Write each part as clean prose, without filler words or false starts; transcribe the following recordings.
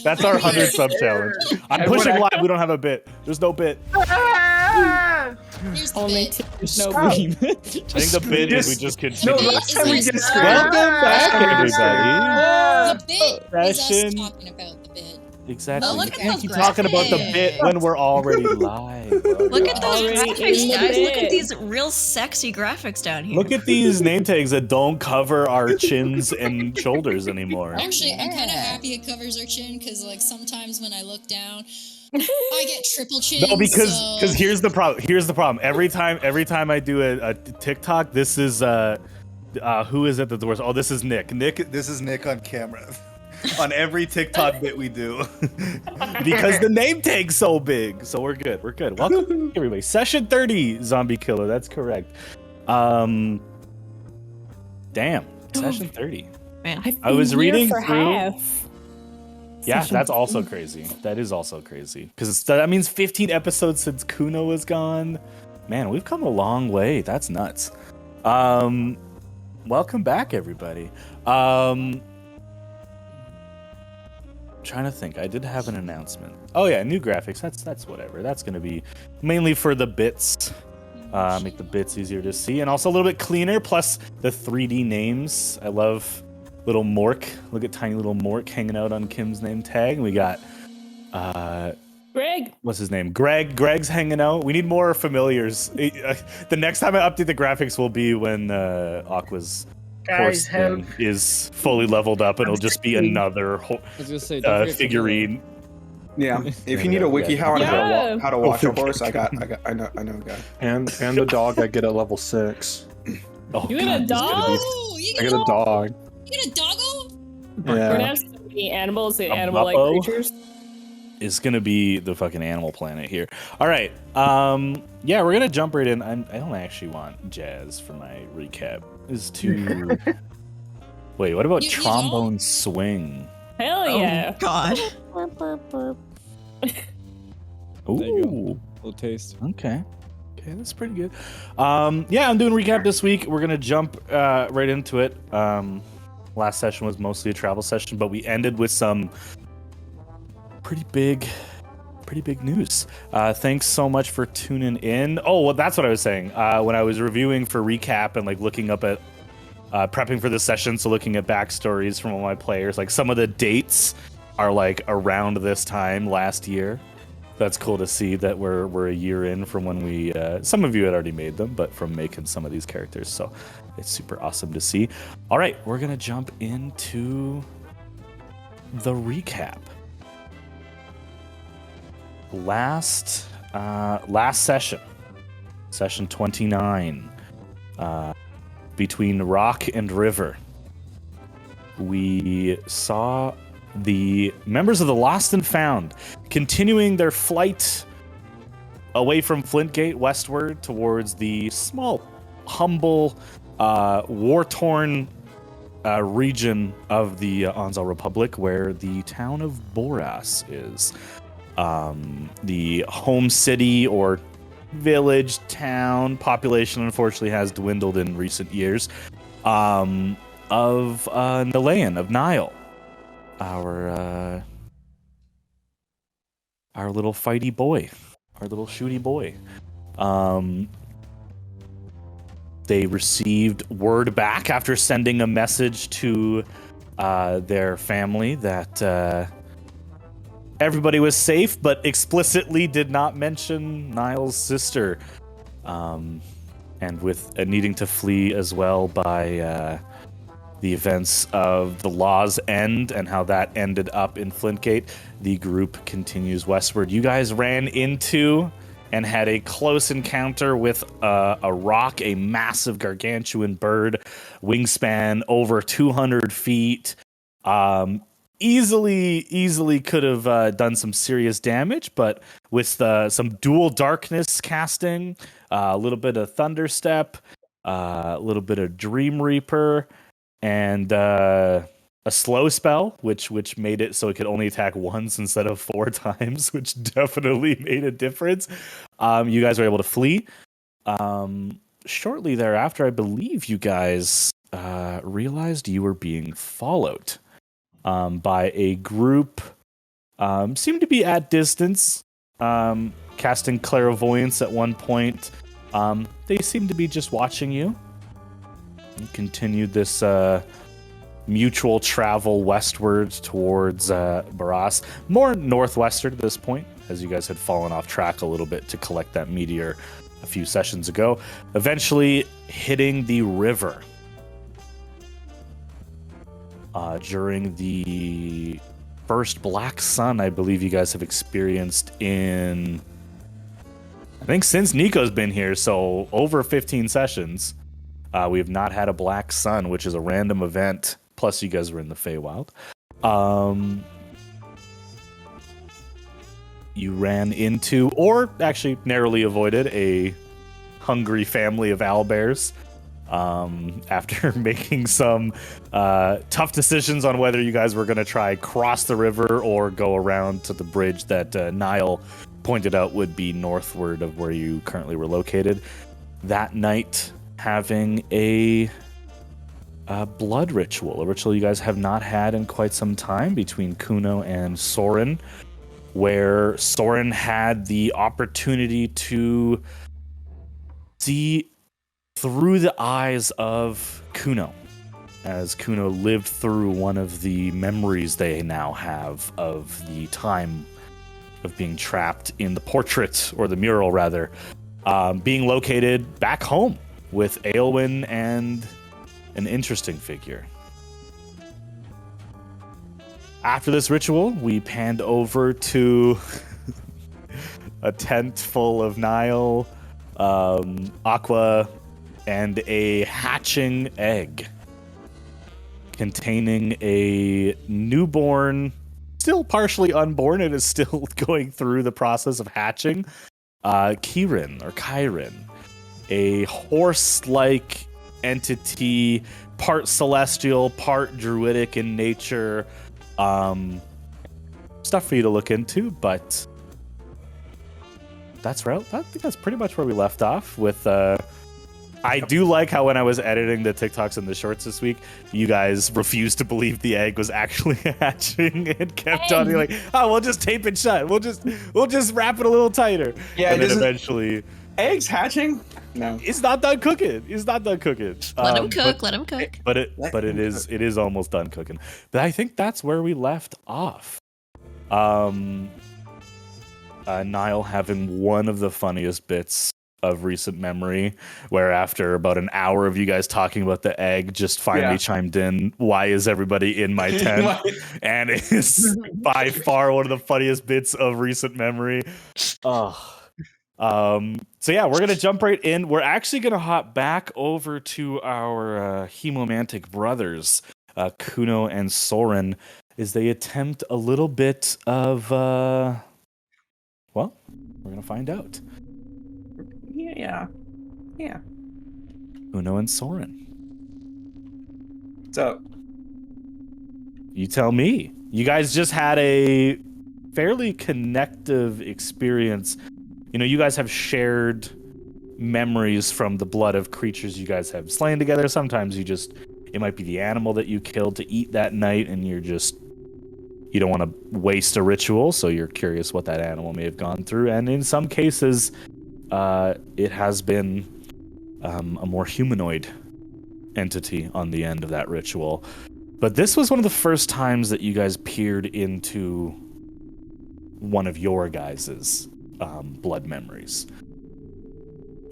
That's our 100 sub challenge. I'm pushing live. We don't have a bit. There's no bit. Here's the Only bit. two. No Scream. green. I think the bit is we just No, continue. last time we just screamed. Welcome back, The bit is us Session. talking about the bit. Exactly. Oh, You look at can't those keep talking about the bit graphics. when we're already live. Look at those Already in graphics, the guys. Look bit. at these real sexy graphics down here. Look at these name tags that don't cover our chins and shoulders anymore. Actually, I'm kind of happy it covers our chin because, like, sometimes when I look down, I get triple chin. No, because here's the problem. Here's the problem. Every time I do a TikTok, this is who is it that's the worst? Oh, this is Nick. This is Nick on camera. On every TikTok bit we do. Because the name tag's so big. So we're good. We're good. Welcome everybody. Session 30, Zombie Killer. That's correct. Damn. Session 30. Man, I was reading for through. half. Yeah, Session that's also crazy. That is also crazy. Because that means 15 episodes since Kuno was gone. Man, we've come a long way. That's nuts. Welcome back, everybody. Trying to think. I did have an announcement. Oh yeah, new graphics. That's whatever. That's gonna be mainly for the bits. Make the bits easier to see, and also a little bit cleaner. Plus the 3D names. I love little Mork. Look at tiny little Mork hanging out on Kim's name tag. We got Greg. what's his name? Greg. Greg's hanging out. We need more familiars. The next time I update the graphics will be when Aqua's horse thing is fully leveled up, and it'll just be another I was gonna say, don't forget figurine. Yeah, if you need a wiki how Yeah. to watch a horse, I know a guy. And the dog I get at level 6. Oh, You get a God, this is gonna be- dog? Oh, you I get get a dog. a doggo? We're gonna Yeah. have so many animals and A animal-like buppo? creatures. Is gonna be the fucking Animal Planet here. All right, yeah, we're gonna jump right in. I don't actually want jazz for my recap. Is too. Wait, what about You trombone swing? Hell oh yeah. God. Ooh, There you go. Little taste. okay, that's pretty good. Yeah, I'm doing recap this week. We're gonna jump right into it. Last session was mostly a travel session, but we ended with some pretty big news. Thanks so much for tuning in. Oh, well, that's what I was saying. When I was reviewing for recap and like looking up at prepping for this session, so looking at backstories from all my players, like some of the dates are like around this time last year. That's cool to see that we're a year in from when we some of you had already made them, but from making some of these characters, so it's super awesome to see. All right, we're gonna jump into the recap. Last session 29, between Rock and River, we saw the members of the Lost and Found continuing their flight away from Flintgate westward towards the small, humble, war-torn region of the Anzal Republic, where the town of Boras is. The home city or village, town, population unfortunately has dwindled in recent years, of Nilayan, of Nile, our little fighty boy, our little shooty boy. They received word back after sending a message to their family that everybody was safe, but explicitly did not mention Niall's sister, and with needing to flee as well by the events of the Law's End and how that ended up in Flintgate, the group continues westward. You guys ran into and had a close encounter with a rock, a massive gargantuan bird, wingspan over 200 feet. Easily could have done some serious damage, but with some dual darkness casting, a little bit of Thunderstep, a little bit of Dream Reaper, and a slow spell, which made it so it could only attack once instead of 4 times, which definitely made a difference. You guys were able to flee. Shortly thereafter, I believe you guys realized you were being followed. by a group. Seem to be at distance, casting clairvoyance at one point. They seem to be just watching you. You continued this mutual travel westward towards Barras, more northwestern at this point, as you guys had fallen off track a little bit to collect that meteor a few sessions ago, eventually hitting the river during the first black sun I believe you guys have experienced in, I think, since Nico's been here, so over 15 sessions. We have not had a black sun, which is a random event. Plus, you guys were in the Feywild. You ran into, or actually narrowly avoided, a hungry family of owlbears after making some tough decisions on whether you guys were going to try cross the river or go around to the bridge that Niall pointed out would be northward of where you currently were located. That night, having a blood ritual, a ritual you guys have not had in quite some time, between Kuno and Soren, where Soren had the opportunity to see through the eyes of Kuno, as Kuno lived through one of the memories they now have of the time of being trapped in the portrait, or the mural rather, being located back home with Aelwyn and an interesting figure. After this ritual, we panned over to a tent full of Niall, Aqua, and a hatching egg containing a newborn, still partially unborn. It is still going through the process of hatching. Kyrin, a horse-like entity, part celestial, part druidic in nature. Stuff for you to look into, but I think that's pretty much where we left off with. I do like how when I was editing the TikToks and the shorts this week, you guys refused to believe the egg was actually hatching and kept on being like, "Oh, we'll just tape it shut. We'll just wrap it a little tighter." Yeah, and then eventually, eggs hatching. No, it's not done cooking. Let him cook. Let him cook. But it is almost done cooking. But I think that's where we left off. Niall having one of the funniest bits of recent memory, where after about an hour of you guys talking about the egg, just finally chimed in, "Why is everybody in my tent?" And it's by far one of the funniest bits of recent memory. So yeah, we're gonna jump right in. We're actually gonna hop back over to our hemomantic brothers, Kuno and Soren, as they attempt a little bit of well, we're gonna find out. Yeah. Kuno and Soren. So, you tell me. You guys just had a fairly connective experience. You know, you guys have shared memories from the blood of creatures you guys have slain together. Sometimes it might be the animal that you killed to eat that night, and you don't want to waste a ritual, so you're curious what that animal may have gone through. And in some cases, it has been a more humanoid entity on the end of that ritual. But this was one of the first times that you guys peered into one of your guys's blood memories.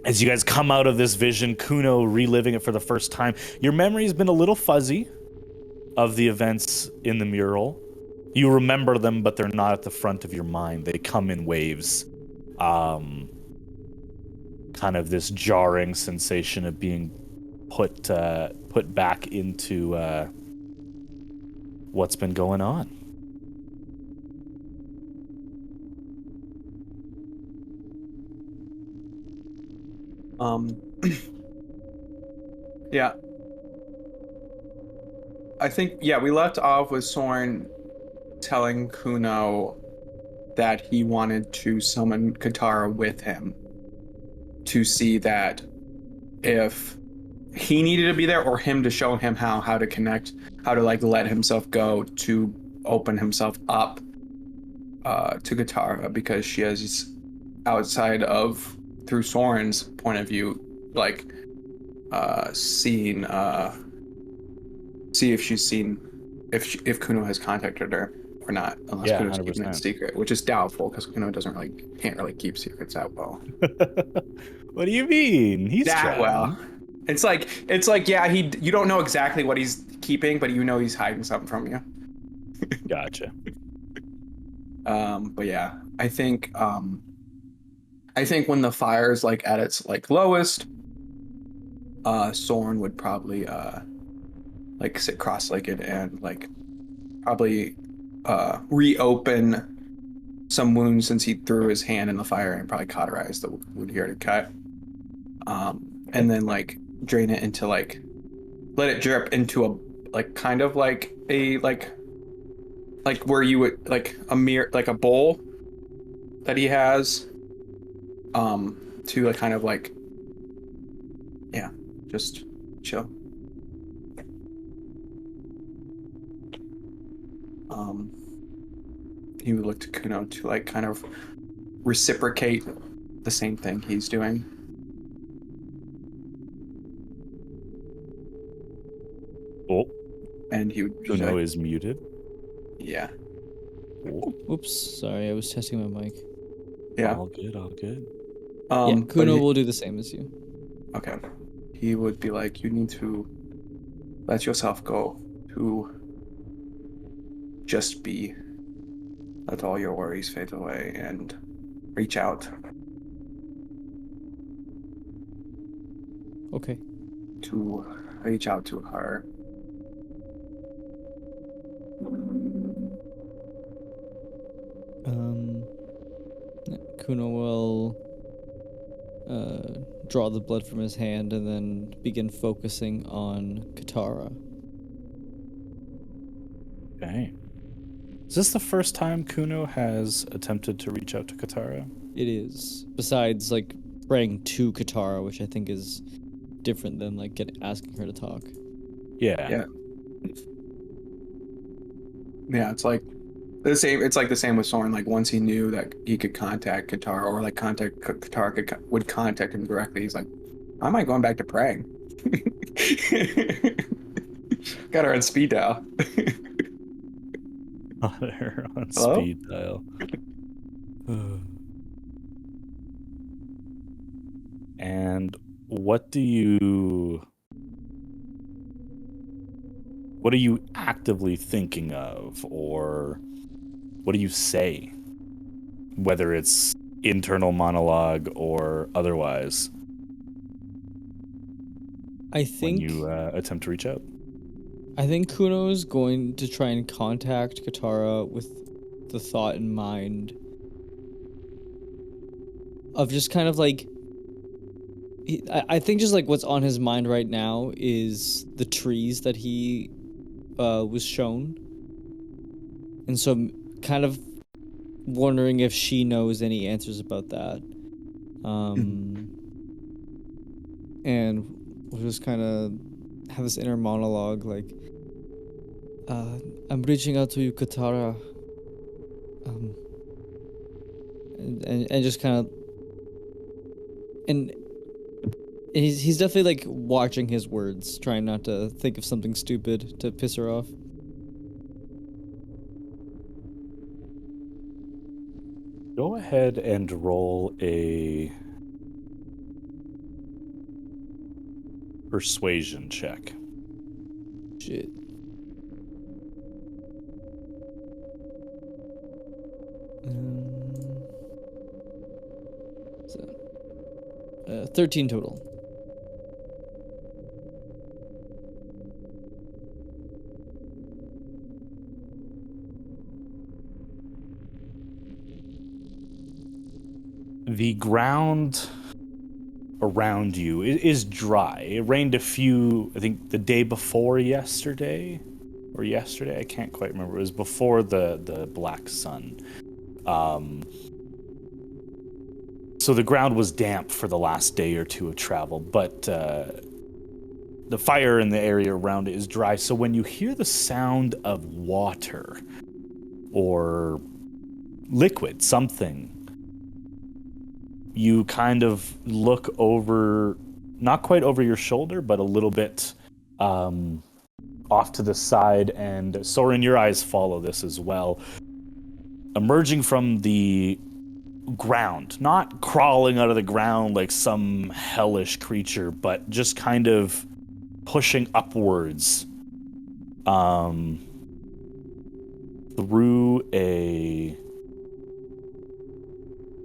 As you guys come out of this vision, Kuno reliving it for the first time, your memory has been a little fuzzy of the events in the mural. You remember them, but they're not at the front of your mind. They come in waves. Kind of this jarring sensation of being put back into what's been going on. Yeah. I think, we left off with Soren telling Kuno that he wanted to summon Katara with him to see that if he needed to be there, or him to show him how to connect, how to like let himself go to open himself up to Katara, because she has outside of through Soren's point of view, like seen see if she's seen if Kuno has contacted her or not, unless Kuno's keeping it secret, which is doubtful because Kuno can't really keep secrets that well. What do you mean? He's that trying. well. It's like yeah, you don't know exactly what he's keeping, but you know he's hiding something from you. Gotcha. But yeah, I think when the fire's like at its like lowest, Soren would probably like sit cross-legged and like probably reopen some wounds, since he threw his hand in the fire and probably cauterized the wound he already cut. And then like drain it into like let it drip into a like kind of like a like where you would like a mirror, like a bowl that he has, to like kind of like, yeah, just chill. He would look to Kuno to like kind of reciprocate the same thing he's doing. Oh, and he would Kuno is muted. Yeah. Oops, sorry, I was testing my mic. Yeah. All good, all good. Yeah, Kuno will do the same as you. Okay. He would be like, you need to let yourself go, to just be. Let all your worries fade away and reach out. Okay. To reach out to her. Kuno will draw the blood from his hand and then begin focusing on Katara. Okay. Is this the first time Kuno has attempted to reach out to Katara? It is. Besides, like, praying to Katara, which I think is different than, like, asking her to talk. Yeah. Yeah, it's like the same. It's like the same with Soren. Like once he knew that he could contact Katara, or like Katara would contact him directly, he's like, "Why am I going back to praying?" Got her on speed dial. Got her on Hello? speed dial. And what are you actively thinking of, or what do you say? Whether it's internal monologue or otherwise. I think when you attempt to reach out. I think Kuno is going to try and contact Katara with the thought in mind of just kind of like, I think just like what's on his mind right now is the trees that he was shown. And so kind of wondering if she knows any answers about that. And we'll just kind of have this inner monologue like, I'm reaching out to you, Katara. And just kind of, and he's definitely like watching his words, trying not to think of something stupid to piss her off. Go ahead and roll a persuasion check. Shit. 13 total. The ground around you is dry. It rained a few, I think, the day before yesterday, I can't quite remember. It was before the black sun. So the ground was damp for the last day or two of travel, but the fire in the area around it is dry. So when you hear the sound of water or liquid, something, you kind of look over, not quite over your shoulder, but a little bit off to the side. And Soren, your eyes follow this as well. Emerging from the ground, not crawling out of the ground like some hellish creature, but just kind of pushing upwards through a...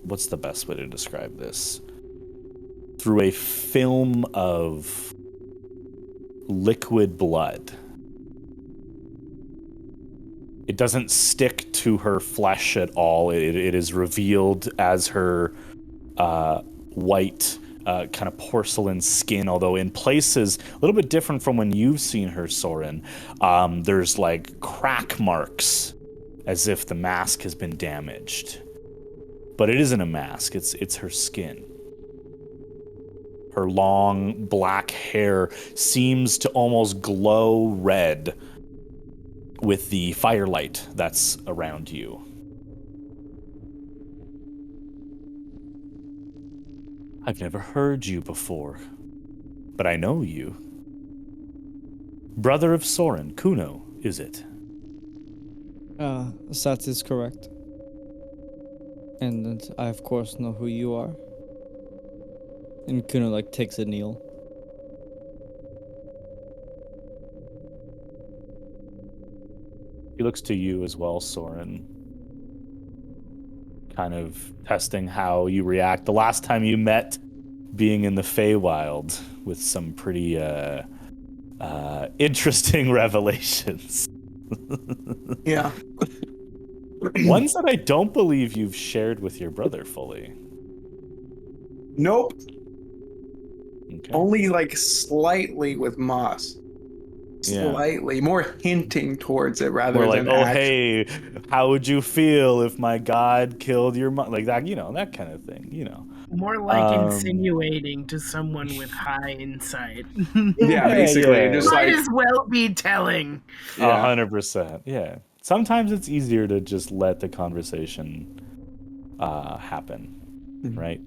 What's the best way to describe this? Through a film of liquid blood. It doesn't stick to her flesh at all. It is revealed as her white kind of porcelain skin, although in places a little bit different from when you've seen her, Soren. There's like crack marks as if the mask has been damaged. But it isn't a mask, it's her skin. Her long black hair seems to almost glow red with the firelight that's around you. I've never heard you before, but I know you. Brother of Soren, Kuno, is it? That is correct. And I of course know who you are. And Kuno like takes a kneel. He looks to you as well, Soren. Kind of testing how you react. The last time you met, being in the Feywild with some pretty interesting revelations. Yeah. Ones that I don't believe you've shared with your brother fully. Nope. Okay. Only like slightly with Moss. Yeah. Slightly. More hinting towards it rather Or like, than oh, actually. hey, how would you feel if my god killed your mom? Like that, that kind of thing, More like insinuating to someone with high insight. Yeah, basically. yeah. Just Might like, as well be telling. 100%. Yeah. Sometimes it's easier to just let the conversation happen, right?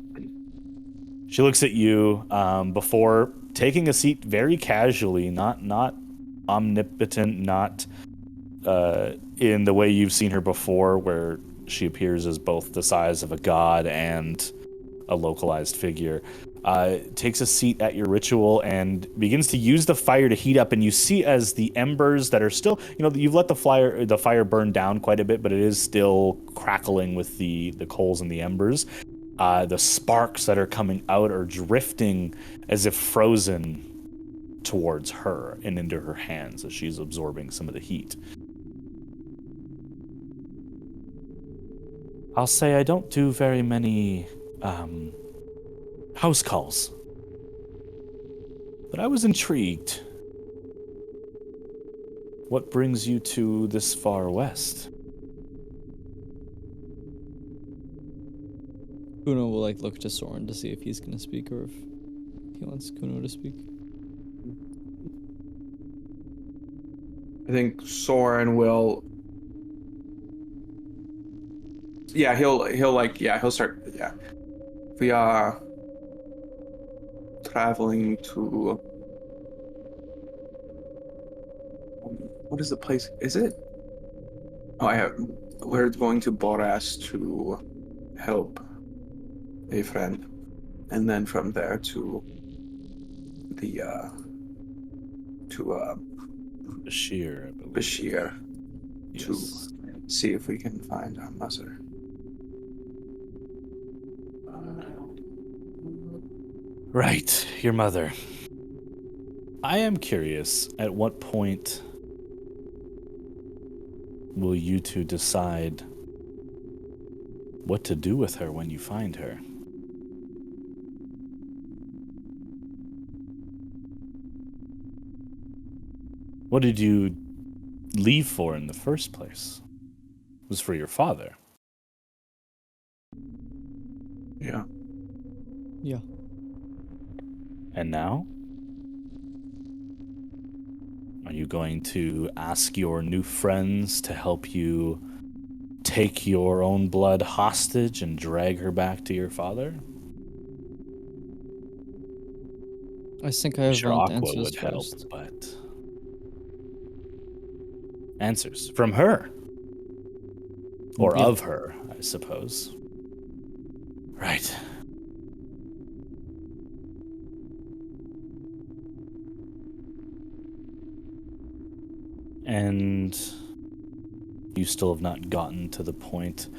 She looks at you before taking a seat very casually, not omnipotent, not in the way you've seen her before, where she appears as both the size of a god and a localized figure. Takes a seat at your ritual and begins to use the fire to heat up, and you see as the embers that are still, you've let the fire burn down quite a bit, but it is still crackling with the coals and the embers. The sparks that are coming out are drifting as if frozen towards her and into her hands as she's absorbing some of the heat. I'll say I don't do very many house calls, but I was intrigued. What brings you to this far west? Kuno will like look to Soren to see if he's gonna speak or if he wants Kuno to speak. I think Soren will. Yeah, he'll start. Yeah, we are traveling to. What is the place? Is it? Oh, we're going to Boras to help a friend, and then from there to the Bashir, I believe. Bashir Yes. to see if we can find our mother. Right, your mother. I am curious, at what point will you two decide what to do with her when you find her? What did you leave for in the first place? It was for your father. Yeah. Yeah. And now? Are you going to ask your new friends to help you take your own blood hostage and drag her back to your father? I think I Sure, want Aqua answers would help, first. but answers from her, or Yep. of her, I suppose. Right. And you still have not gotten to the point.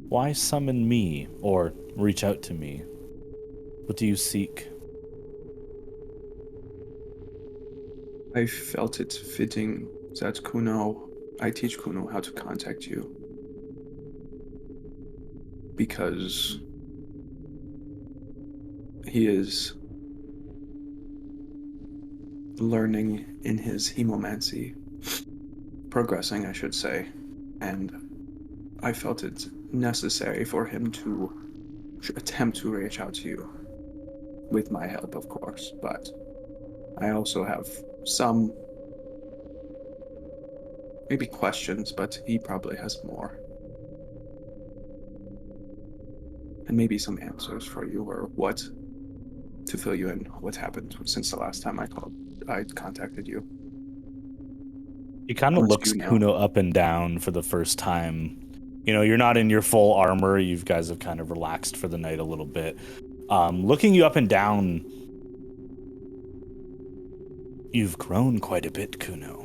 Why summon me, or reach out to me? What do you seek? I felt it fitting that I teach Kuno how to contact you. Because he is learning in his hemomancy, progressing, I should say, and I felt it necessary for him to attempt to reach out to you, with my help, of course, but I also have some, maybe questions, but he probably has more. And maybe some answers for you, or what, to fill you in what happened since the last time I contacted you. He kind How of much looks do you know? Kuno up and down for the first time. You know, you're not in your full armor. You guys have kind of relaxed for the night a little bit. Looking you up and down, you've grown quite a bit, Kuno.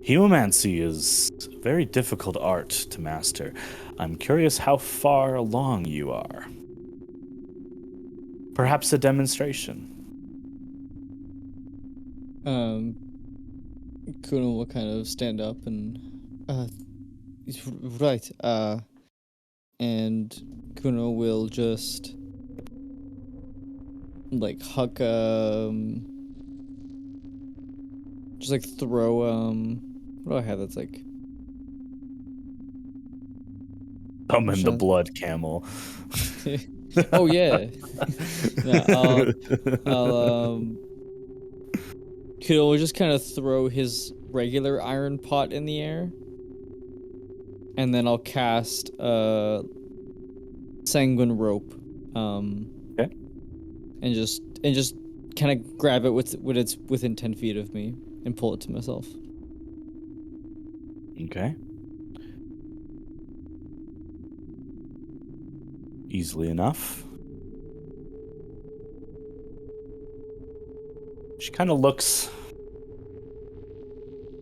Hemomancy is a very difficult art to master. I'm curious how far along you are. Perhaps a demonstration. Kuno will kind of stand up and, right, and Kuno will just, like, huck, just, like, throw, what do I have that's, like... Summon the blood camel. Oh, yeah. No, Kuno will just kind of throw his regular iron pot in the air, and then I'll cast Sanguine Rope, Okay. and just kind of grab it with it's within 10 feet of me and pull it to myself. Okay. Easily enough. She kind of looks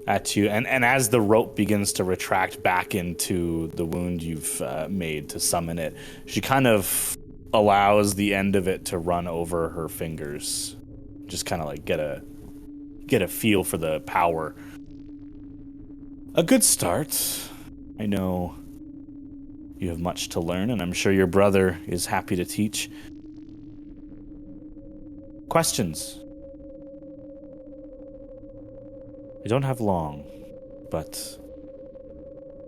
at you, and as the rope begins to retract back into the wound you've made to summon it, she kind of allows the end of it to run over her fingers. Just kind of like get a feel for the power. A good start. I know you have much to learn, and I'm sure your brother is happy to teach. Questions? I don't have long, but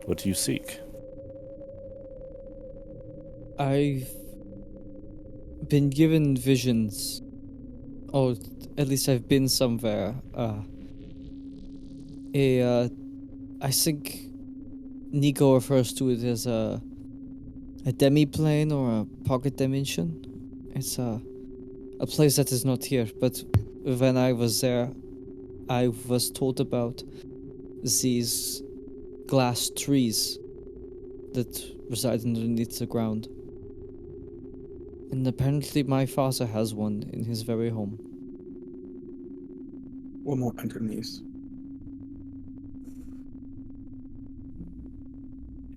what do you seek? I've been given visions. Oh, at least I've been somewhere. I think Nico refers to it as a demi-plane or a pocket dimension. It's a place that is not here, but when I was there, I was told about these glass trees that reside underneath the ground. And apparently my father has one in his very home. One more underneath.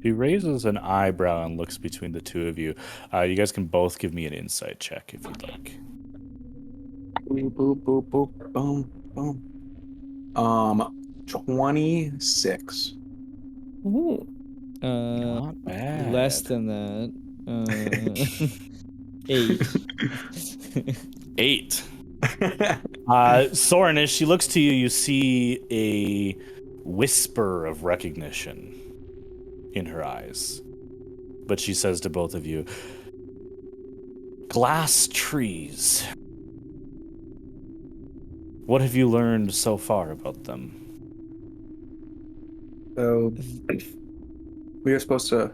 He raises an eyebrow and looks between the two of you. You guys can both give me an insight check if you'd like. Boop, boop, boop, boop, boom, boom. 26. Ooh. Not bad. Less than that. 8. 8. Soren, as she looks to you, you see a whisper of recognition in her eyes. But she says to both of you, glass trees. What have you learned so far about them? So we are supposed to.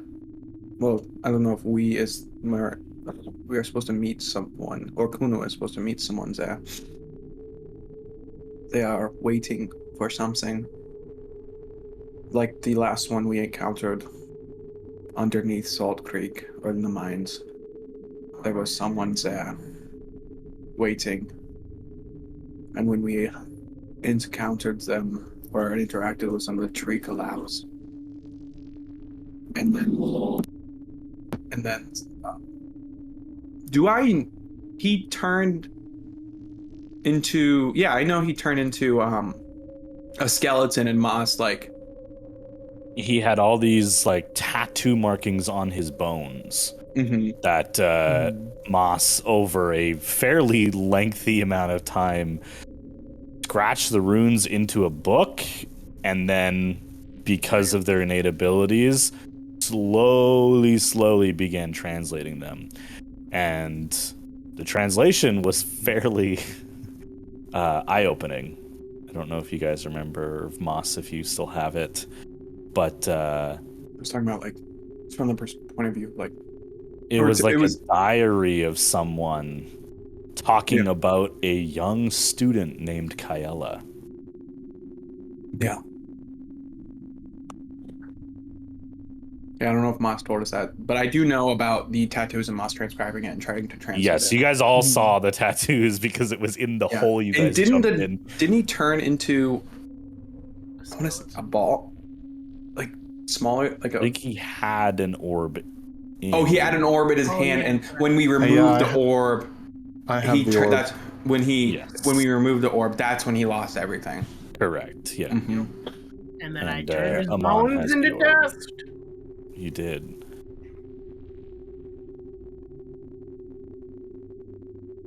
Well, I don't know if we is more. We are supposed to meet someone, or Kuno is supposed to meet someone there. They are waiting for something. Like the last one we encountered underneath Salt Creek or in the mines. There was someone there waiting. And when we encountered them or interacted with them, the tree collapsed. And then he turned into, yeah, I know he turned into a skeleton and Moss, like, He had all these like tattoo markings on his bones that Moss, over a fairly lengthy amount of time, scratched the runes into a book, and then, because of their innate abilities, slowly began translating them. And the translation was fairly eye-opening. I don't know if you guys remember Moss, if you still have it. But I was talking about, like, from the point of view, like, it was a diary of someone talking about a young student named Kaela. Yeah. Yeah, I don't know if Moss told us that, but I do know about the tattoos and Moss transcribing it and trying to translate Yes, it. you guys all saw the tattoos because it was in the hole you guys and jumped in. didn't he turn into a ball? Like, smaller? Like I think he had an orb. he had an orb in his hand, and when we removed the orb, that's when we removed the orb, that's when he lost everything. Correct, yeah. And then I turned his bones into dust. You did.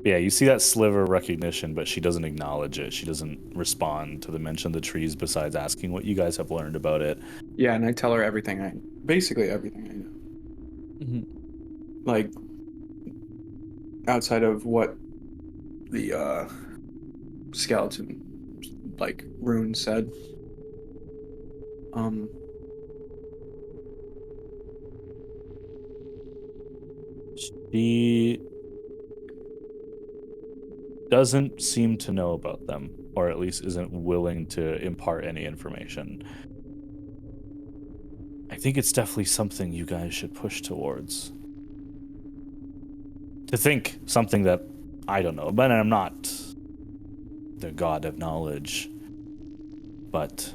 Yeah, you see that sliver of recognition, but she doesn't acknowledge it. She doesn't respond to the mention of the trees besides asking what you guys have learned about it. Yeah, and I tell her basically everything I know. Like, outside of what the skeleton, like, rune said. She doesn't seem to know about them, or at least isn't willing to impart any information. I think it's definitely something you guys should push towards. To think something that I don't know, but I'm not the god of knowledge, but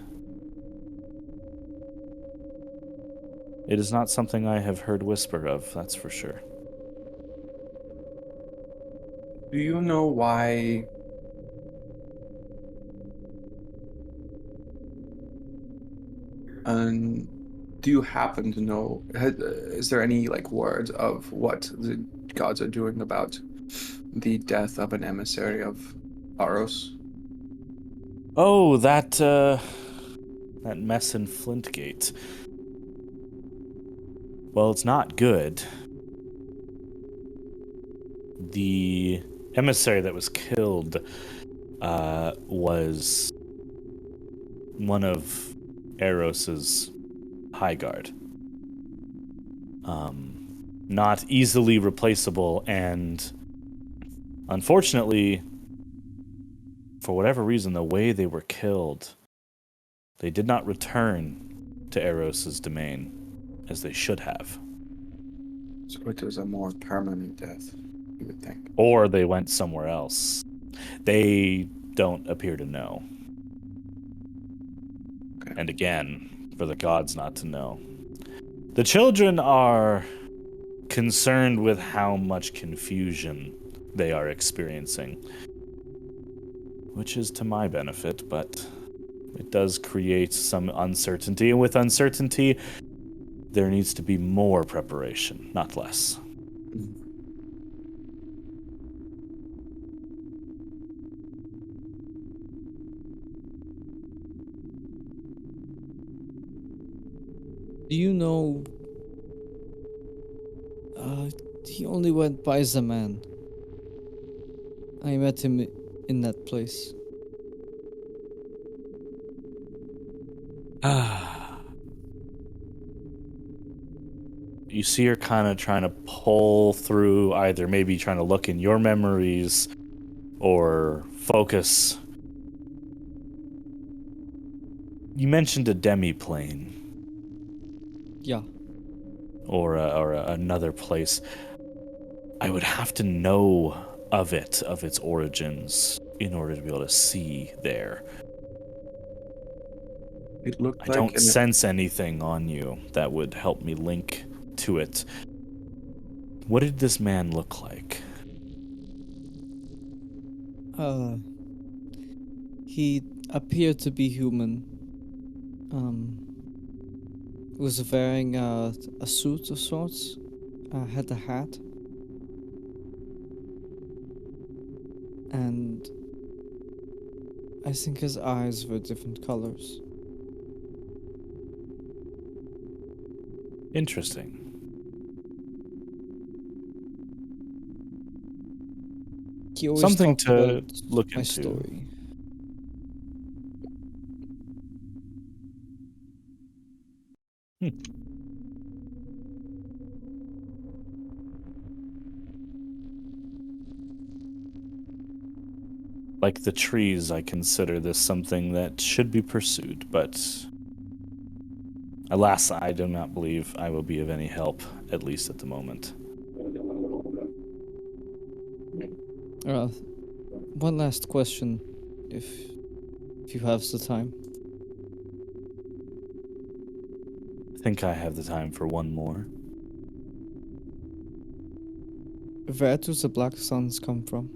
it is not something I have heard whisper of, that's for sure. Do you know why do you happen to know, is there any, like, words of what the gods are doing about the death of an emissary of Aros? Oh, that mess in Flintgate. Well, it's not good. The emissary that was killed was one of Eros's high guard. Not easily replaceable, and unfortunately, for whatever reason, the way they were killed, they did not return to Eros's domain as they should have. So it was a more permanent death, you would think. Or they went somewhere else. They don't appear to know. Okay. And again, for the gods not to know. The children are concerned with how much confusion they are experiencing, which is to my benefit, but it does create some uncertainty, and with uncertainty, there needs to be more preparation, not less. Do you know... he only went by Zaman. I met him in that place. You see her kind of trying to pull through, either maybe trying to look in your memories or focus. You mentioned a demi-plane. Yeah. Or another place. I would have to know of its origins, in order to be able to see there. It looked I like don't sense anything on you that would help me link to it. What did this man look like? He appeared to be human. Was wearing a suit of sorts. Had a hat. And I think his eyes were different colors. Interesting. He always Something talked to about look my into. story. Like the trees, I consider this something that should be pursued, but alas, I do not believe I will be of any help, at least at the moment. One last question, if you have the time. I think I have the time for one more. Where do the black suns come from?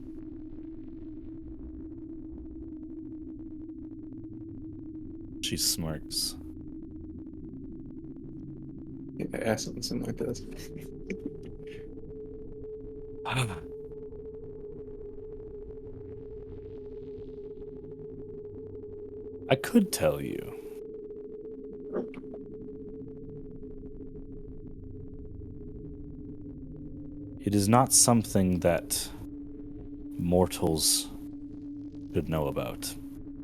She smirks. I asked something like this. I could tell you. It is not something that mortals should know about.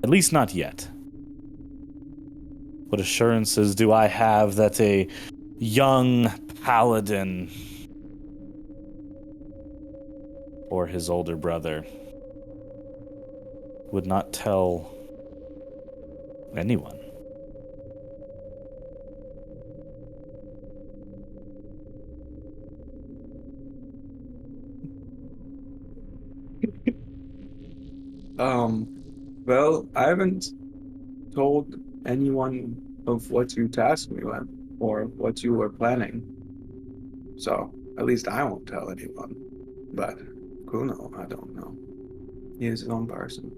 At least not yet. What assurances do I have that a young paladin or his older brother would not tell anyone? Well, I haven't told anyone of what you tasked me with or what you were planning. So, at least I won't tell anyone. But Kuno, I don't know. He is his own person.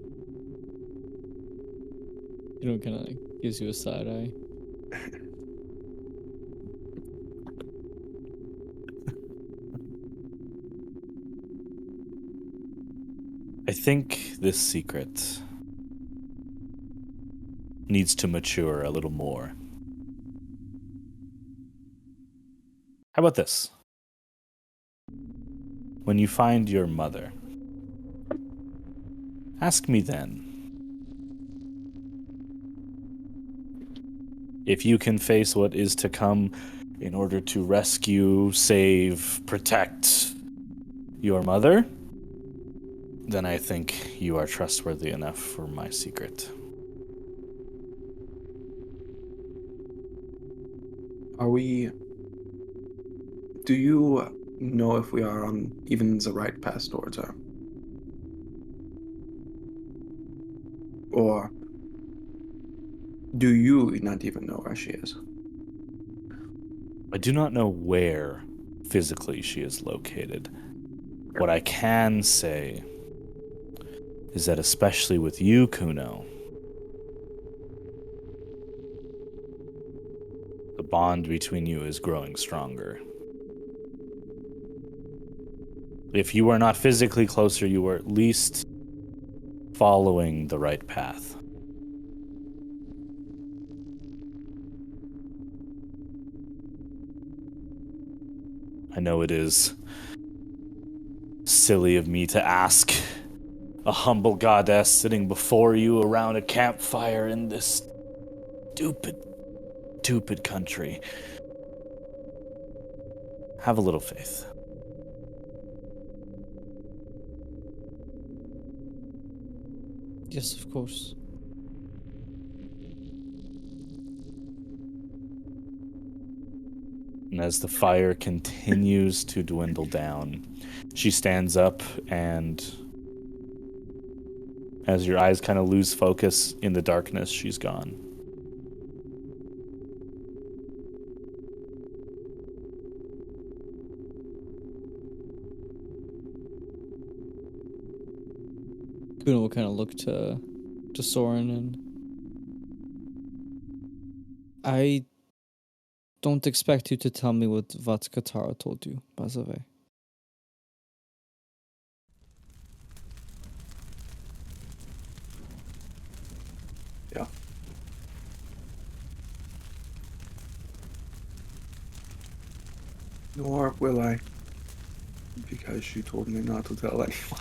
You know, kind of like gives you a side eye. I think this secret needs to mature a little more. How about this? When you find your mother, ask me then. If you can face what is to come in order to rescue, save, protect your mother, then I think you are trustworthy enough for my secret. Do you know if we are on even the right path towards her? Or do you not even know where she is? I do not know where physically she is located. What I can say is that especially with you, Kuno, the bond between you is growing stronger. If you are not physically closer, you are at least following the right path. I know it is silly of me to ask a humble goddess sitting before you around a campfire in this stupid stupid country. Have a little faith. Yes, of course. And as the fire continues to dwindle down, she stands up, and as your eyes kind of lose focus in the darkness, she's gone. Kuna will kind of look to Soren, and I don't expect you to tell me what Katara told you, by the way. Yeah. Nor will I, because she told me not to tell anyone.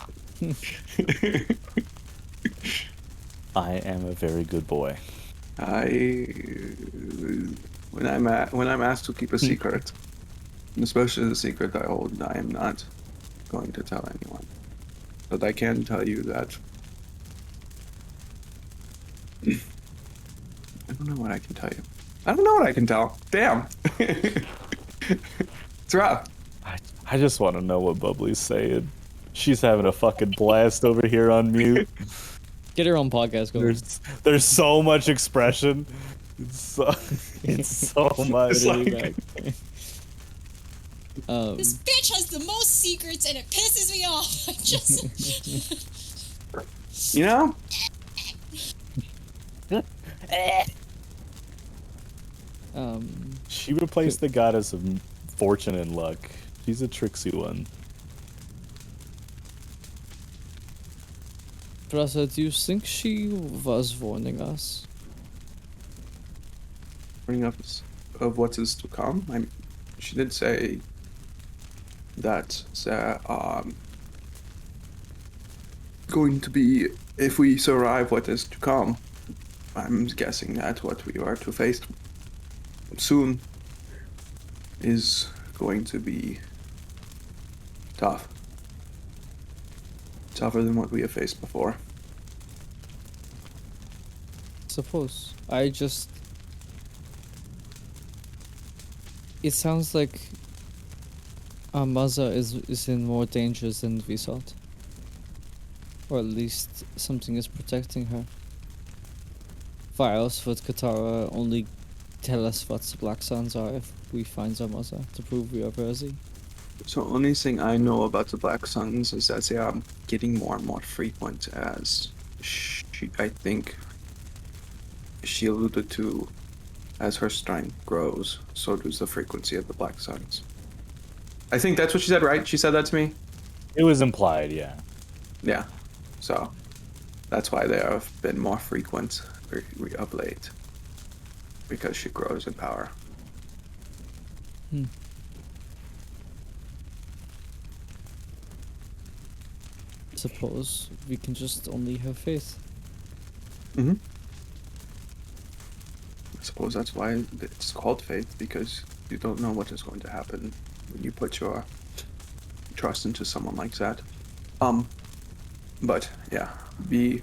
I am a very good boy. When I'm asked to keep a secret, especially the secret I hold, I am not going to tell anyone. But I can tell you that I don't know what I can tell you. I don't know what I can tell. Damn. It's rough. I just want to know what Bubbly's saying. She's having a fucking blast over here on mute. Get her on podcast going. There's so much expression. It's so much. It's like- This bitch has the most secrets and it pisses me off. I just... You know? She replaced the goddess of fortune and luck. She's a tricksy one. Prasa, do you think she was warning us? Bring up of what is to come. She did say that there are going to be, if we survive what is to come, I'm guessing that what we are to face soon is going to be tough. Tougher than what we have faced before. Suppose. It sounds like our mother is in more danger than we thought. Or at least something is protecting her. Why else would Katara only tell us what the Black Suns are if we find our mother to prove we are worthy? So only thing I know about the Black Suns is that they are getting more and more frequent as I think she alluded to, as her strength grows, so does the frequency of the Black Suns. I think that's what she said, right? She said that to me? It was implied, yeah. Yeah. So that's why they have been more frequent of late. Because she grows in power. Suppose we can just only have faith. Mm-hmm. I suppose that's why it's called faith, because you don't know what is going to happen when you put your trust into someone like that. But yeah, be,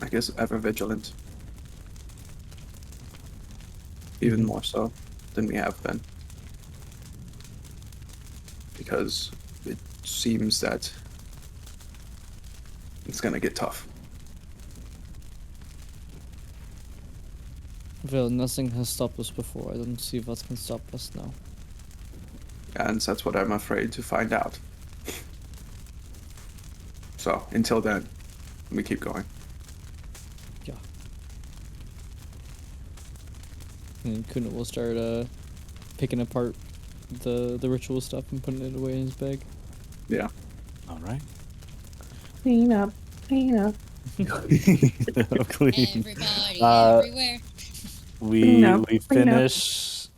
I guess, ever vigilant. Even more so than we have been. Because it seems that it's gonna get tough. Well, nothing has stopped us before. I don't see what can stop us now. And that's what I'm afraid to find out. So, until then, we keep going. Yeah. And Kuna will start picking apart the ritual stuff and putting it away in his bag. Yeah. All right. Clean up. Clean. Everybody, everywhere. We finish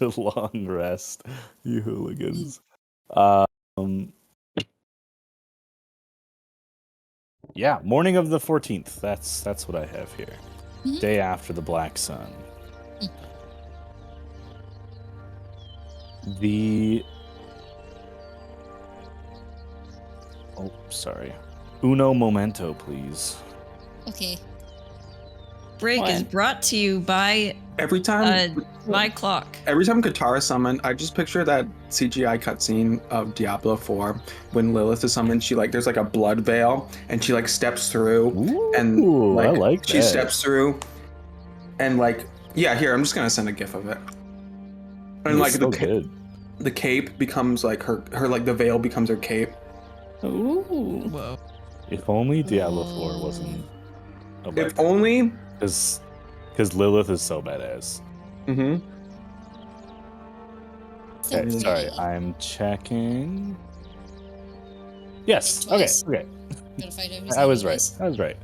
a long rest, you hooligans. Yeah, morning of the 14th. That's what I have here. Mhm. Day after the Black Sun. The sorry. Uno momento, please. Okay. Break is What? brought to you by Every time, my clock. every time Katara summoned, I just picture that CGI cutscene of Diablo 4 when Lilith is summoned. She like there's like a blood veil, and she like steps through, and Ooh, I like like she that. steps through, and like yeah, here I'm just gonna send a gif of it. And Ooh, like so good. the cape becomes like her like the veil becomes her cape. Ooh. Whoa. If only Diablo 4 wasn't a If only. because Lilith is so badass. Mm-hmm. So Okay, sorry, pretty. I'm checking. Yes. Okay. Twice. Okay. Gotta fight every I single was right. twice. I was right.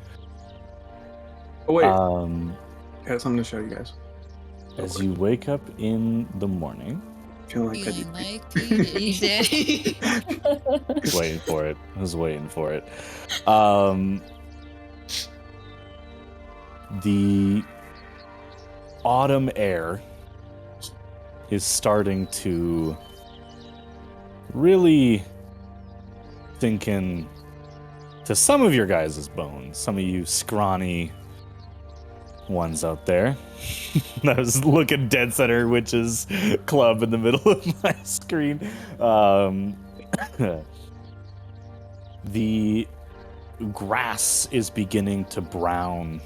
Oh wait, Um, I got something to show you guys. as you wake up in the morning, Feeling like Feeling like P. Daddy. waiting for it. I was waiting for it. The autumn air is starting to really sink in to some of your guys' bones. Some of you scrawny ones out there. I was looking dead center witches club in the middle of my screen. The grass is beginning to brown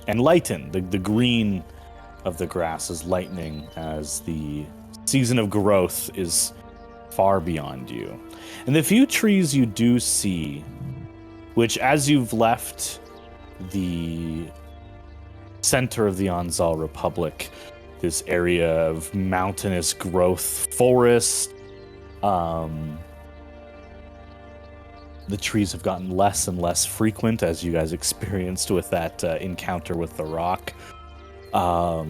and lighten. The green of the grass is lightening as the season of growth is far beyond you. And the few trees you do see, which as you've left the center of the Anzal Republic, this area of mountainous growth, forest, the trees have gotten less and less frequent, as you guys experienced with that encounter with the rock, are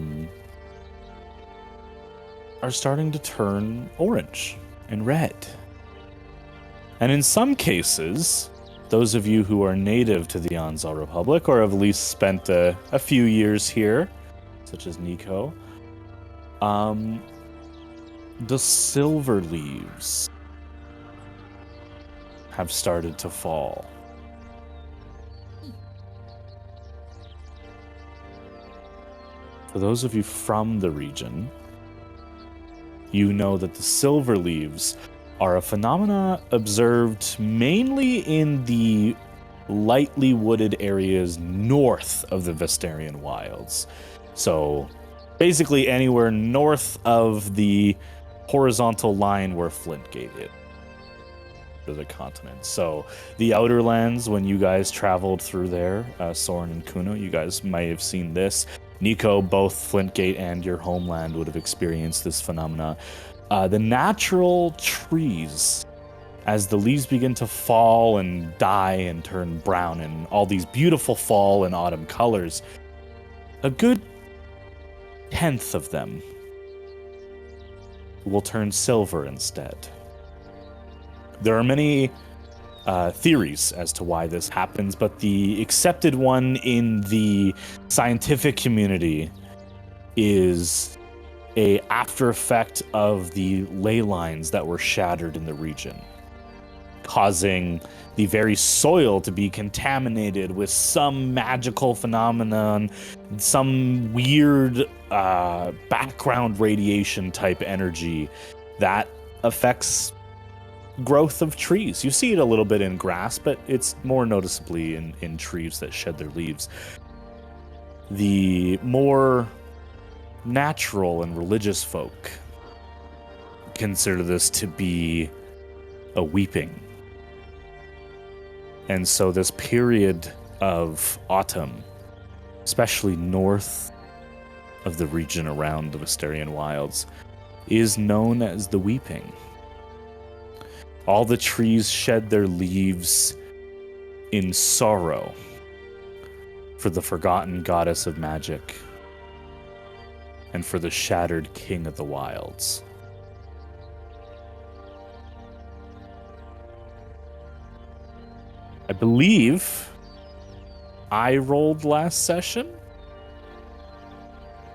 starting to turn orange and red. And in some cases, those of you who are native to the Anzal Republic, or have at least spent a few years here, such as Nico, the silver leaves have started to fall. For those of you from the region, you know that the silver leaves are a phenomena observed mainly in the lightly wooded areas north of the Vestarian wilds. So basically anywhere north of the horizontal line where Flintgate is. The continent. So the outer lands, when you guys traveled through there, Soren and Kuno, you guys might have seen this. Nico, both Flintgate and your homeland would have experienced this phenomena. The natural trees, as the leaves begin to fall and die and turn brown and all these beautiful fall and autumn colors, a good 10th of them will turn silver instead. There are many theories as to why this happens, but the accepted one in the scientific community is a after effect of the ley lines that were shattered in the region, causing the very soil to be contaminated with some magical phenomenon, some weird background radiation type energy that affects growth of trees. You see it a little bit in grass, but it's more noticeably in trees that shed their leaves. The more natural and religious folk consider this to be a weeping. And so this period of autumn, especially north of the region around the Vestarian wilds, is known as the weeping. All the trees shed their leaves in sorrow for the forgotten goddess of magic and for the shattered king of the wilds. I believe I rolled last session.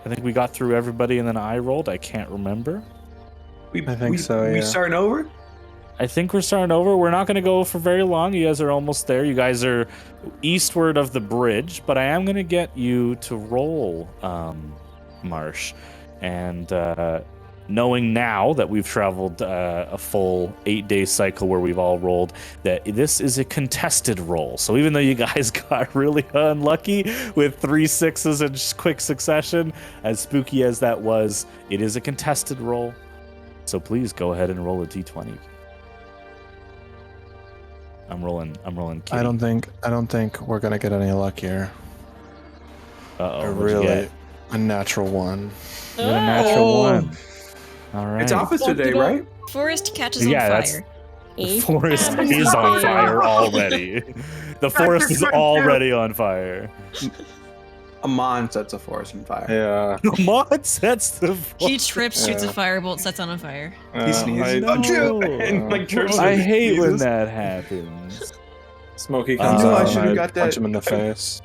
I think we got through everybody and then I rolled. I can't remember. I think so, We yeah. starting over? I think we're starting over. We're not going to go for very long. You guys are almost there. You guys are eastward of the bridge, but I am going to get you to roll, Marsh. And knowing now that we've traveled a full 8-day cycle where we've all rolled, that this is a contested roll. So even though you guys got really unlucky with 3 6s in quick succession, as spooky as that was, it is a contested roll. So please go ahead and roll a d20. I'm rolling. Kitty. I don't think we're gonna get any luckier. Uh-oh, what'd you Really, get? a natural one. You got a natural Oh. one. All right. It's opposite day, right? Forest catches Yeah, on that's- fire. The forest is on fire already. The forest is already on fire. Amon sets a forest on fire. Yeah. Mod sets the He trips, shoots Yeah. a firebolt, sets on a fire. He sneezes. No. And like chirps. I and hate when sneezes. that happens. Smokey I comes knew I out. should've and got that- punch him in the face.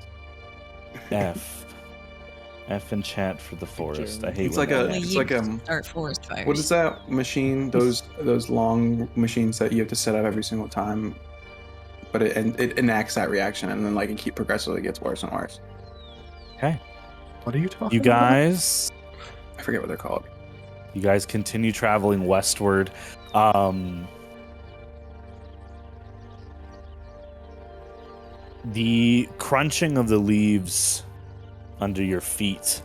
F enchant for the forest. I hate It's when like that a- happens. it's like Start forest fires. What is that machine? Those long machines that you have to set up every single time, but it enacts that reaction, and then like it progressively gets worse and worse. Okay. What are you talking You guys I forget what they're called. You guys continue traveling westward. The crunching of the leaves under your feet,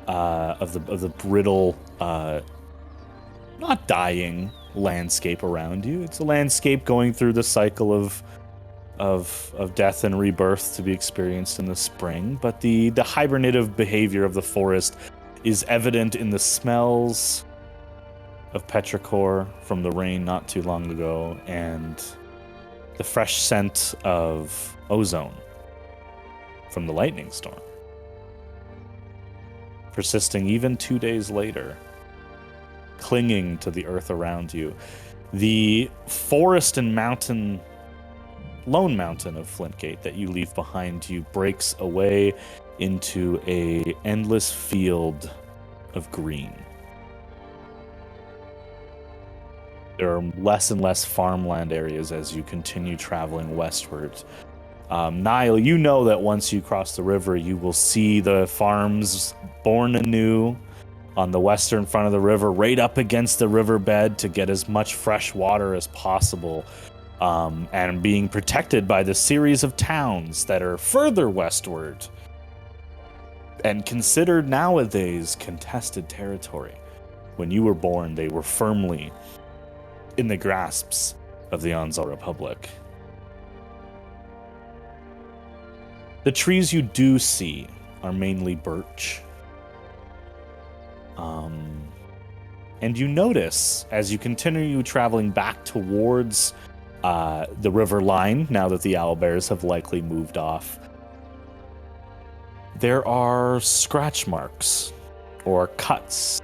of the brittle, not dying landscape around you. It's a landscape going through the cycle of death and rebirth to be experienced in the spring. But the hibernative behavior of the forest is evident in the smells of petrichor from the rain not too long ago, and the fresh scent of ozone from the lightning storm, persisting even 2 days later, clinging to the earth around you. The forest and lone mountain of Flintgate that you leave behind you breaks away into a endless field of green. There are less and less farmland areas as you continue traveling westward. Niall, you know that once you cross the river, you will see the farms born anew on the western front of the river, right up against the riverbed to get as much fresh water as possible, and being protected by the series of towns that are further westward and considered nowadays contested territory. When you were born, they were firmly in the grasps of the Anzal Republic. The trees you do see are mainly birch. And you notice, as you continue traveling back towards the river line, now that the owlbears have likely moved off, there are scratch marks or cuts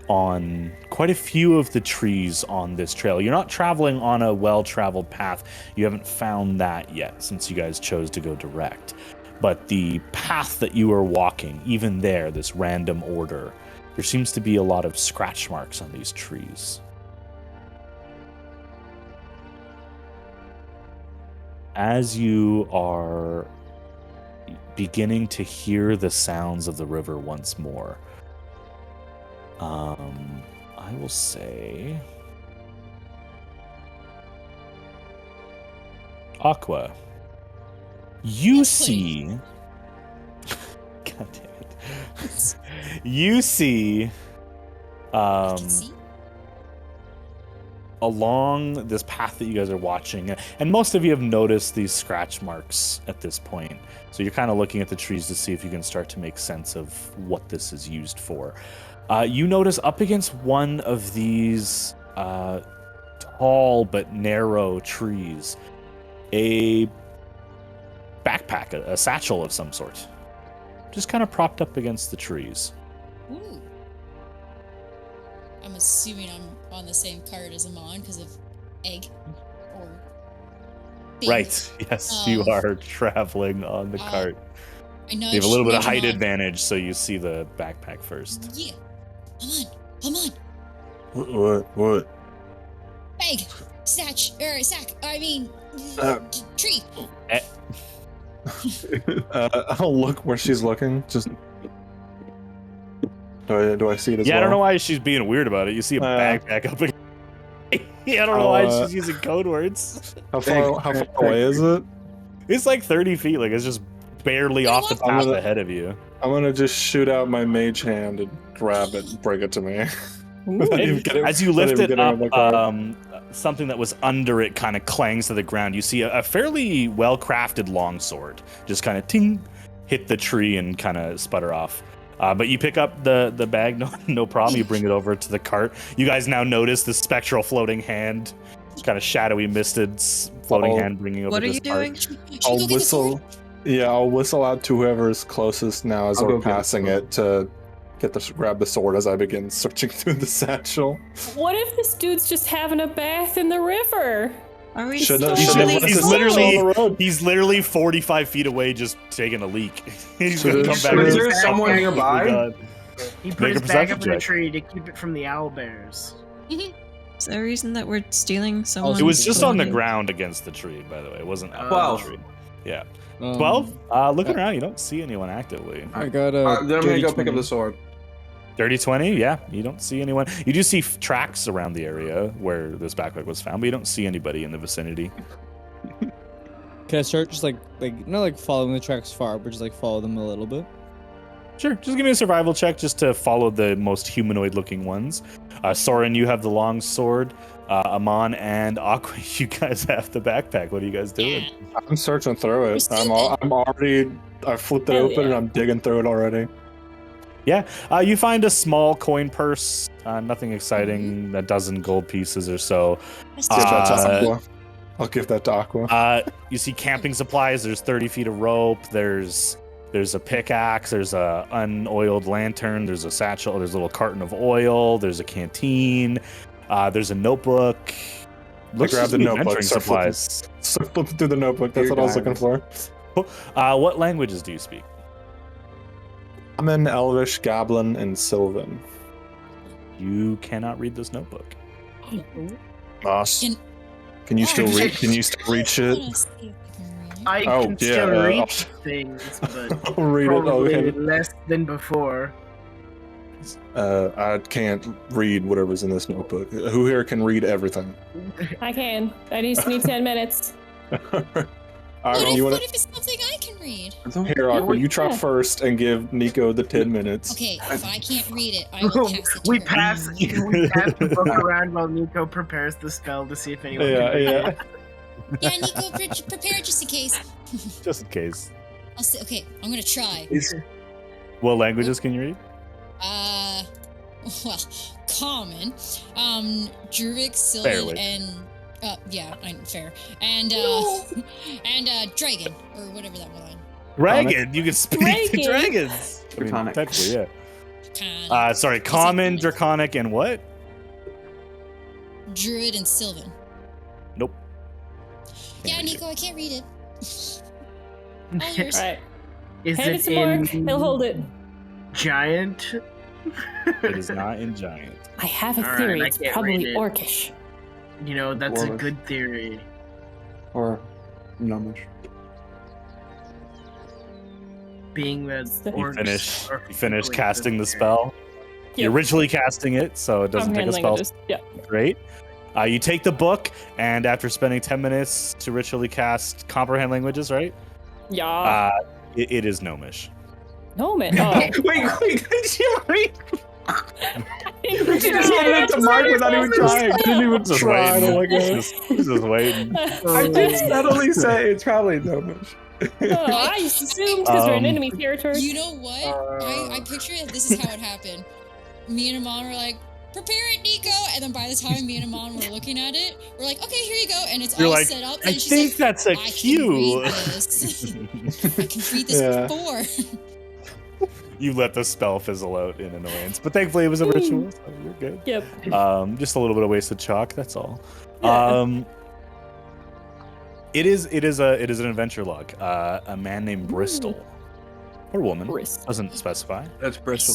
on quite a few of the trees on this trail. You're not traveling on a well-traveled path. You haven't found that yet since you guys chose to go direct. But the path that you are walking, even there, this random order, there seems to be a lot of scratch marks on these trees. As you are beginning to hear the sounds of the river once more, I will say, Aqua, you Yes, see, God damn it, you see, I can see. along this path that you guys are watching, and most of you have noticed these scratch marks at this point, so you're kind of looking at the trees to see if you can start to make sense of what this is used for. You notice up against one of these tall but narrow trees, a backpack, a satchel of some sort, just kind of propped up against the trees. Ooh. I'm assuming I'm on the same cart as Amon because of egg or thing. Right, yes, you Um, are traveling on the cart. I nudge, You have a little bit of nudge him height on. advantage, so you see the backpack first. Yeah. Come on. What? Bag. Sack. I mean, tree. I'll look where she's looking. Just do I see it as Yeah, well? I don't know why she's being weird about it. You see a backpack up again. Yeah, I don't know why she's using code words. How far away is it? It's like 30 feet. Like, it's just barely off the path ahead of you. I'm gonna just shoot out my mage hand and grab it and bring it to me. As you lift it up, something that was under it kind of clangs to the ground. You see a fairly well-crafted longsword just kind of ting, hit the tree and kind of sputter off. But you pick up the bag, no problem. You bring it over to the cart. You guys now notice the spectral floating hand, kind of shadowy, misted floating hand bringing over this cart. What are you doing? I'll whistle. Yeah, I'll whistle out to whoever's closest now as we're passing it to grab the sword as I begin searching through the satchel. What if this dude's just having a bath in the river? Are we He's literally 45 feet away, just taking a leak. He's gonna come back. Is there someone nearby? He put his bag up in a tree to keep it from the owlbears. Is there a reason that we're stealing someone? It was just on the ground against the tree, by the way. It wasn't up on the tree. Yeah. 12? Looking around, you don't see anyone actively. I got then I'm gonna go pick up the sword. Dirty 20, yeah, you don't see anyone. You do see tracks around the area where this backpack was found, but you don't see anybody in the vicinity. Can I start just like not like following the tracks far, but just like follow them a little bit? Sure, just give me a survival check just to follow the most humanoid-looking ones. Soren, you have the long sword. Amon and Aqua, you guys have the backpack. What are you guys doing? I'm searching through it. I flipped it open and I'm digging through it already. Yeah, you find a small coin purse. Nothing exciting. A dozen gold pieces or so. I'll give that to Aqua. You see camping supplies. There's 30 feet of rope. There's a pickaxe. There's a unoiled lantern. There's a satchel. There's a little carton of oil. There's a canteen. There's a notebook. I grabbed the notebook. Supplies. Flipping through the notebook. That's what I was looking for. What languages do you speak? I'm in Elvish, Goblin, and Sylvan. You cannot read this notebook. Moss, can you still read? Can you still read shit? I can still read things, but I'll read probably less than before. I can't read whatever's in this notebook. Who here can read everything? I can. I just need 10 minutes. What if it's something I can read? Here, Aqua, you try first and give Nico the 10 minutes. Okay, if I can't read it, I will pass it to we her. pass the book around while Nico prepares the spell to see if anyone can read it. Yeah, Nico, prepare just in case. Just in case. I'll say, okay, I'm gonna try. What languages can you read? Well, common, Druidic, Sylvan, Fairly. and yeah, I'm fair, and dragon or whatever that one. Dragon. You can speak to dragons. Draconic. Technically, yeah. Sorry, common, draconic, and what? Druid and Sylvan. Nope. Yeah, Nico, I can't read it. All yours. All right. Is Hand it it to Mark. in He'll hold it. giant? It is not in giant. I have a All theory. right, I It's can't probably read it. orcish. You know, that's a Dwarvish. good theory. Or gnomish. Being that orcs You finish are casting the physically spell. You're Yep. ritually casting it, so it doesn't take a handling spell. it just- yeah. Great. You take the book, and after spending 10 minutes to ritually cast comprehend languages, right? Yeah. It is Gnomish. No, man. Oh. Wait, did you read? You just handed it to Mark without even trying. I didn't even Just try. waiting. Oh my God. Just waiting. I did subtly say it's probably gnomish. I assumed because we're in enemy territory. You know what? I picture it. This is how it happened. Me and Amon were like, prepare it, Nico. And then by the time me and Amon were looking at it, we're like, okay, here you go. And it's You're all like, set up. I And she's think like, that's a I cue. Can read this. I can read this Yeah. before. You let the spell fizzle out in annoyance, but thankfully it was a ritual, so you're good. Yep. Just a little bit of wasted chalk. That's all. Yeah. It is an adventure log. A man named Bristol or woman. Bristol. Doesn't specify. That's Bristol.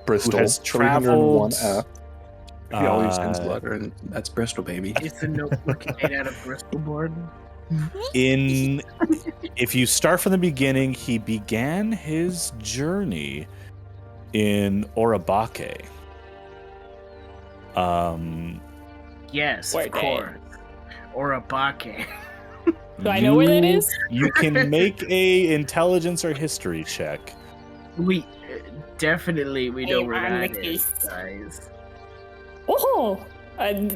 Bristol. has 301F. If you all use Sin's letter, and that's Bristol, baby. It's a notebook made out of Bristol board. If you start from the beginning, he began his journey in Orabake. Yes, Where of course. Or a bake. Do I know where that is? You can make a intelligence or history check. We definitely know Hey, where I'm that the is, beast. guys. Oh,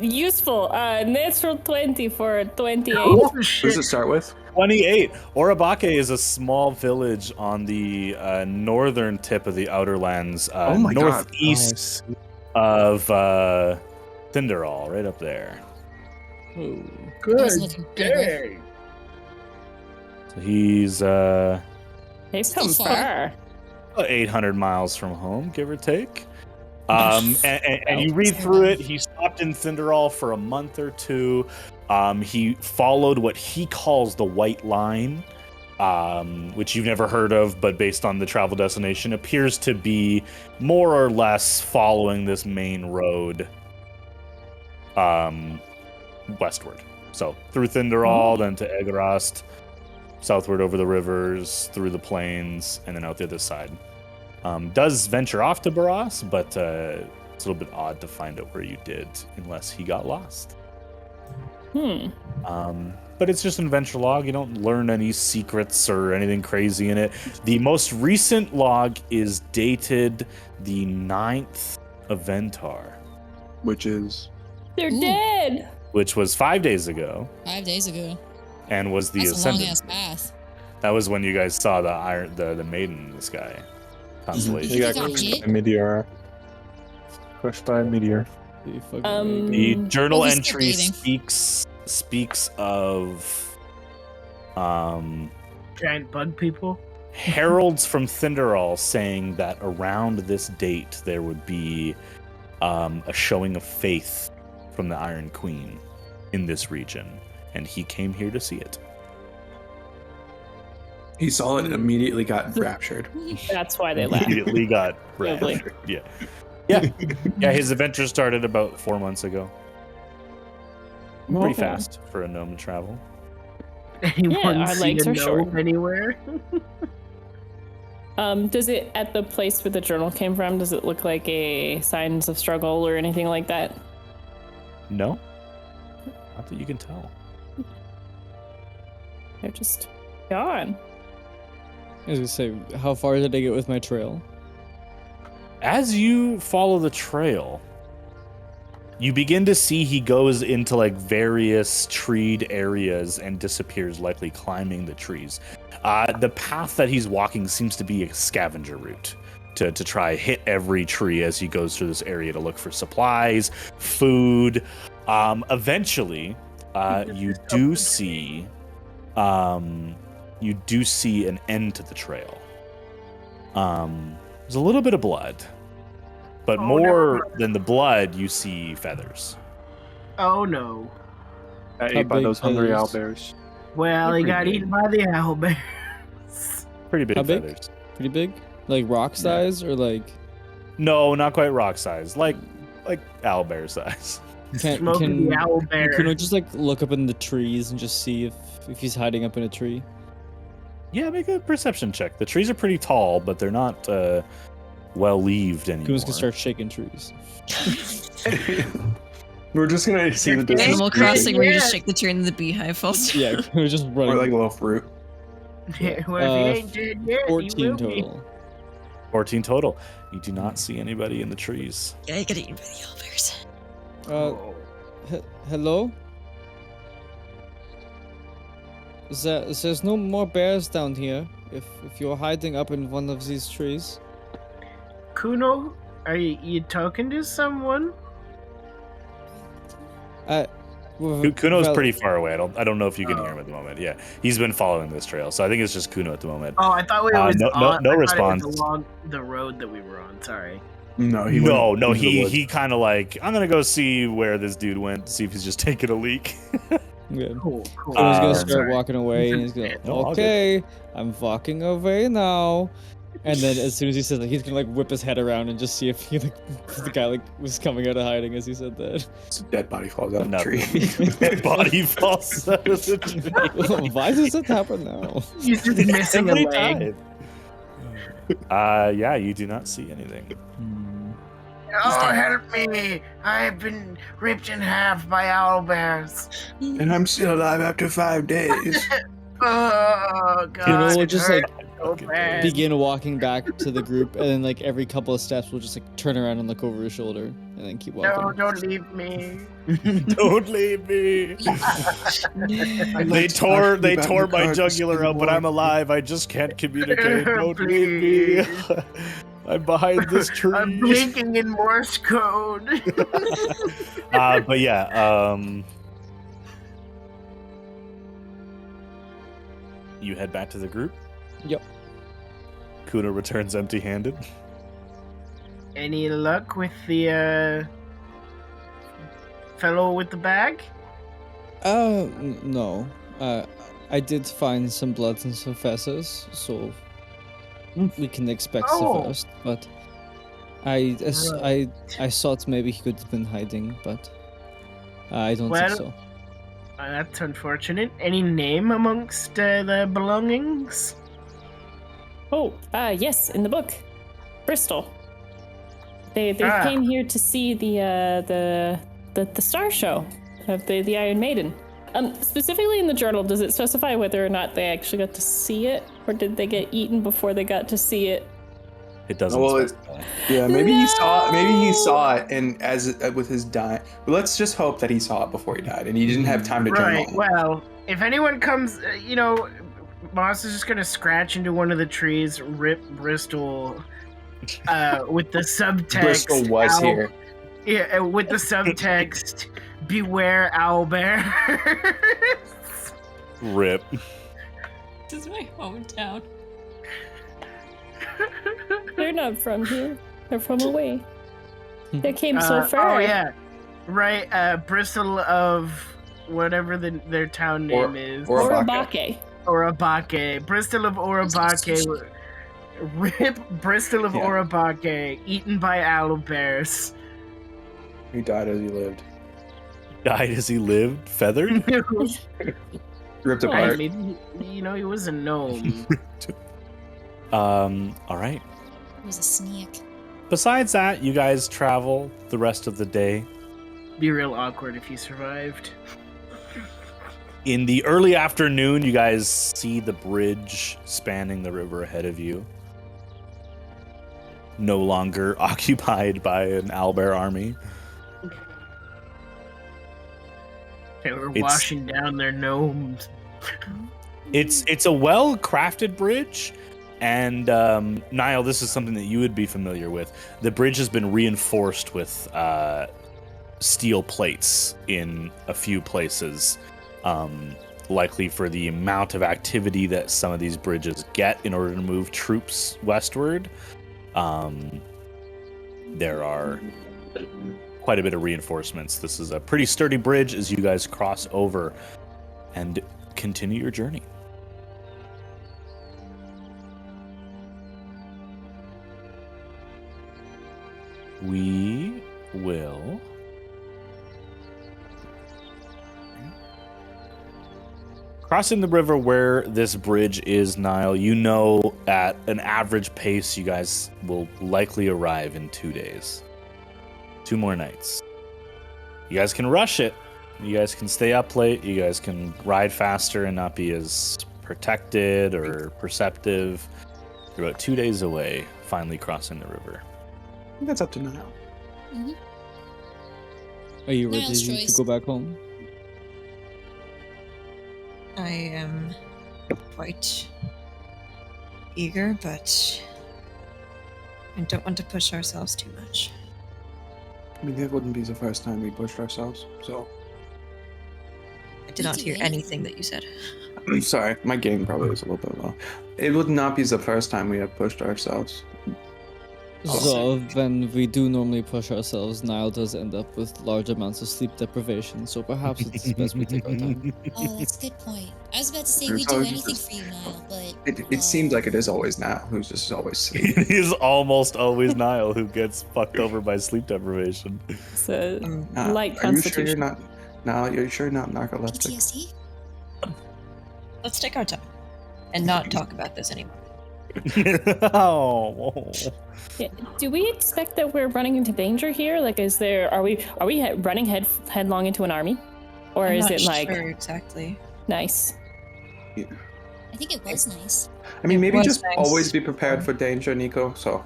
useful. Natural 20 for 28. Oh What does shit! it start with? 28. Orabake is a small village on the northern tip of the Outer Lands, Oh my God. northeast of Thunderall, right up there. Oh. Good That's looking good. day. So he's They've Still come far. far. 800 miles from home, give or take. Yes. And you read through it. He stopped in Thunderall for a month or two. He followed what he calls the White Line, which you've never heard of, but based on the travel destination, appears to be more or less following this main road westward. So through Thunderall, then to Egerast, southward over the rivers, through the plains, and then out the other side. Does venture off to Barras, but it's a little bit odd to find out where you did unless he got lost. But it's just an adventure log. You don't learn any secrets or anything crazy in it. The most recent log is dated the 9th of Ventar, Which is They're Ooh. dead. which was 5 days ago, 5 days ago. and was the That's a long Ascendant. ass path. That was when you guys saw the maiden in the sky constellation. He got got crushed hit? by a meteor. Crushed by a meteor. You fucking The idiot. journal Well, he's entry still breathing. speaks of Giant bug people. heralds from Thunderall saying that around this date there would be a showing of faith from the Iron Queen in this region, and he came here to see it. he saw it and immediately got raptured. That's why they laughed. Immediately got Lovely. raptured. Yeah. His adventure started about 4 months ago. Pretty fast for a gnome to travel. Anyone our see legs a are short. gnome anywhere? Does it, at the place where the journal came from, does it look like a signs of struggle or anything like that? No, not that you can tell. They're just gone. I was gonna say, how far did I get with my trail? As you follow the trail, you begin to see he goes into like various treed areas and disappears, likely climbing the trees. The path that he's walking seems to be a scavenger route to try hit every tree as he goes through this area to look for supplies, food. Eventually, you do see an end to the trail. There's a little bit of blood, but more than the blood, you see feathers. Oh no. Got How ate by big those hungry is- owlbears. Well, he Pretty got big. eaten by the owlbear. Pretty big How big? feathers. Pretty big? Like rock size or like No, not quite rock size. Like owlbear size. Smoking the owlbear. Can I just like look up in the trees and just see if he's hiding up in a tree? Yeah, make a perception check. The trees are pretty tall, but they're not well leaved anymore. Kuma's gonna start shaking trees. We're just gonna see the distance. Animal Crossing, where you just Yeah. shake the tree and the beehive falls. Yeah, we're just running. Or like a little fruit. Well, if he ain't dead yet, he 14 will be. total. 14 total. You do not see anybody in the trees. Yeah, you got eaten by the owlbears. Oh. Hello? There's no more bears down here. If you're hiding up in one of these trees. Kuno, are you talking to someone? Kuno's well, pretty far away. I don't know if you can hear him at the moment. Yeah, he's been following this trail, so I think it's just Kuno at the moment. Oh, I thought we Uh, was no- on. no I thought it was response. along the road that we were on. Sorry. No, No, went into the woods. he kind of like, I'm gonna go see where this dude went, see if he's just taking a leak. Yeah. Cool. So he's gonna start Sorry. walking away, and he's gonna, No, all okay, I'm walking away now. And then as soon as he says that, he's gonna like whip his head around and just see if he the guy like was coming out of hiding as he said that. It's a dead body falls out of the Another tree. dead body falls out of the tree. Why does it happen now? He's just missing a Every leg. time. Yeah, you do not see anything. Oh, help me! I've been ripped in half by owlbears. And I'm still alive after 5 days. Oh god! We'll just like so bad. begin walking back to the group, and then like every couple of steps, we'll just like turn around and look over his shoulder, and then keep walking. No, don't leave me. Don't leave me. They tore my jugular out, but I'm alive. I just can't communicate. Don't leave me. I'm behind this tree. I'm blinking in Morse code. But yeah, you head back to the group. Yep. Kuna returns empty-handed. Any luck with the fellow with the bag? No. I did find some blood and some feathers, so we can expect the first. But I thought maybe he could have been hiding, but I don't think so. That's unfortunate. Any name amongst the belongings? Oh, yes, in the book, Bristol. They came here to see the star show of the Iron Maiden. Specifically in the journal, does it specify whether or not they actually got to see it, or did they get eaten before they got to see it? It doesn't. Yeah, maybe he saw. Maybe he saw it, and with his dying. But let's just hope that he saw it before he died, and he didn't have time to journal. Right. Well, if anyone comes, Moss is just gonna scratch into one of the trees, rip Bristol, with the subtext. Bristol was here. Yeah, with the subtext, beware owlbears. Rip. This is my hometown. They're not from here. They're from away. They came so far. Oh yeah, right. Bristol of whatever their town name is. Orabake. Orabake. Bristol of Orabake. Rip Bristol of Orabake, eaten by owlbears. He died as he lived. Died as he lived? Feathered? Ripped apart. I mean, he was a gnome. All right. It was a snake. Besides that, you guys travel the rest of the day. Be real awkward if you survived. In the early afternoon, you guys see the bridge spanning the river ahead of you. No longer occupied by an owlbear army. They were washing down their gnomes. It's a well-crafted bridge, and Niall, this is something that you would be familiar with. The bridge has been reinforced with steel plates in a few places, likely for the amount of activity that some of these bridges get in order to move troops westward. There are quite a bit of reinforcements. This is a pretty sturdy bridge as you guys cross over and continue your journey. We will crossing the river where this bridge is, Niall. You know, at an average pace, you guys will likely arrive in 2 days. 2 more nights. You guys can rush it. You guys can stay up late. You guys can ride faster and not be as protected or perceptive. You're about 2 days away, finally crossing the river. I think that's up to Niall. Mm-hmm. Are you ready Niall's to choice. go back home? I am quite eager, but I don't want to push ourselves too much. I mean, it wouldn't be the first time we pushed ourselves, so. I did not hear anything that you said. I'm sorry, my game probably is a little bit low. It would not be the first time we have pushed ourselves. So when we do normally push ourselves, Niall does end up with large amounts of sleep deprivation, so perhaps it's best we take our time. Oh, that's a good point. I was about to say There's we'd do always anything just- for you, Niall, but It seems like it is always now who's just always sleeping. It is almost always Niall who gets fucked over by sleep deprivation. It's a Nah, light are you sure constitution. you're not? No, you're sure you're not narcoleptic? PTSD. Let's take our time and not talk about this anymore. Oh. Yeah, do we expect that we're running into danger here? Like, are we running headlong into an army, or I'm is not it like sure exactly? nice? I think it was nice. I mean, It maybe was just nice. always be prepared for danger, Nico. So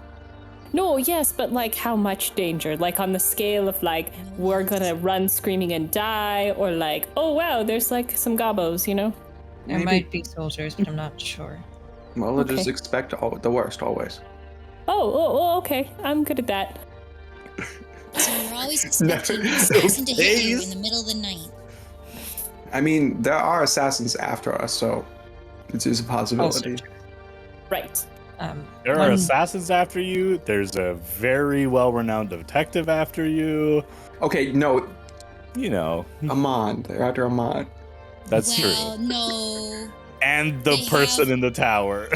No, yes, but like how much danger? Like on the scale of like we're gonna run screaming and die, or like oh wow, there's like some gobos, you know? There Maybe- might be soldiers, but I'm not sure. well, just Okay. expect the worst always. Oh, okay, I'm good at that. So you're always expecting an Those assassin to hit you days. in the middle of the night. I mean, there are assassins after us, so it is a possibility. Right. There are One- assassins after you. There's a very well-renowned detective after you. Okay, no, You know, Amon. They're after Amon. that's Well, true. no. And the They person have- in the tower.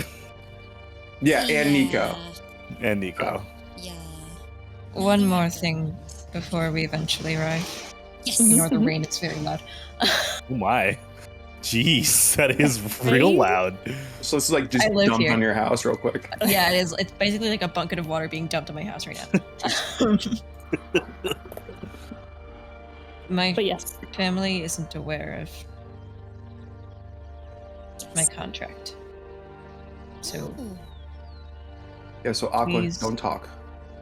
Yeah, and Nico. And Nico. Yeah. One more thing before we eventually arrive. Yes. Ignore the rain, it's very loud. Oh my. Jeez, that is real Hey. loud. So it's like just I live dump here. on your house real quick. Yeah, it is. It's basically like a bucket of water being dumped on my house right now. My But yes. family isn't aware of my contract. So Ooh. Yeah, so awkward. Please. Don't talk.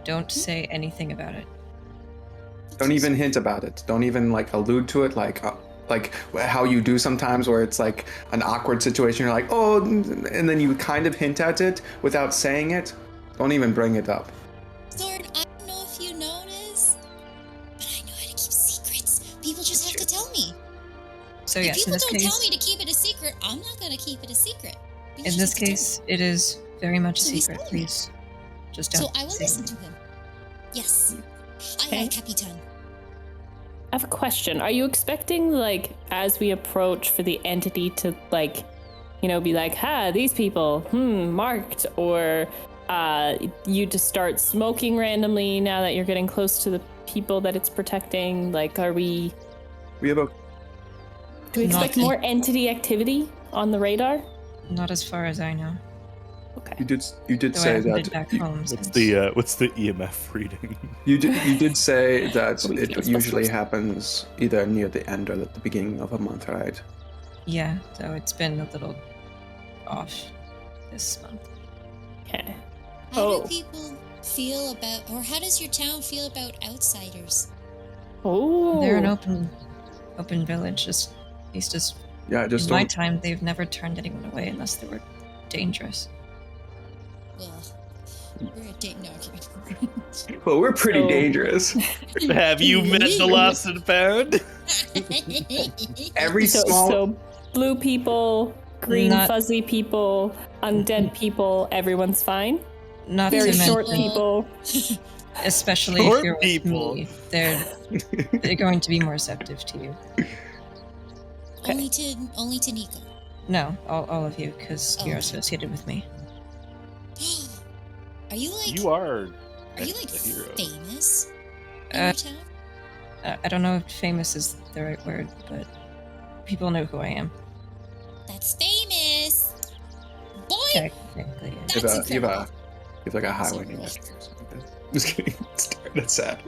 don't say anything about it. Don't even hint about it. Don't even like allude to it, like how you do sometimes, where it's like an awkward situation. You're like, oh, and then you kind of hint at it without saying it. Don't even bring it up. Thorn, I don't know if you notice, but I know how to keep secrets. People just have to tell me. So If yes, in people this don't tell case, me to keep it a secret, I'm not going to keep it a secret. People in just this have to tell me. case, it is very much So he's secret. telling me. Please, just don't. So I will say listen anything. to him. Yes. Okay. Aye, Capitan. I have a question. Are you expecting, like, as we approach for the entity to, like, you know, be like, these people, marked, or you to start smoking randomly now that you're getting close to the people that it's protecting? Like, are we... We have a Do we expect Not- more entity activity on the radar? Not as far as I know. Okay. you did Though I say haven't been that back you, home What's since. the EMF reading? you did say that We it can't usually specify. happens either near the end or at the beginning of a month, right? Yeah, so it's been a little off this month. Okay. How Oh. do people feel about, or how does your town feel about outsiders? Oh. They're an open village. Just at least as Yeah, just in my don't. time, they've never turned anyone away unless they were dangerous. Well, we're a date. No, I'm kidding. Well, we're pretty So- dangerous. Have you met the lost and found? Every So, small. so blue people, green Not- fuzzy people, undead people, everyone's fine. Not Very to short mention, people. especially Short if you're with people. me, they're going to be more receptive to you. only to Nico. No, all of you, because Oh, you're okay. associated with me. Are you like? You are. Are you like a hero. famous in Uh, your town? I don't know if famous is the right word, but people know who I am. That's famous, boy. Technically, yeah. That's You have incredible. like a That's highway incredible. next to you or something. Just kidding. That's sad.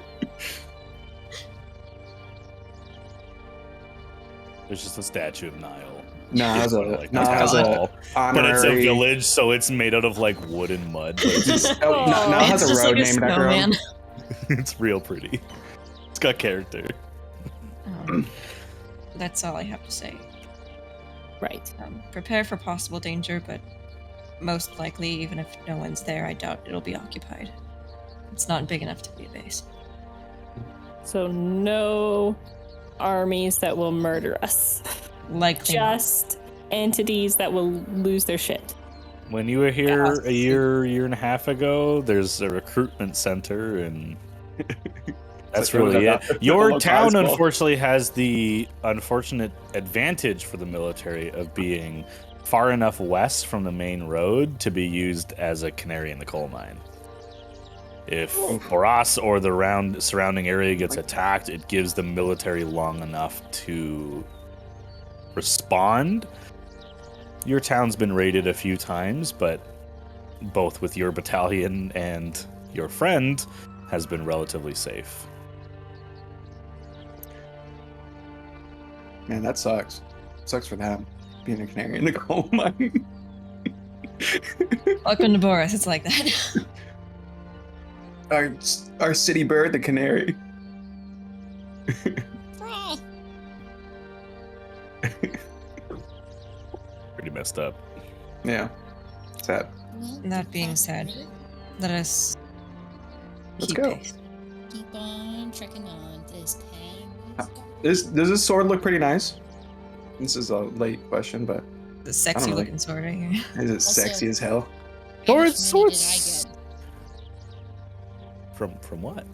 There's just a statue of Niall. Nah, It's as a like nah, as a tall, but it's a honorary. village, so it's made out of like wood and mud. But it's, just, Oh, now It's has a just road like a named after him. snowman. it's real pretty. It's got character. That's all I have to say. Right. Prepare for possible danger, but most likely, even if no one's there, I doubt it'll be occupied. It's not big enough to be a base. So no armies that will murder us. Likely not. Just entities that will lose their shit. When you were here a year and a half ago, there's a recruitment center, and that's really it. Your town, unfortunately, has the unfortunate advantage for the military of being far enough west from the main road to be used as a canary in the coal mine. If Boras or the surrounding area gets attacked, it gives the military long enough to respond. Your town's been raided a few times, but both with your battalion and your friend has been relatively safe. Man, that sucks. Sucks for them, being a canary in the coal mine. Welcome to Boris. It's like that. Our city bird, the canary. Bra. Pretty messed up. Yeah. Sad. Well, That being said, let us Let's keep go. pace. keep on trekking on this path. Does this sword look pretty nice? This is a late question, but The sexy know. looking sword right here. is it Also- sexy as hell? How much Swords, money swords. did I get? From what?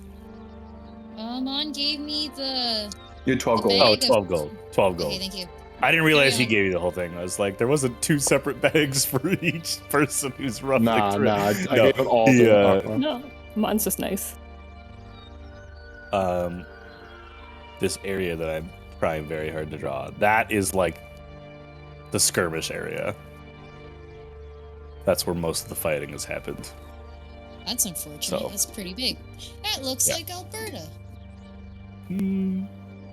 Mon gave me the. You had 12 gold. Bag Oh, of- 12 gold. 12 gold. Okay, thank you. I didn't realize he Yeah. gave you the whole thing. I was like, there wasn't 2 separate bags for each person who's roughly Nah, through. I No, gave it all he, to Aqua. No, mine's just nice. This area that I'm trying very hard to draw, that is like the skirmish area. That's where most of the fighting has happened. That's unfortunate. So. That's pretty big. That looks Yeah. like Alberta. Mm,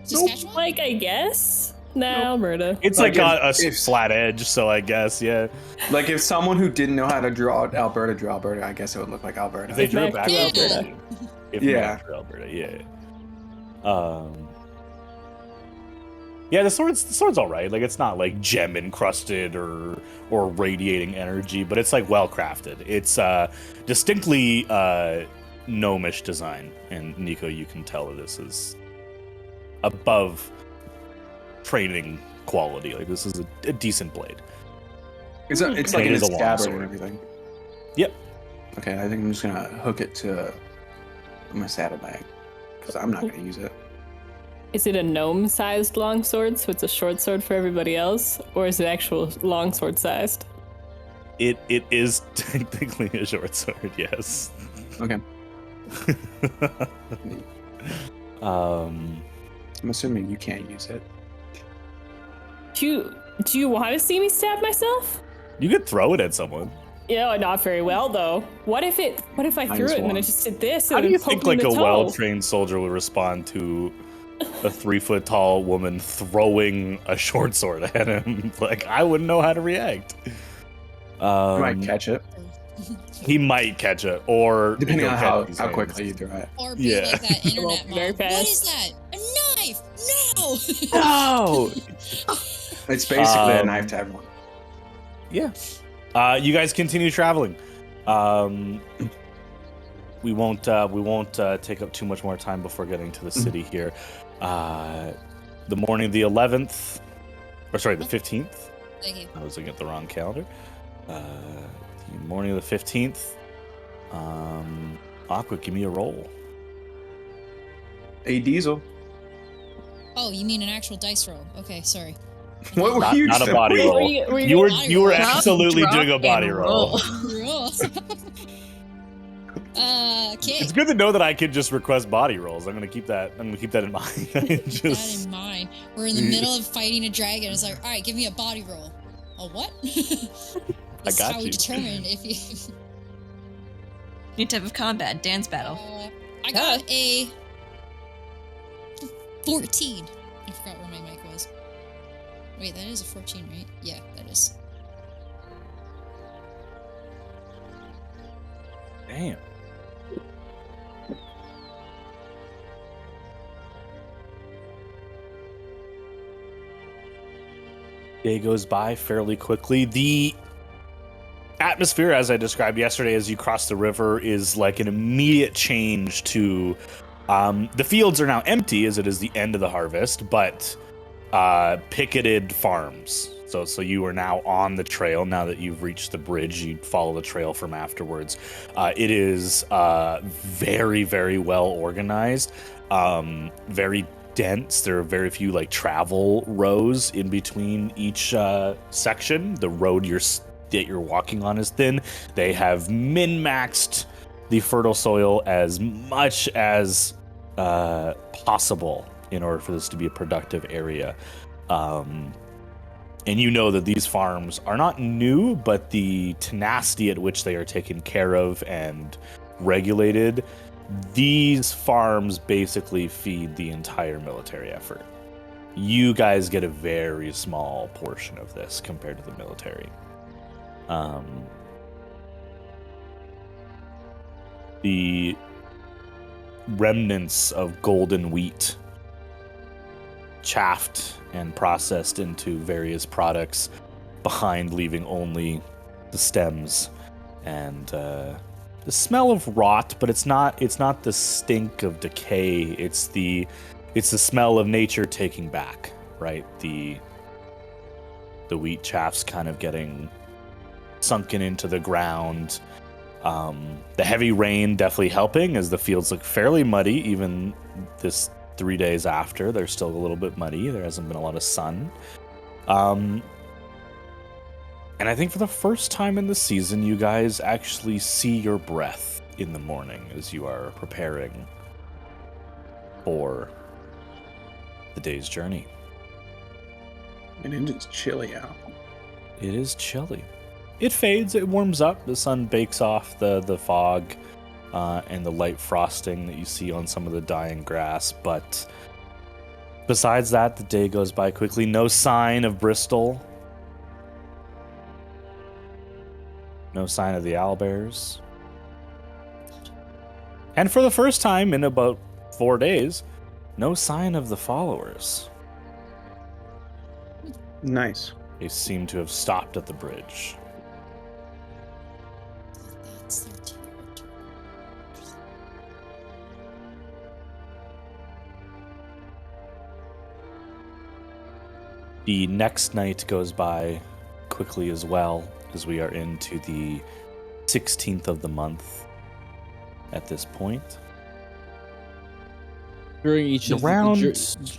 Saskatchewan? Like, I guess. No, Alberta. it's Like like a if- flat edge, so I guess, yeah. Like if someone who didn't know how to draw Alberta drew Alberta, I guess it would look like Alberta. If they drew it Mac back drew Alberta. If Yeah. Mac drew Alberta, yeah. Yeah, the sword's all right. Like, it's not like gem encrusted or radiating energy, but it's like well crafted. It's distinctly gnomish design, and Nico, you can tell that this is above training quality. Like, this is a decent blade. It's like It in a is a long scabbard sword. and everything. Yep. Okay, I think I'm just gonna hook it to my saddlebag because I'm not gonna use it. Is it a gnome-sized longsword, so it's a short sword for everybody else, or is it actual longsword sized? It is technically a short sword, yes. Okay, Um, I'm assuming you can't use it. Do you want to see me stab myself? you could throw it at someone. Yeah, not very well though. What if I threw just it and then one. I just did this How and do then you poked think him in like a the toe? well-trained soldier would respond to a 3-foot tall woman throwing a short sword at him? Like, I wouldn't know how to react. You might catch it, He might catch it, or depending he'll on catch his how hands. quickly you throw it. Or be Yeah. like that internet Very mom. What fast. is that? A knife! No! No. It's basically a Um, knife to everyone. Yeah. You guys continue traveling. We won't take up too much more time before getting to the city here. The morning of the 11th, or sorry, the 15th. Thank you. I was looking at the wrong calendar. The morning of the 15th. Aqua, give me a roll. A diesel. Oh, you mean an actual dice roll? Okay, sorry. What were Not, you not a saying? body Were roll. you- were You were Body you were roll. absolutely Drop doing a and body roll. Roll. Okay. It's good to know that I can just request body rolls. I'm gonna keep that in mind. Keep that in mind. We're in the middle of fighting a dragon. It's like, all right, give me a body roll. A what? This is got how we you. determine if you. New type of combat, dance battle. I got a 14. I forgot where my mic was. Wait, that is a 14, right? Yeah, that is. Damn. Day goes by fairly quickly. The atmosphere, as I described yesterday, as you cross the river, is like an immediate change to. The fields are now empty, as it is the end of the harvest, but picketed farms So you are now on the trail. Now that you've reached the bridge, you follow the trail from afterwards. It is very, very well organized, very dense. There are very few like travel rows in between each section. The road that you're walking on is thin. They have min-maxed the fertile soil as much as possible in order for this to be a productive area. And you know that these farms are not new, but the tenacity at which they are taken care of and regulated, these farms basically feed the entire military effort. You guys get a very small portion of this compared to the military. The remnants of golden wheat, chaffed and processed into various products behind, leaving only the stems and the smell of rot, but it's not the stink of decay. It's the smell of nature taking back, right? The wheat chaff's kind of getting sunken into the ground. The heavy rain definitely helping, as the fields look fairly muddy even this 3 days after. They're still a little bit muddy. There hasn't been a lot of sun. And I think for the first time in the season, you guys actually see your breath in the morning as you are preparing for the day's journey. And it is chilly out. It is chilly. It fades, it warms up, the sun bakes off the fog and the light frosting that you see on some of the dying grass, but besides that, the day goes by quickly. No sign of Bristol. No sign of the owlbears. And for the first time in about 4 days, no sign of the followers. Nice. They seem to have stopped at the bridge. That's their territory. The next night goes by quickly as well, as we are into the 16th of the month at this point. During each of round.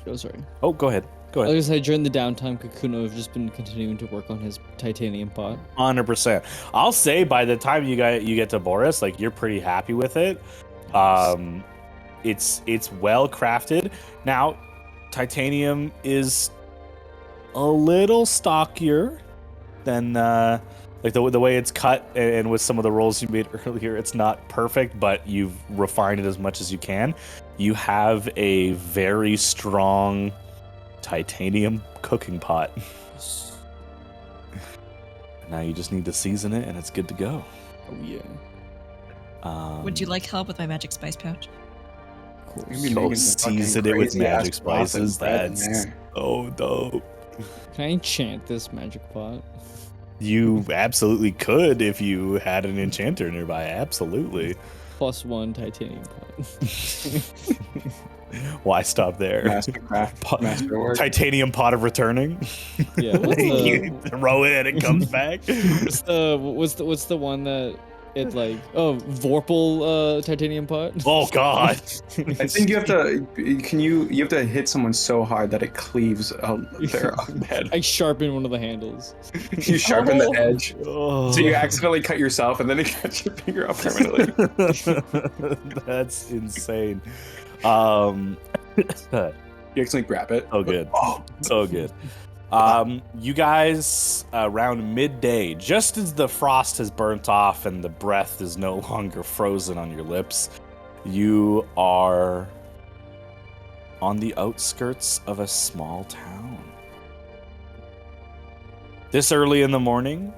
Oh, sorry. Oh, go ahead. Go I ahead. was gonna say during the downtime, Kakuno have just been continuing to work on his titanium pot. 100%. I'll say by the time you get to Boris, like, you're pretty happy with it. It's well crafted. Now, titanium is a little stockier than like the way it's cut, and with some of the rolls you made earlier, it's not perfect, but you've refined it as much as you can. You have a very strong titanium cooking pot. Now you just need to season it, and it's good to go. Oh yeah. Would you like help with my magic spice pouch? Go season it with magic spices. That's so dope. Can I enchant this magic pot? You absolutely could if you had an enchanter nearby. Absolutely. +1 titanium pot. Why stop there? Mastercraft, masterwork. Titanium pot of returning. Yeah. You throw it and it comes back. What's the one that it like? Oh, Vorpal titanium pot. Oh God. I think you have to. You have to hit someone so hard that it cleaves their head. I sharpen one of the handles. You sharpen the edge, Oh. so you accidentally cut yourself, and then it cuts your finger off permanently. That's insane. You accidentally grab it. Oh, good. Oh, So good. You guys, around midday, just as the frost has burnt off and the breath is no longer frozen on your lips, you are on the outskirts of a small town. This early in the morning,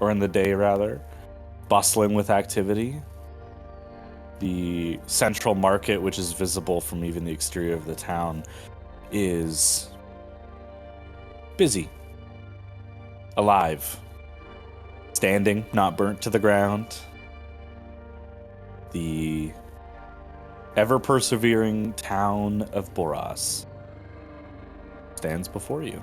or in the day rather, bustling with activity. The central market, which is visible from even the exterior of the town, is busy, alive, standing, not burnt to the ground. The ever-persevering town of Boras stands before you.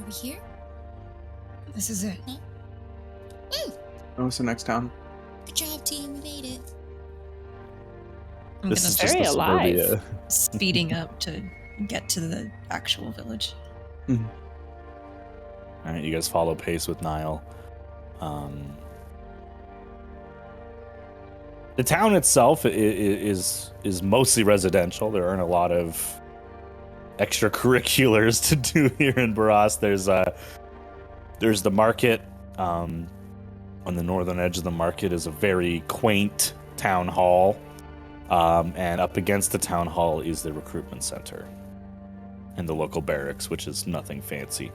we here? This is it. Woo! Oh, what's the next town? Good job, team. We made it. I'm This gonna is start just Very the alive. suburbia. speeding up to get to the actual village. All right, you guys follow pace with Nile. The town itself is mostly residential. There aren't a lot of extracurriculars to do here in Baras. There's the market. On the northern edge of the market is a very quaint town hall, and up against the town hall is the recruitment center and the local barracks, which is nothing fancy.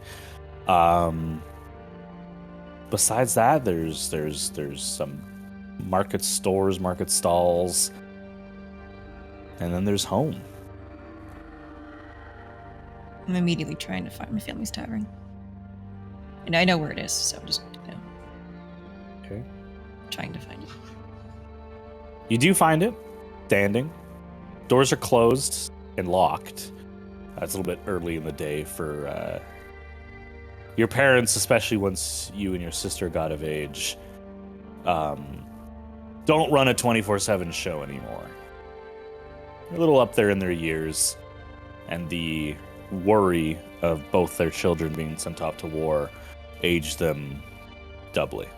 Besides that, there's some market stores, market stalls, and then there's home. I'm immediately trying to find my family's tavern. And I know where it is, so I'm just, Okay. trying to find it. You do find it, standing. Doors are closed and locked. It's a little bit early in the day for your parents, especially once you and your sister got of age. Don't run a 24/7 show anymore. They're a little up there in their years, and the worry of both their children being sent off to war aged them doubly.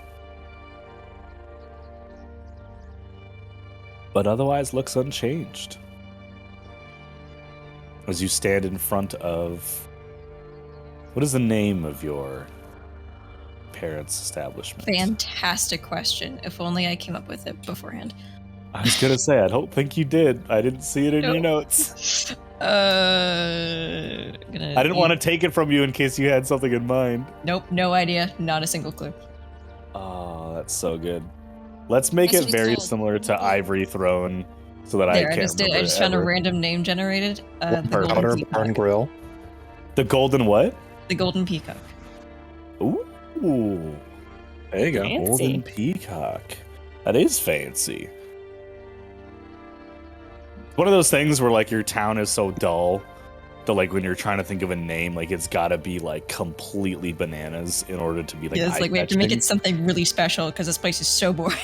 But otherwise looks unchanged. As you stand in front of... What is the name of your parents' establishment? Fantastic question. If only I came up with it beforehand. I was gonna say, I don't think you did. I didn't see it in your notes. I didn't want to take it from you in case you had something in mind. Nope, no idea. Not a single clue. Oh, that's so good. Let's make That's it what it's very called. similar to Ivory Throne, so that There, I I can't just did. remember I just found a ever. random name generated. The Powder golden peacock. Barn Grill. The Golden what? The golden peacock. Ooh. There you go. Fancy. Golden Peacock. That is fancy. One of those things where like your town is so dull that like when you're trying to think of a name, like it's gotta be like completely bananas in order to be like Yeah, it's like we have to make eye-catching. it something really special because this place is so boring.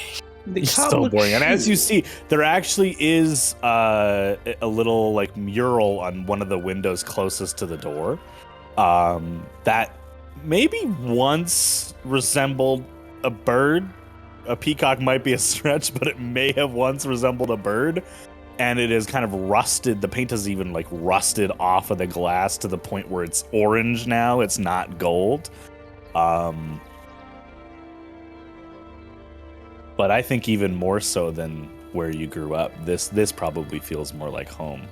It's so boring. And as you see, there actually is a little like mural on one of the windows closest to the door that maybe once resembled a bird. A peacock might be a stretch, but it may have once resembled a bird. And it is kind of rusted. The paint is even like rusted off of the glass to the point where it's orange now. It's not gold. But I think even more so than where you grew up, this probably feels more like home.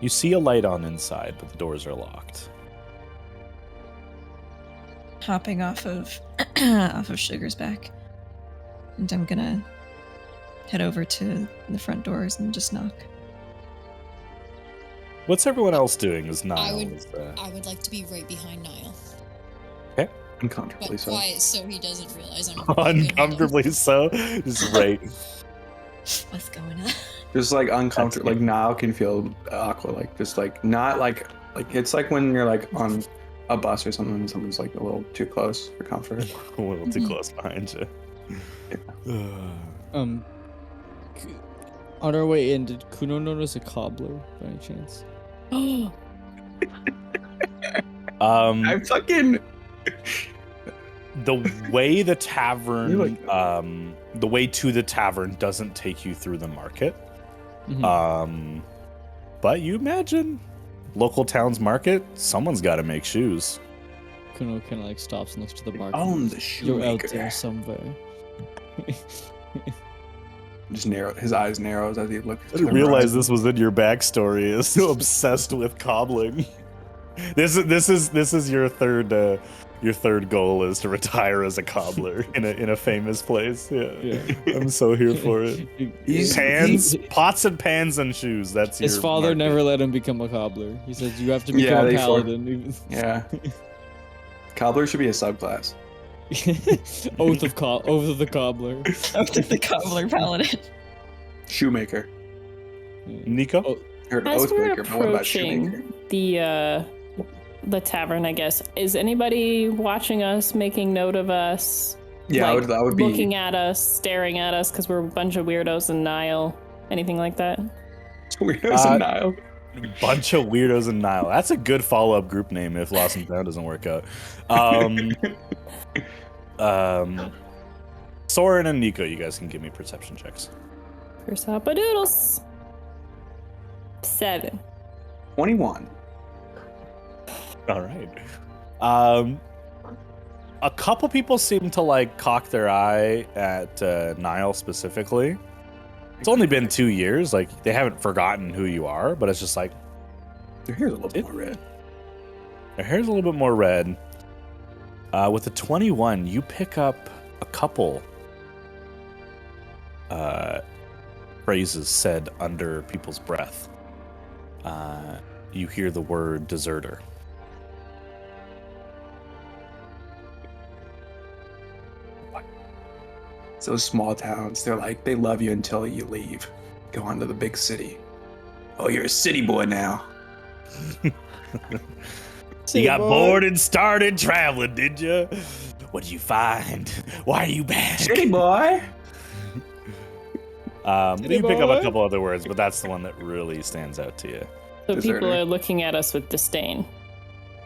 You see a light on inside, but the doors are locked. Hopping off of off of Sugar's back, and I'm gonna head over to the front doors and just knock. What's everyone else doing? Is I Niall? would- is, I would like to be right behind Niall, Uncomfortably but so. quiet so he doesn't realize I'm right behind him. uncomfortably so. Just right. What's going on? Just like uncomfortable. Like now can feel awkward. Like just like not like it's like when you're like on a bus or something and someone's like a little too close for comfort. A little too close behind you. On our way in, did Kuno notice a cobbler by any chance? I'm fucking. The way the tavern, You like the way to the tavern doesn't take you through the market. Mhm. But you imagine local town's market, someone's got to make shoes. Kuno kind of like stops and looks to the market. Own the You're out shoemaker. there somewhere. Just narrow. His eyes narrows as he looks. I didn't realize this was in your backstory. Is so obsessed with cobbling. This is your third goal is to retire as a cobbler in a famous place. Yeah. I'm so here for it. Pots and pans and shoes. That's His your father market. never let him become a cobbler. He says you have to Yeah, become a they paladin. Yeah. Cobbler should be a subclass. Oath of the cobbler. After the cobbler paladin. Shoemaker. Nico. Oh, Heard As we're Oathbreaker, but what about Shoemaker? approaching the tavern, I guess, is anybody watching us, making note of us? Yeah, like, that would be looking at us, staring at us because we're a bunch of weirdos in Nile. Anything like that? Weirdos in Nile. Bunch of weirdos in Nile. That's a good follow-up group name if Lost and Found doesn't work out. Soren and Nico, you guys can give me perception checks. Doodles. 7. 21. All right. A couple people seem to like cock their eye at Nile specifically. It's only been 2 years. Like, they haven't forgotten who you are, but it's just like Their hair's a little bit more red. Their hair's a little bit more red. With a 21, you pick up a couple phrases said under people's breath. You hear the word deserter. It's those small towns. They're like, they love you until you leave. Go on to the big city. Oh, you're a city boy now. You got bored and started traveling, did you? What did you find? Why are you back? City boy. You pick up a couple other words, but that's the one that really stands out to you. So Deserter. people are looking at us with disdain.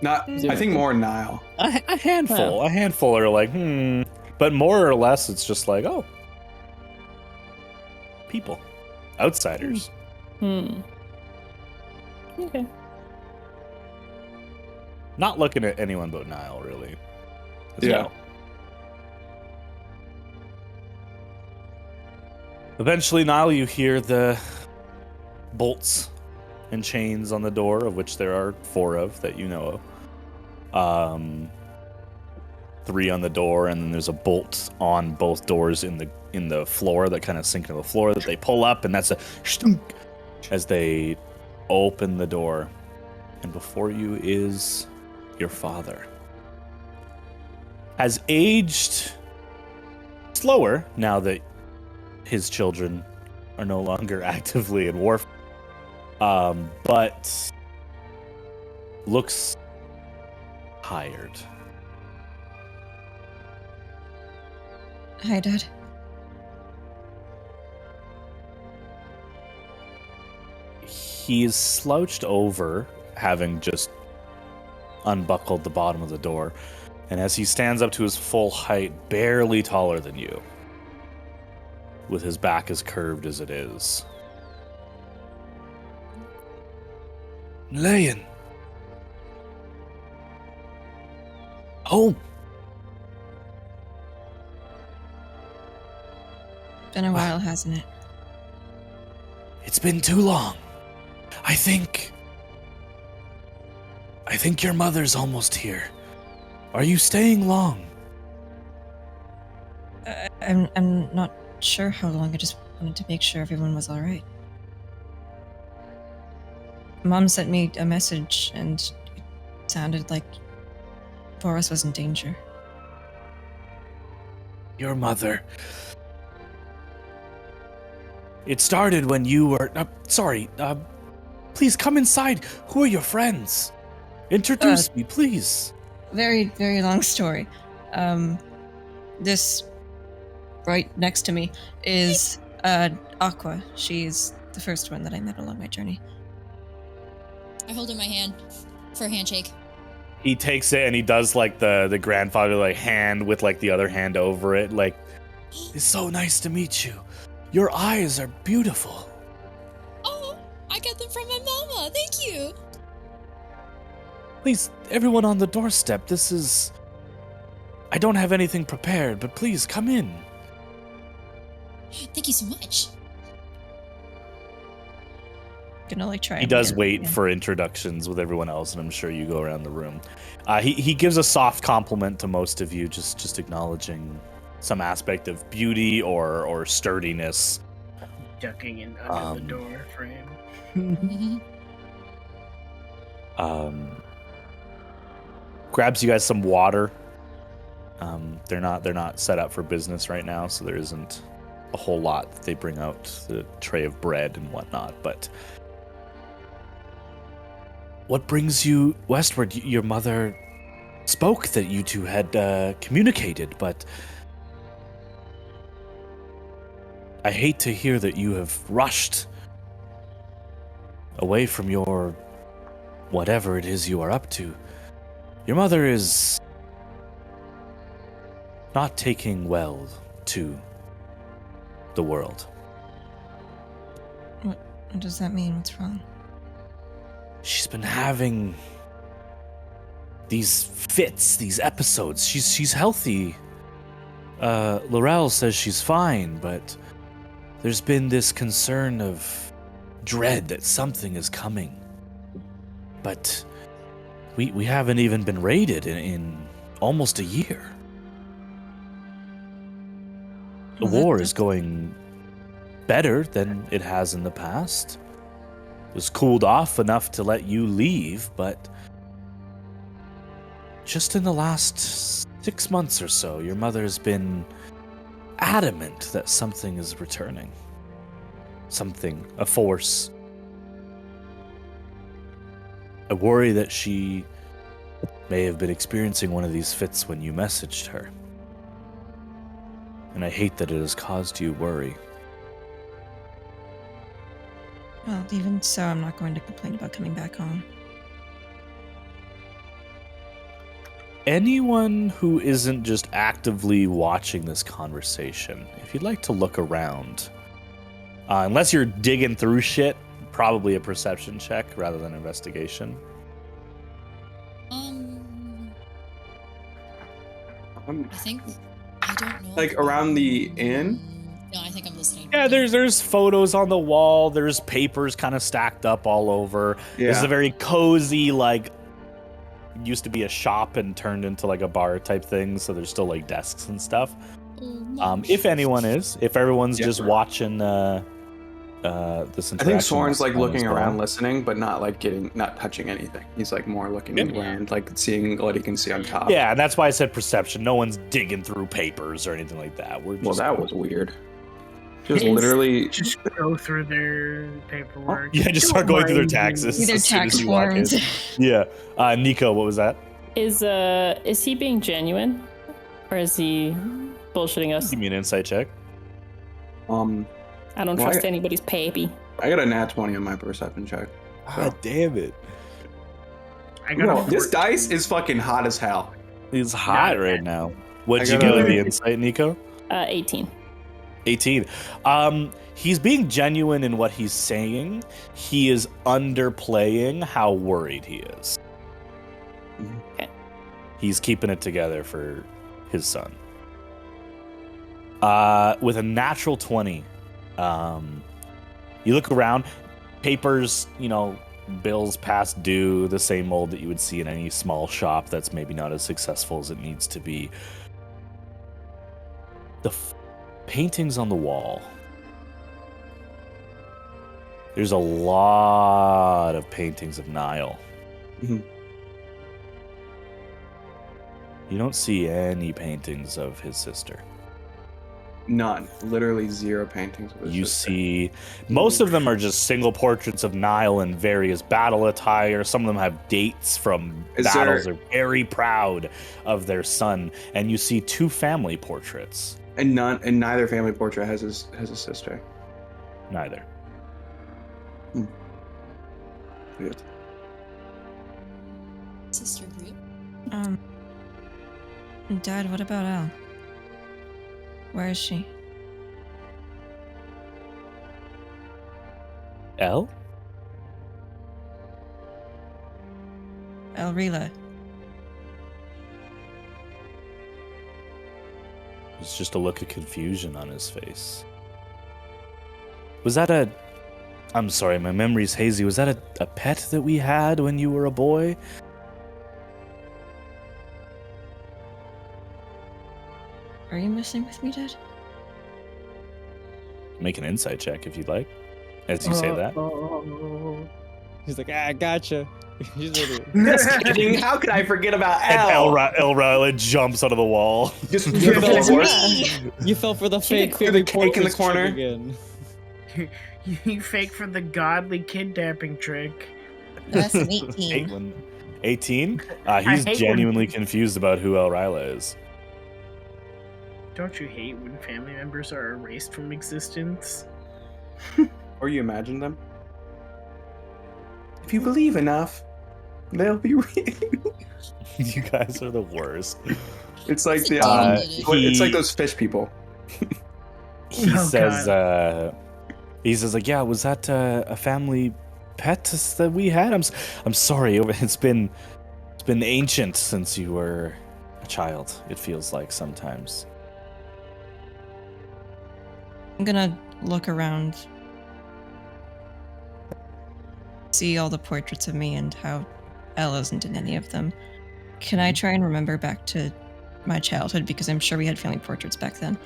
Not, I think more Nile. A handful. A handful are like, But more or less, it's just like, oh. People. Outsiders. Okay. Not looking at anyone but Nile, really. Yeah. Eventually, Nile, you hear the bolts and chains on the door, of which there are 4 of that you know of. 3 on the door, and then there's a bolt on both doors in the floor that kind of sink into the floor that they pull up, and that's a shtunk as they open the door. And before you is your father. Has aged slower now that his children are no longer actively in warfare. But looks tired. Hi, Dad. He's slouched over, having just unbuckled the bottom of the door, and as he stands up to his full height, barely taller than you, with his back as curved as it is. Leyen. Home. Been a while, hasn't it? It's been too long. I think your mother's almost here. Are you staying long? I'm not sure how long. I just wanted to make sure everyone was all right. Mom sent me a message, and it sounded like Boris was in danger. Your mother. It started when you were... please come inside. Who are your friends? Introduce me, please. Very, very long story. This right next to me is Aqua. She's the first one that I met along my journey. I hold in my hand for a handshake. He takes it and he does like the grandfather like hand with like the other hand over it. Like, it's so nice to meet you. Your eyes are beautiful. Oh, I got them from my mama. Thank you. Please, everyone on the doorstep, this is... I don't have anything prepared, but please come in. Thank you so much. Gonna like try. He does wait for introductions with everyone else, and I'm sure you go around the room. He gives a soft compliment to most of you, just acknowledging some aspect of beauty or sturdiness. Ducking in under the door frame. Grabs you guys some water. They're not set up for business right now, so there isn't a whole lot that they bring out, the tray of bread and whatnot, but what brings you westward? Your mother spoke that you two had communicated, but I hate to hear that you have rushed away from your whatever it is you are up to. Your mother is not taking well to the world. What does that mean? What's wrong? She's been having these fits, these episodes. She's healthy. Laurel says she's fine, but there's been this concern of dread that something is coming. But we haven't even been raided in almost a year. The war is going better than it has in the past. It was cooled off enough to let you leave, but just in the last 6 months or so, your mother's been adamant that something is returning. Something, a force. I worry that she may have been experiencing one of these fits when you messaged her. And I hate that it has caused you worry. Well, even so, I'm not going to complain about coming back home. Anyone who isn't just actively watching this conversation, if you'd like to look around, unless you're digging through shit, probably a perception check rather than investigation. I think I don't know. Like around the inn? No, I think I'm listening. Yeah, there's photos on the wall. There's papers kind of stacked up all over. Yeah. This is a very cozy, like, used to be a shop and turned into like a bar type thing. So there's still like desks and stuff. If anyone is, if everyone's just watching this interaction. I think Soren's like looking going around, on. listening, but not like not touching anything. He's like more looking around, like seeing what he can see on top. Yeah, and that's why I said perception. No one's digging through papers or anything like that. We're just Well, that was weird. Just literally just go through their paperwork. Yeah, just start going through their taxes. Either as soon tax as you walk in. forms. Yeah. Nico, what was that? Is he being genuine, or is he bullshitting us? Give me an insight check. I don't trust anybody's baby. I got a nat 20 on my perception check. God damn it. I got This dice is fucking hot as hell. He's hot right now. What'd I you got get a- in the insight, Nico? 18. 18. He's being genuine in what he's saying. He is underplaying how worried he is. Okay. He's keeping it together for his son. With a natural 20, you look around, papers, bills past due, the same mold that you would see in any small shop that's maybe not as successful as it needs to be. The paintings on the wall. There's a lot of paintings of Niall. Mhm. You don't see any paintings of his sister. None. Literally zero paintings. Of his You sister. see, most of them are just single portraits of Niall in various battle attire. Some of them have dates from battles. They're very proud of their son. And you see 2 family portraits. And neither family portrait has a sister. Neither. Weird. Sister real? Dad, what about Elle? Where is she? Elle? Elrila. There's just a look of confusion on his face. Was that I'm sorry, my memory's hazy. Was that a pet that we had when you were a boy? Are you messing with me, Dad? Make an insight check if you'd like. As you say that. He's like, gotcha. He's literally. Just kidding. How could I forget about And Elle? Elrila jumps out of the wall. Just You fell fell, for you fell for the fake clear the family cake in the portraits corner. trick again. You fake for the godly kidnapping trick. That's an 18. 18? I He's hate genuinely confused about who El Ryla is. Don't you hate when family members are erased from existence? Or you imagine them. If you believe enough, they'll be real. You guys are the worst. It's like the it's like those fish people. He Oh, says, God. like, yeah, was that a family pet that we had? I'm sorry. It's been ancient since you were a child. It feels like sometimes. I'm gonna look around, see all the portraits of me and how Elle isn't in any of them. Can I try and remember back to my childhood? Because I'm sure we had family portraits back then.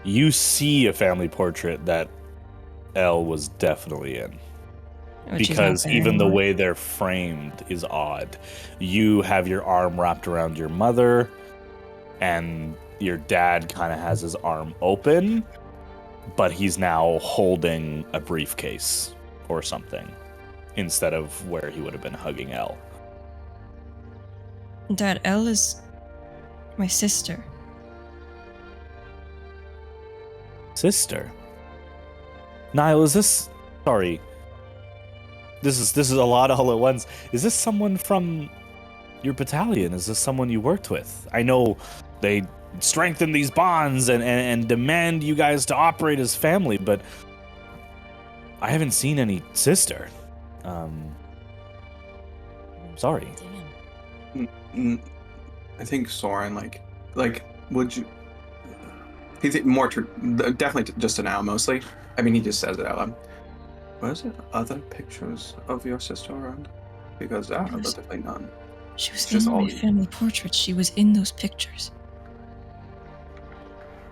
You see a family portrait that Elle was definitely in. Because even the way they're framed is odd. You have your arm wrapped around your mother, and your dad kind of has his arm open, but he's now holding a briefcase or something instead of where he would have been hugging Elle. Dad, Elle is my sister. Sister? Niall, is this... Sorry. This is a lot all at once. Is this someone from your battalion? Is this someone you worked with? I know they strengthen these bonds and demand you guys to operate as family, but I haven't seen any sister. Sorry. I think Soren, like, would you? He's definitely just to now, mostly. I mean, he just says it out loud. Was it other pictures of your sister around? Because there are definitely none. She was Just in all my family portraits. She was in those pictures.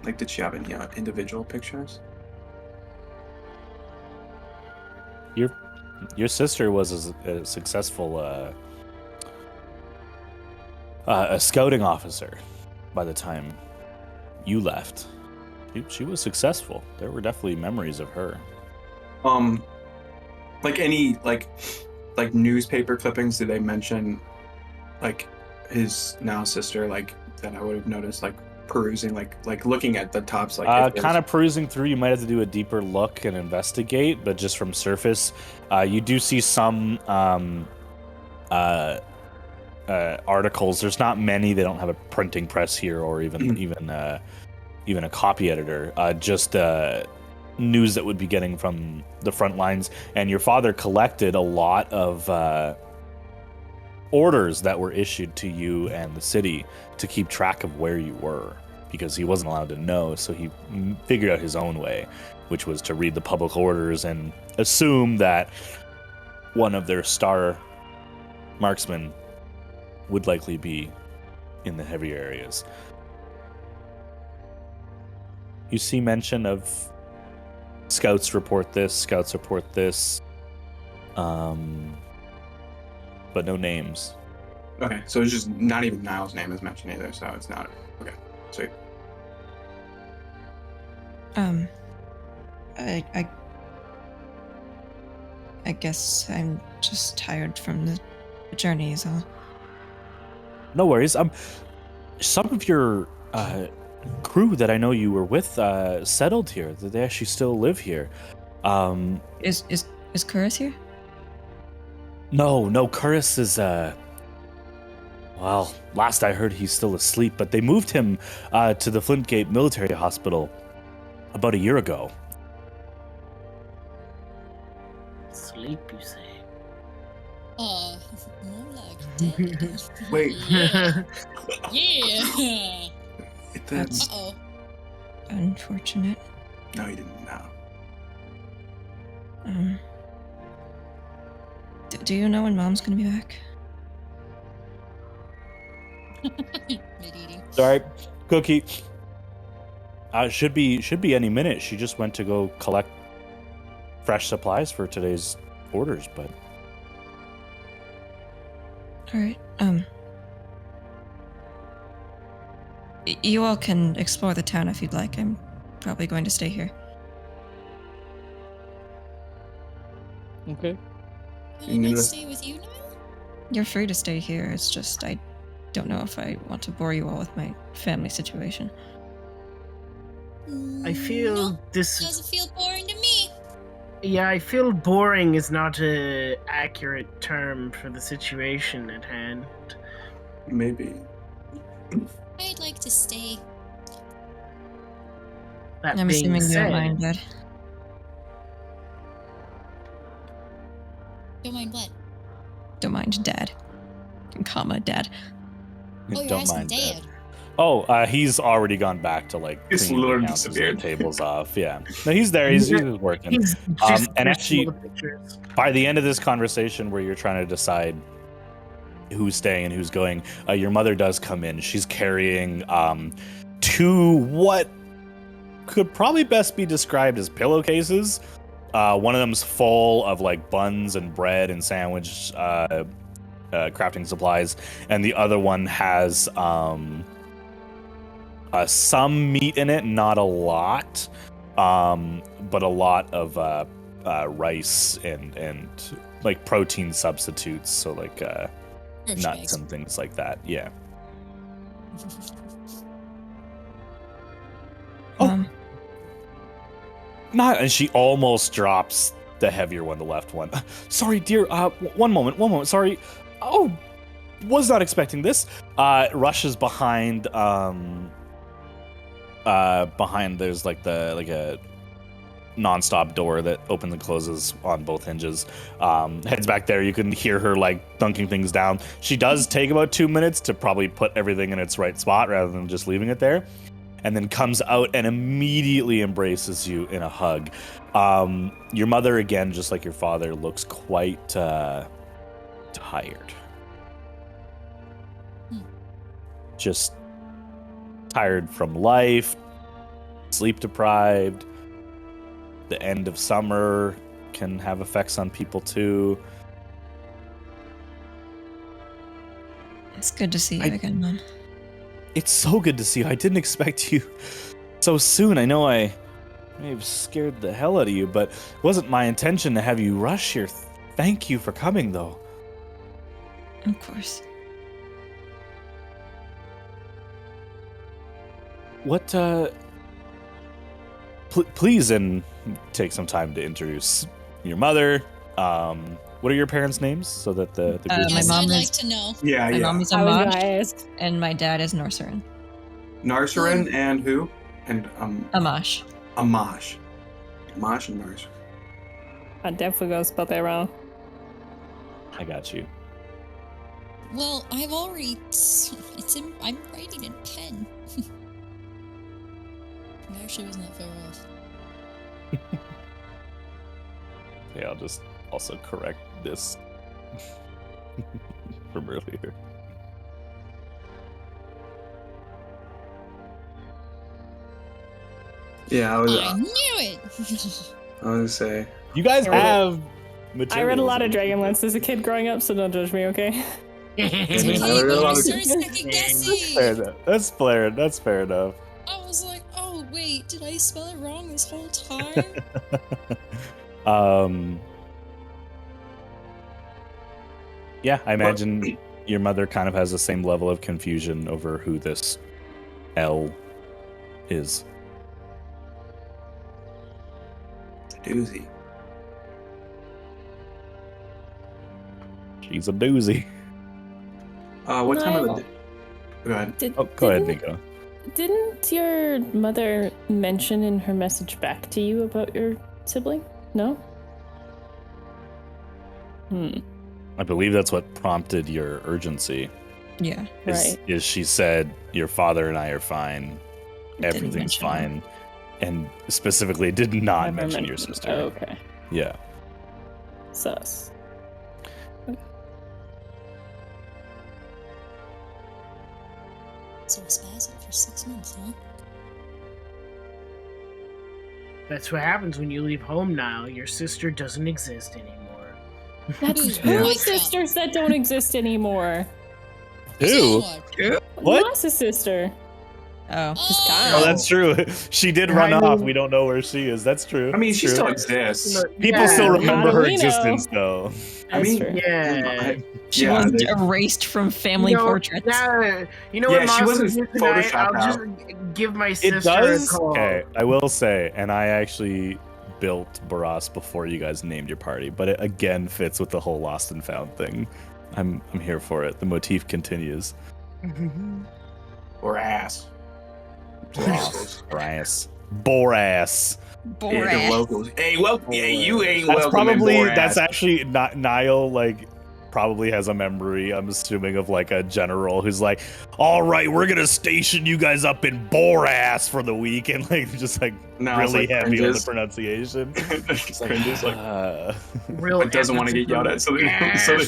Like, did she have any individual pictures? Your sister was a successful a scouting officer by the time you left. She was successful. There were definitely memories of her. Like any like newspaper clippings, did they mention like his now sister, like that I would have noticed, like perusing, like looking at the tops, like kind of perusing through. You might have to do a deeper look and investigate, but just from surface, you do see some articles. There's not many. They don't have a printing press here, or even a copy editor. Just news that would be getting from the front lines. And your father collected a lot of orders that were issued to you and the city to keep track of where you were, because he wasn't allowed to know. So he figured out his own way, which was to read the public orders and assume that one of their star marksmen would likely be in the heavier areas. You see mention of scouts report this, but no names. Okay, so it's just not even Niall's name is mentioned either, so it's not. Okay, sweet. I guess I'm just tired from the journey is all. No worries. Some of your crew that I know you were with settled here. They actually still live here. Is Curris here? No, Curris is well, last I heard he's still asleep, but they moved him to the Flintgate Military Hospital about a year ago. Sleep, you say? More like dead. Wait. Yeah. Yeah. That's Uh-oh. Unfortunate. no, you didn't know. Do you know when Mom's gonna be back? Mid-eating. Sorry, Cookie. Should be any minute. She just went to go collect fresh supplies for today's orders, but All right. You all can explore the town if you'd like. I'm probably going to stay here. Okay. Can I stay with you now? You're free to stay here. It's just I don't know if I want to bore you all with my family situation. I feel No, this. doesn't feel boring to me. Yeah, I feel boring is not a accurate term for the situation at hand. Maybe. I'd like to stay. That I'm being assuming you said, don't mind, Dad. Don't mind what? Don't mind, Dad. Comma, Dad. Oh, you're Don't asking mind Dad. that. Oh, he's already gone back to like His cleaning the lure counters and disappeared. tables off. Yeah, no, he's there. He's working. he's just And there's actually, all the pictures. by the end of this conversation, where you're trying to decide who's staying and who's going, your mother does come in. She's carrying two what could probably best be described as pillowcases. One of them's full of like buns and bread and sandwich crafting supplies, and the other one has some meat in it, not a lot, but a lot of rice and like protein substitutes, so like nuts and things like that. Yeah. And she almost drops the heavier one, the left one. Sorry, dear. One moment. Sorry. Oh, was not expecting this. Rushes behind. Behind there's like a non-stop door that opens and closes on both hinges. Heads back there. You can hear her like dunking things down. She does take about 2 minutes to probably put everything in its right spot rather than just leaving it there. And then comes out and immediately embraces you in a hug. Your mother, again, just like your father, looks quite tired. Just tired from life, sleep deprived. The end of summer can have effects on people too. It's good to see you again, Mom. It's so good to see you. I didn't expect you so soon. I know I may have scared the hell out of you, but it wasn't my intention to have you rush here. Thank you for coming, though. Of course. What, please, and take some time to introduce your mother. What are your parents' names so that the group my Yes, mom I'd is- like to know. Yeah, My yeah. mom is I was gonna Amash, ask. and my dad is Norserin. Narsarin and who? And Amash. Amash. Amash and Narsarin. I definitely gonna spell that wrong. I got you. Well, I've already. I'm writing in pen. I actually wasn't that far off. Yeah, I'll just also correct this from earlier. Yeah, I knew it. I was gonna say. You guys have I read a lot of materials. Dragonlance as a kid growing up, so don't judge me, okay? It's I okay, read a but I lot of- started second guessing. Fair enough. That's fair enough. I was like, oh wait, did I spell it wrong this whole time? Yeah, I imagine your mother kind of has the same level of confusion over who this L is. Doozy. She's a doozy. What time of the day? Go ahead. Oh, go ahead, Nico. Didn't your mother mention in her message back to you about your sibling? No? I believe that's what prompted your urgency. Yeah. Right. Is she said, your father and I are fine. Didn't Everything's mention fine. And specifically did not Never mention men- your sister. Oh, okay. Yeah. Sus. So a spasm for 6 months, huh? That's what happens when you leave home now. Your sister doesn't exist anymore. That's Yeah. two sisters that don't exist anymore. Who? So What? Moss's sister. Oh. Just gone. Oh, that's true. She did run off. We don't know where she is. That's true. I mean, That's she true. still exists. People still remember her How do we know? existence, though. I That's mean, true. Yeah. She wasn't erased from family portraits. Yeah, you know Yeah, what she Moss wasn't will do tonight? photoshopped I'll just give my It sister a does. call. Okay, I will say, and I actually built Barras before you guys named your party, but it again fits with the whole lost and found thing. I'm here for it. The motif continues. Or ass. Boras. Boras. Yeah, the locals. Hey, well, yeah, you ain't That's welcome. probably. in That's Boras. actually not Niall. Like, probably has a memory. I'm assuming of like a general who's like, "All right, we're gonna station you guys up in Boras for the week," and like just like No, it's really like heavy on the cringes. pronunciation. Just cringes, like, Real but doesn't want to get yelled at, so that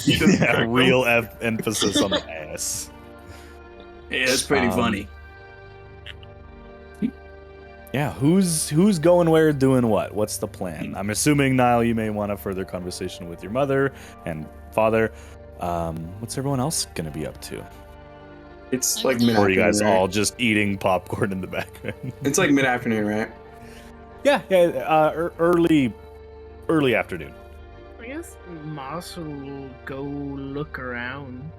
he doesn't. yeah, correct real them. emphasis on the ass. Yeah, it's pretty funny. Yeah, who's going where, doing what? What's the plan? I'm assuming, Niall, you may want a further conversation with your mother and father. What's everyone else gonna be up to? It's I'm like not- mid Or are you afternoon. guys all just eating popcorn in the background? It's like mid afternoon, right? Yeah, early afternoon. I guess Moss will go look around.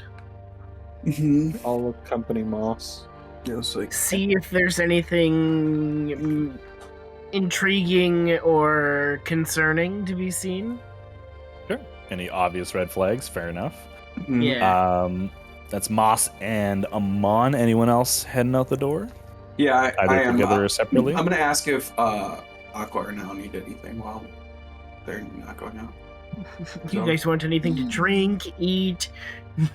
Mm-hmm. I'll accompany Moss. It's like See if there's anything intriguing or concerning to be seen. Sure. Any obvious red flags? Fair enough. Yeah. That's Moss and Amon. Anyone else heading out the door? Yeah, I Either am. together or separately? I'm gonna ask if Aqua or Now need anything while they're not going out. You guys want anything to drink, eat? Need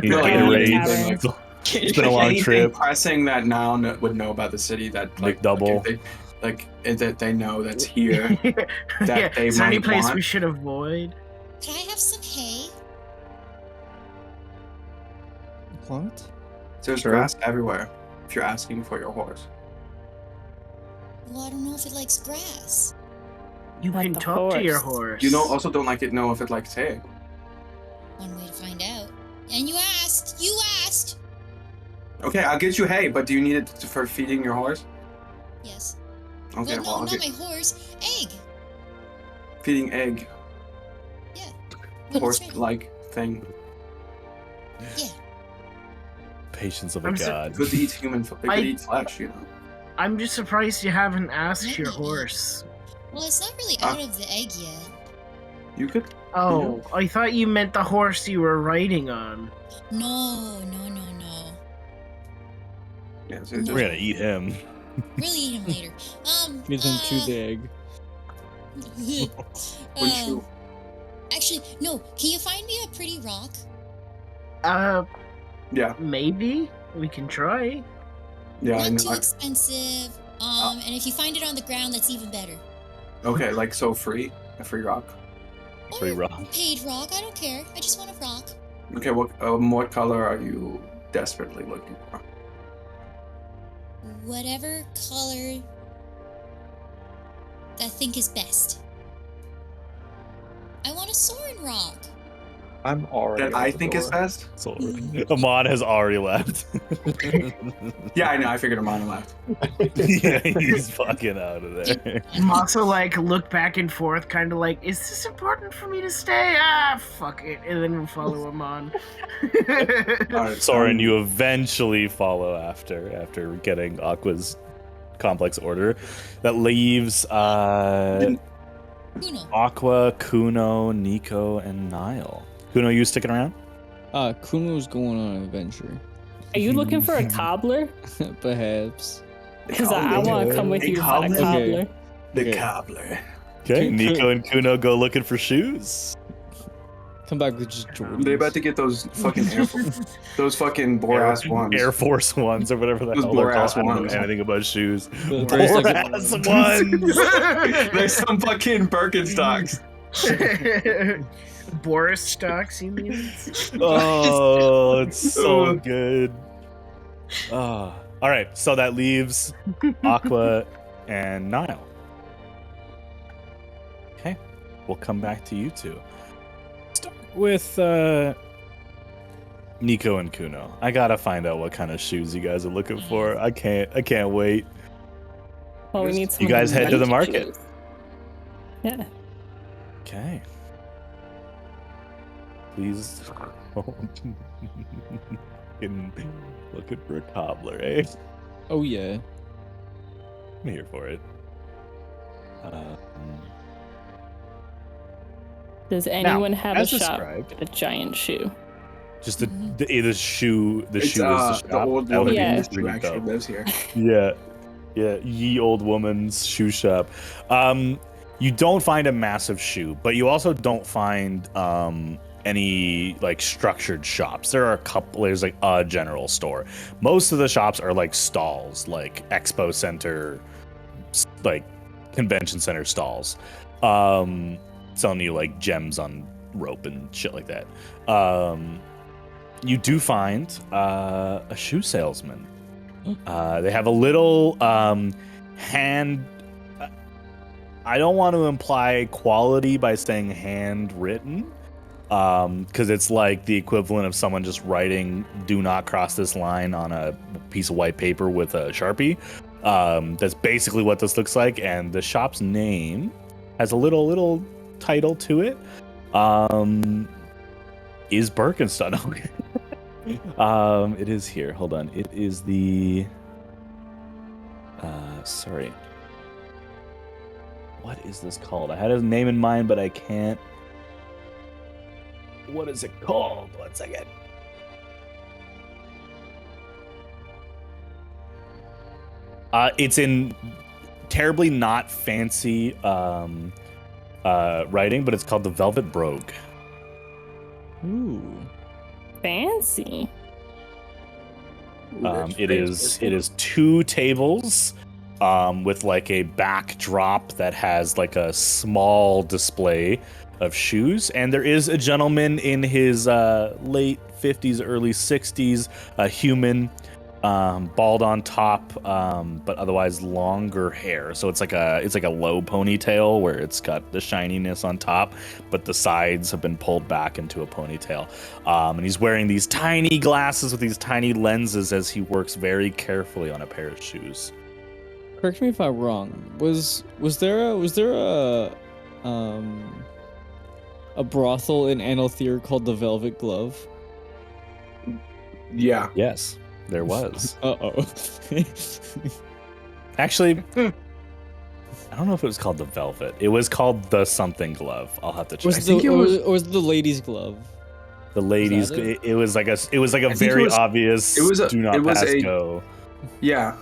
No, like, Gatorade. It's been a long anything trip. pressing that Now would know about the city that like McDouble. that they know that's here. Yeah, they is there any might place want. we should avoid? Could I have some hay? What? There's Sure. grass everywhere. If you're asking for your horse, Well, I don't know if it likes grass. You Like can the talk to your horse. horse. you also don't like it. Know if it likes hay. One way to find out. And you asked. You asked. Okay, I'll get you hay, but do you need it for feeding your horse? Yes. Okay, well, no, I'll not get my horse. Egg. feeding egg, Yeah. When it's ready. horse-like thing. Yeah. Patience of a I'm so- god. It could eat human. It could eat flesh, you know. I'm just surprised you haven't asked your Maybe. horse. Well, it's not really out of the egg yet. You could. Oh, I thought you meant the horse you were riding on. No. Yeah, so We're just, We're gonna eat him. Really eat him later. Get into the egg. Wouldn't you? Actually, no. Can you find me a pretty rock? Yeah, Maybe we can try. yeah. Not I too know. expensive. And if you find it on the ground, that's even better. Okay, like so free, a free rock. Free Or rock. paid rock. I don't care. I just want a rock. Okay, what color are you desperately looking for? Whatever color I think is best. I want a Soren rock. I'm already. That at I the think is door. best. So Amon has already left. Yeah, I know. I figured I'm on the left. Yeah, he's fucking out of there. I'm also like look back and forth, kind of like, is this important for me to stay? Ah, fuck it, and then we'll follow him on. All right, Soren, you eventually follow after getting Aqua's complex order. That leaves Uno. Aqua, Kuno, Nico, and Niall. Kuno, you sticking around? Kuno's going on an adventure. Are you looking for a cobbler? Perhaps. Because I want to come with A you to find a cobbler? cobbler. the Okay. cobbler. Okay, Nico and Kuno go looking for shoes. Come back with just Jordans. They're about to get those fucking those fucking Boras ones. Air Force Ones or whatever the Those hell they're Boras called. I don't ones. know anything about shoes. There's like a- Boras Ones! There's some fucking Birkenstocks. Boris stocks, you mean? Oh, it's so good. Oh. All right, so that leaves Aqua and Niall. Okay, we'll come back to you two. Start with Nico and Kuno, I gotta find out what kind of shoes you guys are looking for. I can't wait. Well, we need some. You guys head to the market. shoes. Yeah. Okay. Please. Looking for a cobbler, eh? Oh yeah. I'm here for it. Does anyone have a as shop described- with a giant shoe? Just the shoe. The It's, shoe is the shop. the old That would woman be Yeah. who pretty actually dope. lives here. Yeah, ye old woman's shoe shop. You don't find a massive shoe, but you also don't find any like structured shops. There are a couple. There's like a general store. Most of the shops are like stalls, like expo center, like convention center stalls, selling you like gems on rope and shit like that. You do find a shoe salesman. They have a little hand. I don't want to imply quality by saying handwritten, because it's like the equivalent of someone just writing "Do not cross this line" on a piece of white paper with a Sharpie. That's basically what this looks like, and the shop's name has a little title to it. Is Birkenstock? It is here. Hold on. It is the. Sorry. What is this called? I had a name in mind, but I can't. What is it called? 1 second. It's in terribly not fancy writing, but it's called the Velvet Brogue. Ooh. Fancy. It is 2 tables with like a backdrop that has like a small display of shoes, and there is a gentleman in his late 50s, early 60s, a human, bald on top, but otherwise longer hair. So it's like a low ponytail where it's got the shininess on top, but the sides have been pulled back into a ponytail. And he's wearing these tiny glasses with these tiny lenses as he works very carefully on a pair of shoes. Correct me if I'm wrong. Was there a brothel in Analthir called the Velvet Glove? Yeah. Yes, there was. Uh-oh. Actually, I don't know if it was called the Velvet. It was called the something glove. I'll have to check. Was the ladies' glove? The ladies. Was that it? It was like a very obvious. Do not pass go. Yeah.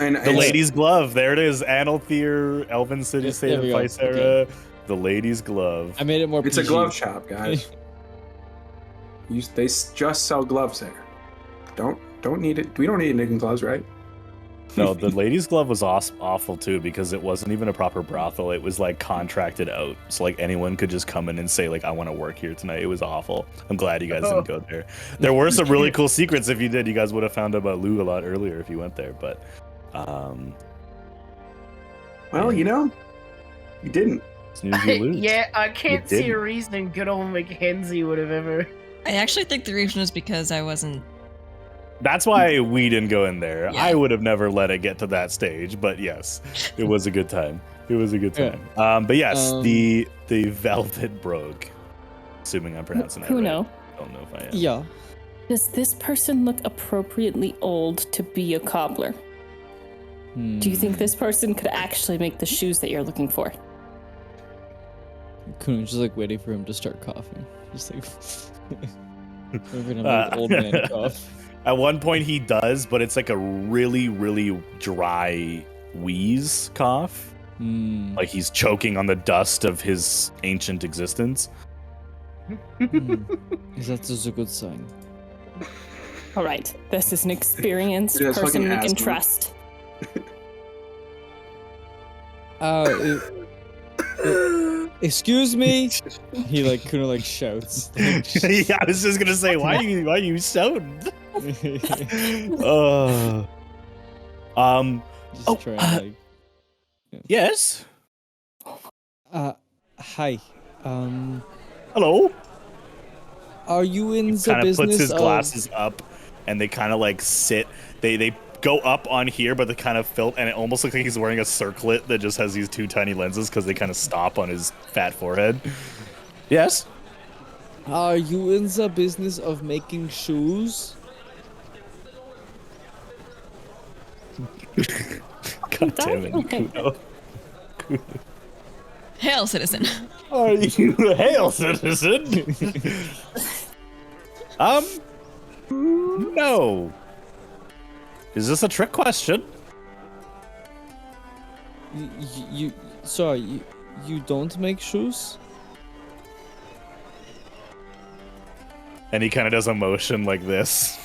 And The ladies' glove. There it is. Analthir, Elven City, State there of we go. Ficera. Okay. The ladies' glove. I made it more It's PG. a glove shop, guys. They just sell gloves there. Don't need it. We don't need knitting gloves, right? No, the ladies' glove was awful too, because it wasn't even a proper brothel. It was like contracted out, so like anyone could just come in and say like, I want to work here tonight. It was awful. I'm glad you guys didn't go there. There were some really cool secrets. If you did, you guys would have found out about Lou a lot earlier if you went there. But well, you didn't. snooze, you lose. Yeah, I can't You see a didn't. reason good old Mackenzie would have ever. I actually think the reason was because I wasn't. That's why we didn't go in there. Yeah. I would have never let it get to that stage, but yes, it was a good time. It was a good Yeah. time. But yes, the Velvet Brogue. Assuming I'm pronouncing that Kuno, right. I don't know if I am. Yeah. does this person look appropriately old to be a cobbler? Do you think this person could actually make the shoes that you're looking for? Kuno's just like waiting for him to start coughing. Just like we're gonna have an old man cough. At one point he does, but it's like a really, really dry wheeze cough. Like he's choking on the dust of his ancient existence. Is that just a good sign? All right, this is an experienced It has person we fucking can asthma. trust. Excuse me. He like Kuno like shouts. Yeah, I was just gonna say, why are you shouting? Just trying to like. Yes. Hi. Hello. Are you in the Kind of business puts his of... glasses up, and they kind of like sit. They go up on here, but they kind of fill, and it almost looks like he's wearing a circlet that just has these two tiny lenses because they kind of stop on his fat forehead. Yes. Are you in the business of making shoes? God damn it, Kuno. Hail, citizen. Are you a hail citizen? No. Is this a trick question? Sorry, you don't make shoes? And he kind of does a motion like this.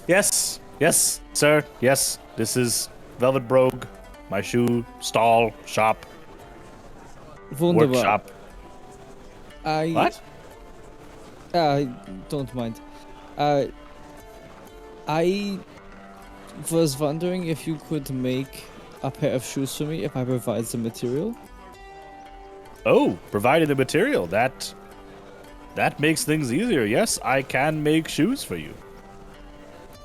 Yes, sir, yes. This is Velvet Brogue, my shoe stall, shop, Wunderbar. workshop. What? Don't mind. I was wondering if you could make a pair of shoes for me if I provide the material. Oh, provided the material. That makes things easier. Yes, I can make shoes for you.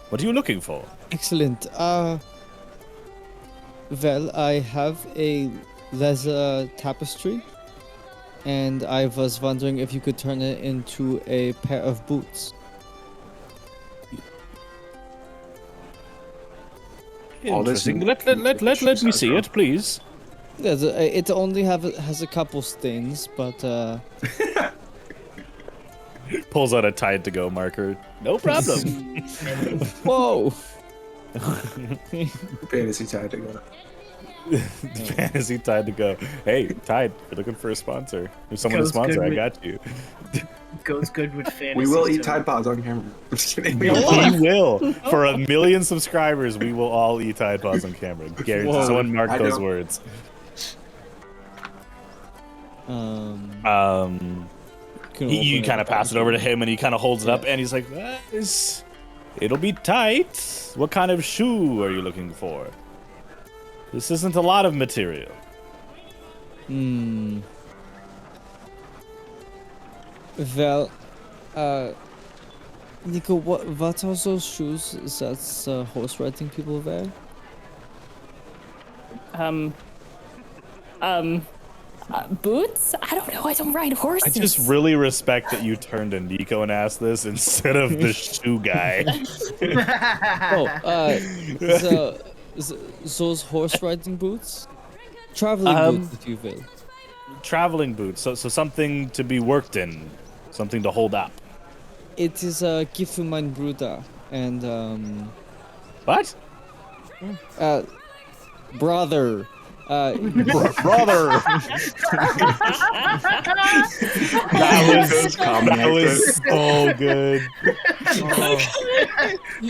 What are you looking for? Excellent. Well, I have a leather tapestry, and I was wondering if you could turn it into a pair of boots. Interesting. Let me see it, please. Yeah, it only has a couple stains, but Pulls out a Tide to Go marker. No problem. whoa! Fantasy Tide to go. Fantasy Tide to Go. Hey, Tide, you're looking for a sponsor. If someone to Goes sponsor, good I with- got you. Goes good with fantasy. We will eat so- Tide Pods on camera. I'm just kidding. We will. For 1 million subscribers, we will all eat Tide Pods on camera. Guaranteed. Whoa. Someone mark I those don't- words. You kind of pass it over to him, and he kind of holds it up, and he's like, it'll be tight. What kind of shoe are you looking for? This isn't a lot of material. Well, Nico, what are those shoes that horse riding people wear? Boots? I don't know. I don't ride horses. I just really respect that you turned to Nico and asked this instead of the shoe guy. Those horse riding boots? Traveling boots, if you will. Traveling boots, so something to be worked in, something to hold up. It is a gift from mein Bruder, and What? brother. Brother. That was so good.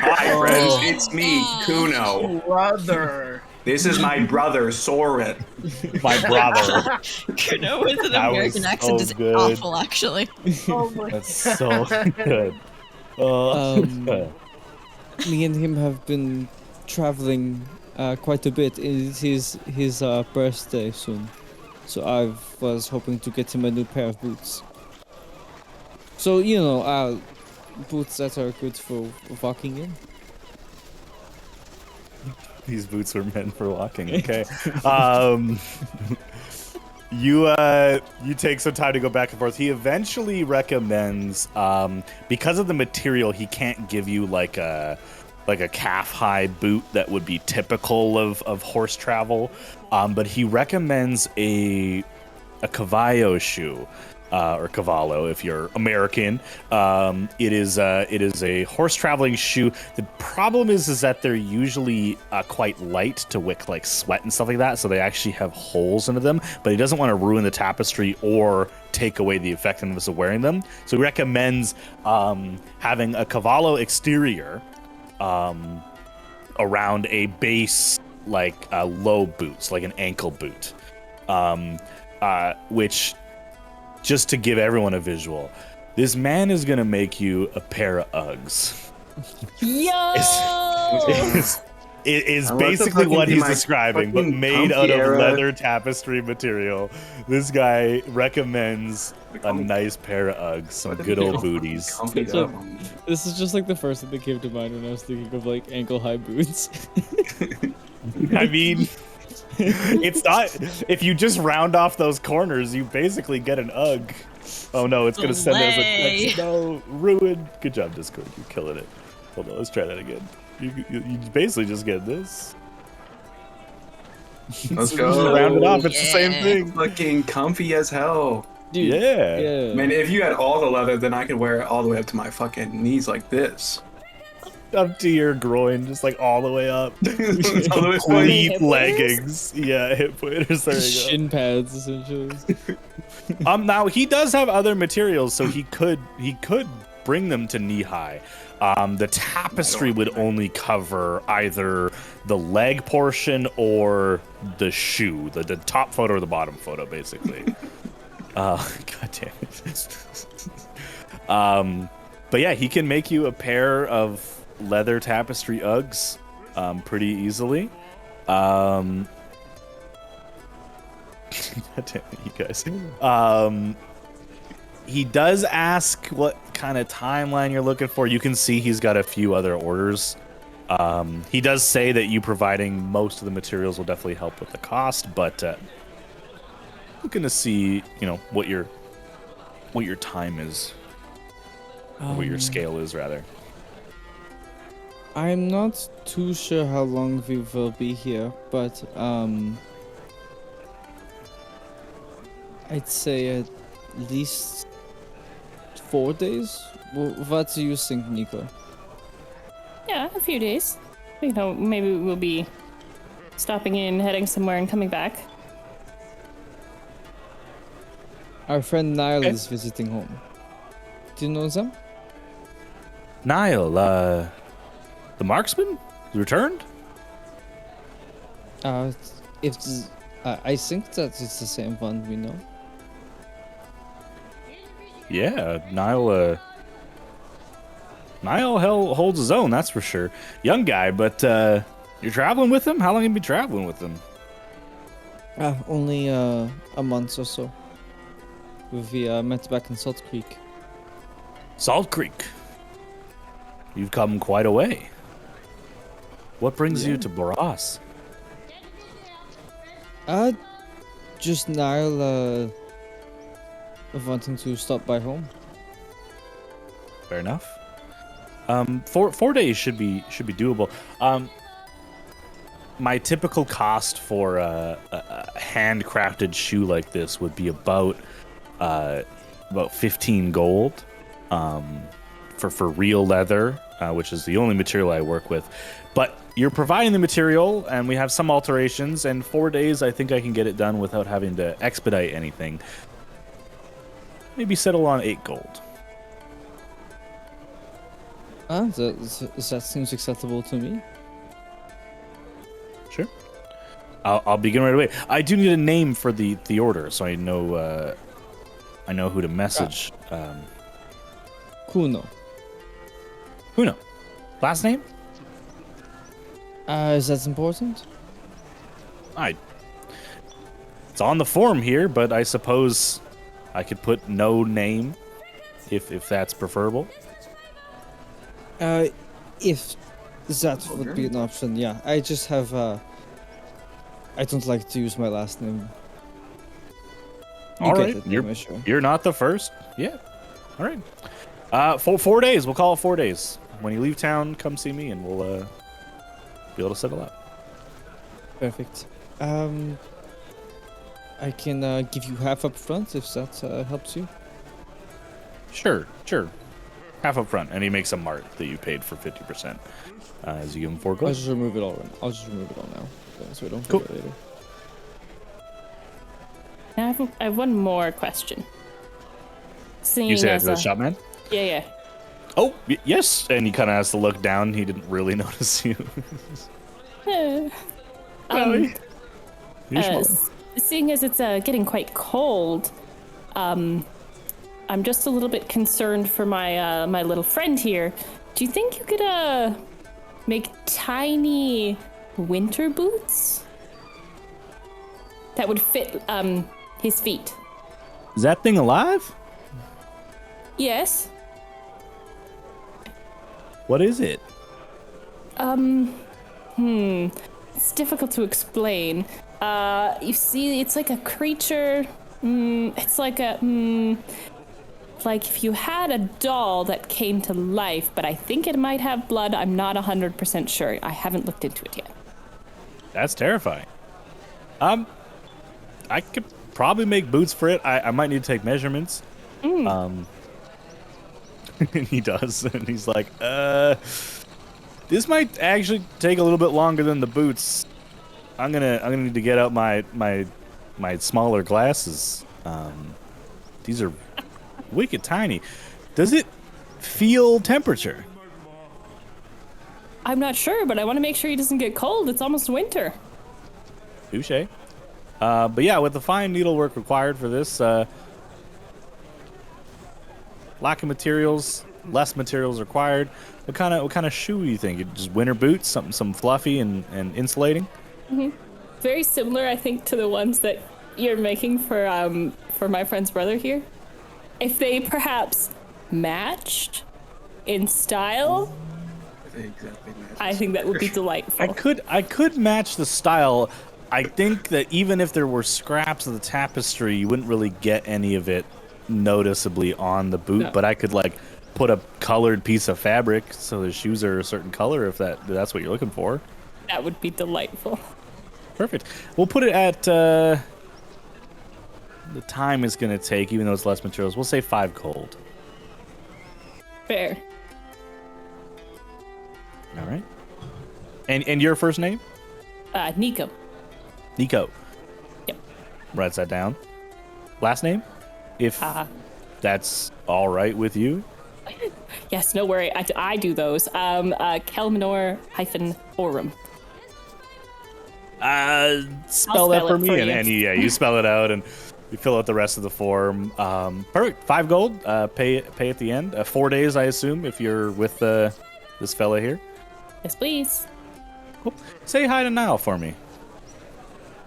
Hi, friends. It's me, Kuno. Brother. This is my brother, Soren. My brother. Kuno with an That American was accent so is good. awful, actually. Oh my That's so good. Me and him have been traveling quite a bit. It is his birthday soon, so I was hoping to get him a new pair of boots. So boots that are good for walking in. These boots were meant for walking. Okay. You take some time to go back and forth. He eventually recommends, because of the material, he can't give you like a calf-high boot that would be typical of horse travel, but he recommends a cavallo shoe, or cavallo if you're American. It is a horse traveling shoe. The problem is that they're usually quite light to wick like sweat and stuff like that, so they actually have holes into them, but he doesn't want to ruin the tapestry or take away the effectiveness of wearing them, so he recommends having a cavallo exterior around a base, like low boots, like an ankle boot, which, just to give everyone a visual, this man is gonna make you a pair of Uggs. Yo! is I want to basically fucking what be he's my describing, but fucking made out comfy of era. leather tapestry material. This guy recommends a nice pair of Uggs, some good old booties. Comfied So- up on me. This is just like the first thing that came to mind when I was thinking of like ankle-high boots. I mean, it's not. If you just round off those corners, you basically get an Ugg. Oh no, it's gonna send us a Slay. text. No, ruined. Good job, Discord. You're killing it. Hold on, let's try that again. You basically just get this. Let's So go. just round it off. It's the same Yeah. thing. Fucking comfy as hell. Dude, Yeah. yeah. Man, if you had all the leather, then I could wear it all the way up to my fucking knees like this. Up to your groin, just like all the way up. All the way Complete hip waders? leggings. Yeah, hip waders. There you Shin pads, essentially. go. Now he does have other materials, so he could bring them to knee high. The tapestry would only cover either the leg portion or the shoe, the top photo or the bottom photo, basically. God damn it. But yeah, he can make you a pair of leather tapestry Uggs pretty easily. God damn it, you guys. He does ask what kind of timeline you're looking for. You can see he's got a few other orders. He does say that you providing most of the materials will definitely help with the cost, but looking to see, what your time is, or what your scale is, rather. I'm not too sure how long we will be here, but I'd say at least 4 days. What do you think, Nico? Yeah, a few days. Maybe we'll be stopping in, heading somewhere, and coming back. Our friend Niall Okay. is visiting home. Do you know them? Niall, the marksman returned? I think that it's the same one we know. Yeah, Niall holds his own, that's for sure. Young guy, but you're traveling with him? How long have you been traveling with him? Only a month or so. We met back in Salt Creek. Salt Creek. You've come quite a way. What brings you to Boras? Just Niall wanting to stop by home. Fair enough. 4 days should be doable. My typical cost for a handcrafted shoe like this would be about 15 gold. For real leather, which is the only material I work with. But you're providing the material, and we have some alterations, and 4 days I think I can get it done without having to expedite anything. Maybe settle on 8 gold. That seems acceptable to me. Sure. I'll begin right away. I do need a name for the order, so I know who to message. Kuno. Uno. Last name? Is that important? It's on the form here, but I suppose I could put no name if that's preferable. If that would be an option, yeah. I just have I don't like to use my last name. All get right, it, I'm sure. you're not the first. Yeah. All right. 4 days. We'll call it 4 days. When you leave town, come see me, and we'll be able to settle up. Perfect. I can give you half up front if that helps you. Sure. Half up front, and he makes a mark that you paid for 50%. As you give him 4 I'll gold. just remove it all. I'll just remove it all now, so I don't Cool. forget later. Now I have one more question. Seeing You say as that's the shop man? Yeah. Oh, yes. And he kind of has to look down. He didn't really notice you. You're smart. Seeing as it's getting quite cold, I'm just a little bit concerned for my little friend here. Do you think you could make tiny winter boots that would fit his feet. Is that thing alive? Yes. What is it? It's difficult to explain. You see, it's like a creature. It's like like if you had a doll that came to life, but I think it might have blood. I'm not 100% sure. I haven't looked into it yet. That's terrifying. I could probably make boots for it. I might need to take measurements. And he does, and he's like, this might actually take a little bit longer than the boots. I'm gonna need to get out my smaller glasses. These are wicked tiny. Does it feel temperature? I'm not sure, but I want to make sure he doesn't get cold. It's almost winter. Touche. But yeah, with the fine needlework required for this, lack of materials, less materials required. What kind of shoe do you think? Just winter boots, some fluffy and insulating? Mm-hmm. Very similar, I think, to the ones that you're making for my friend's brother here. If they perhaps matched in style, I think that would be delightful. I could match the style. I think that even if there were scraps of the tapestry, you wouldn't really get any of it noticeably on the boot. No. But I could like put a colored piece of fabric so the shoes are a certain color if that's what you're looking for. That would be delightful. Perfect. We'll put it at the time it's going to take, even though it's less materials. We'll say 5 cold. Fair. All right. And your first name? Nico. Nico. Yep. Writes that down. Last name? If that's all right with you. Yes, no worry. I do those. Kelminor-Forum. Spell that for me, and you spell it out, and you fill out the rest of the form. Perfect. 5 gold. Pay at the end. 4 days, I assume, if you're with this fella here. Yes, please. Cool. Say hi to Niall for me.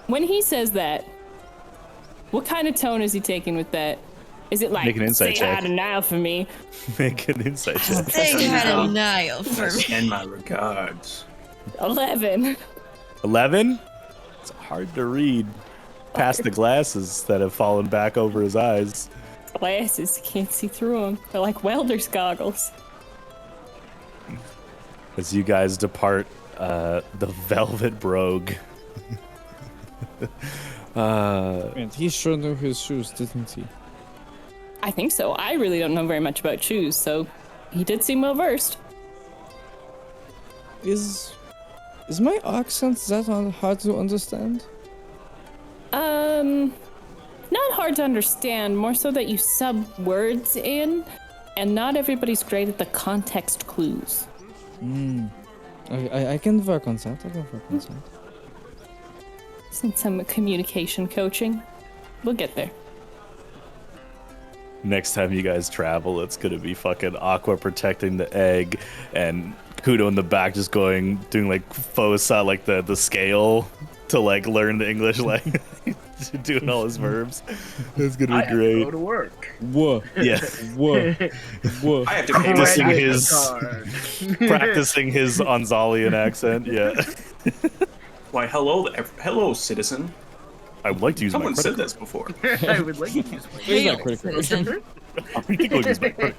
When he says that, what kind of tone is he taking with that? Is it like, make an insight say check. Hi to Niall for me? Make an insight check. Say hi to Niall for me. And my regards. 11. 11? It's hard to read past the glasses that have fallen back over his eyes. Glasses, can't see through them. They're like welder's goggles. As you guys depart the Velvet Brogue. Man, he sure knew his shoes, didn't he? I think so. I really don't know very much about shoes, so he did seem well versed. Is my accent that hard to understand? Not hard to understand, more so that you sub words in, and not everybody's great at the context clues. I can work on that. Need some communication coaching. We'll get there. Next time you guys travel, it's gonna be fucking Aqua protecting the egg and Kudo in the back just doing like faux pas, like the scale to like learn the English language, doing all his verbs. It's gonna be great. I have to go to work. Whoa. Yeah. Whoa. I have to pay my practicing his Anzalian accent. Yeah. Why, hello, citizen. I would like to use Someone my said credit this before. I would like to use my Citizen.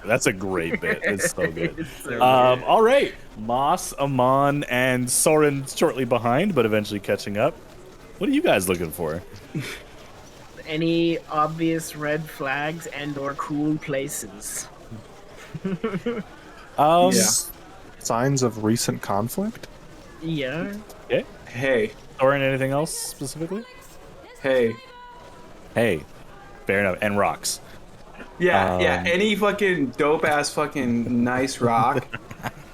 That's a great bit. It's so good. It's so all right. Moss, Amon, and Soren shortly behind, but eventually catching up. What are you guys looking for? Any obvious red flags and/or cool places? Signs of recent conflict? Yeah. Okay. Hey. Soren, anything else specifically? Hey. Fair enough. And rocks. Yeah, any fucking dope ass fucking nice rock.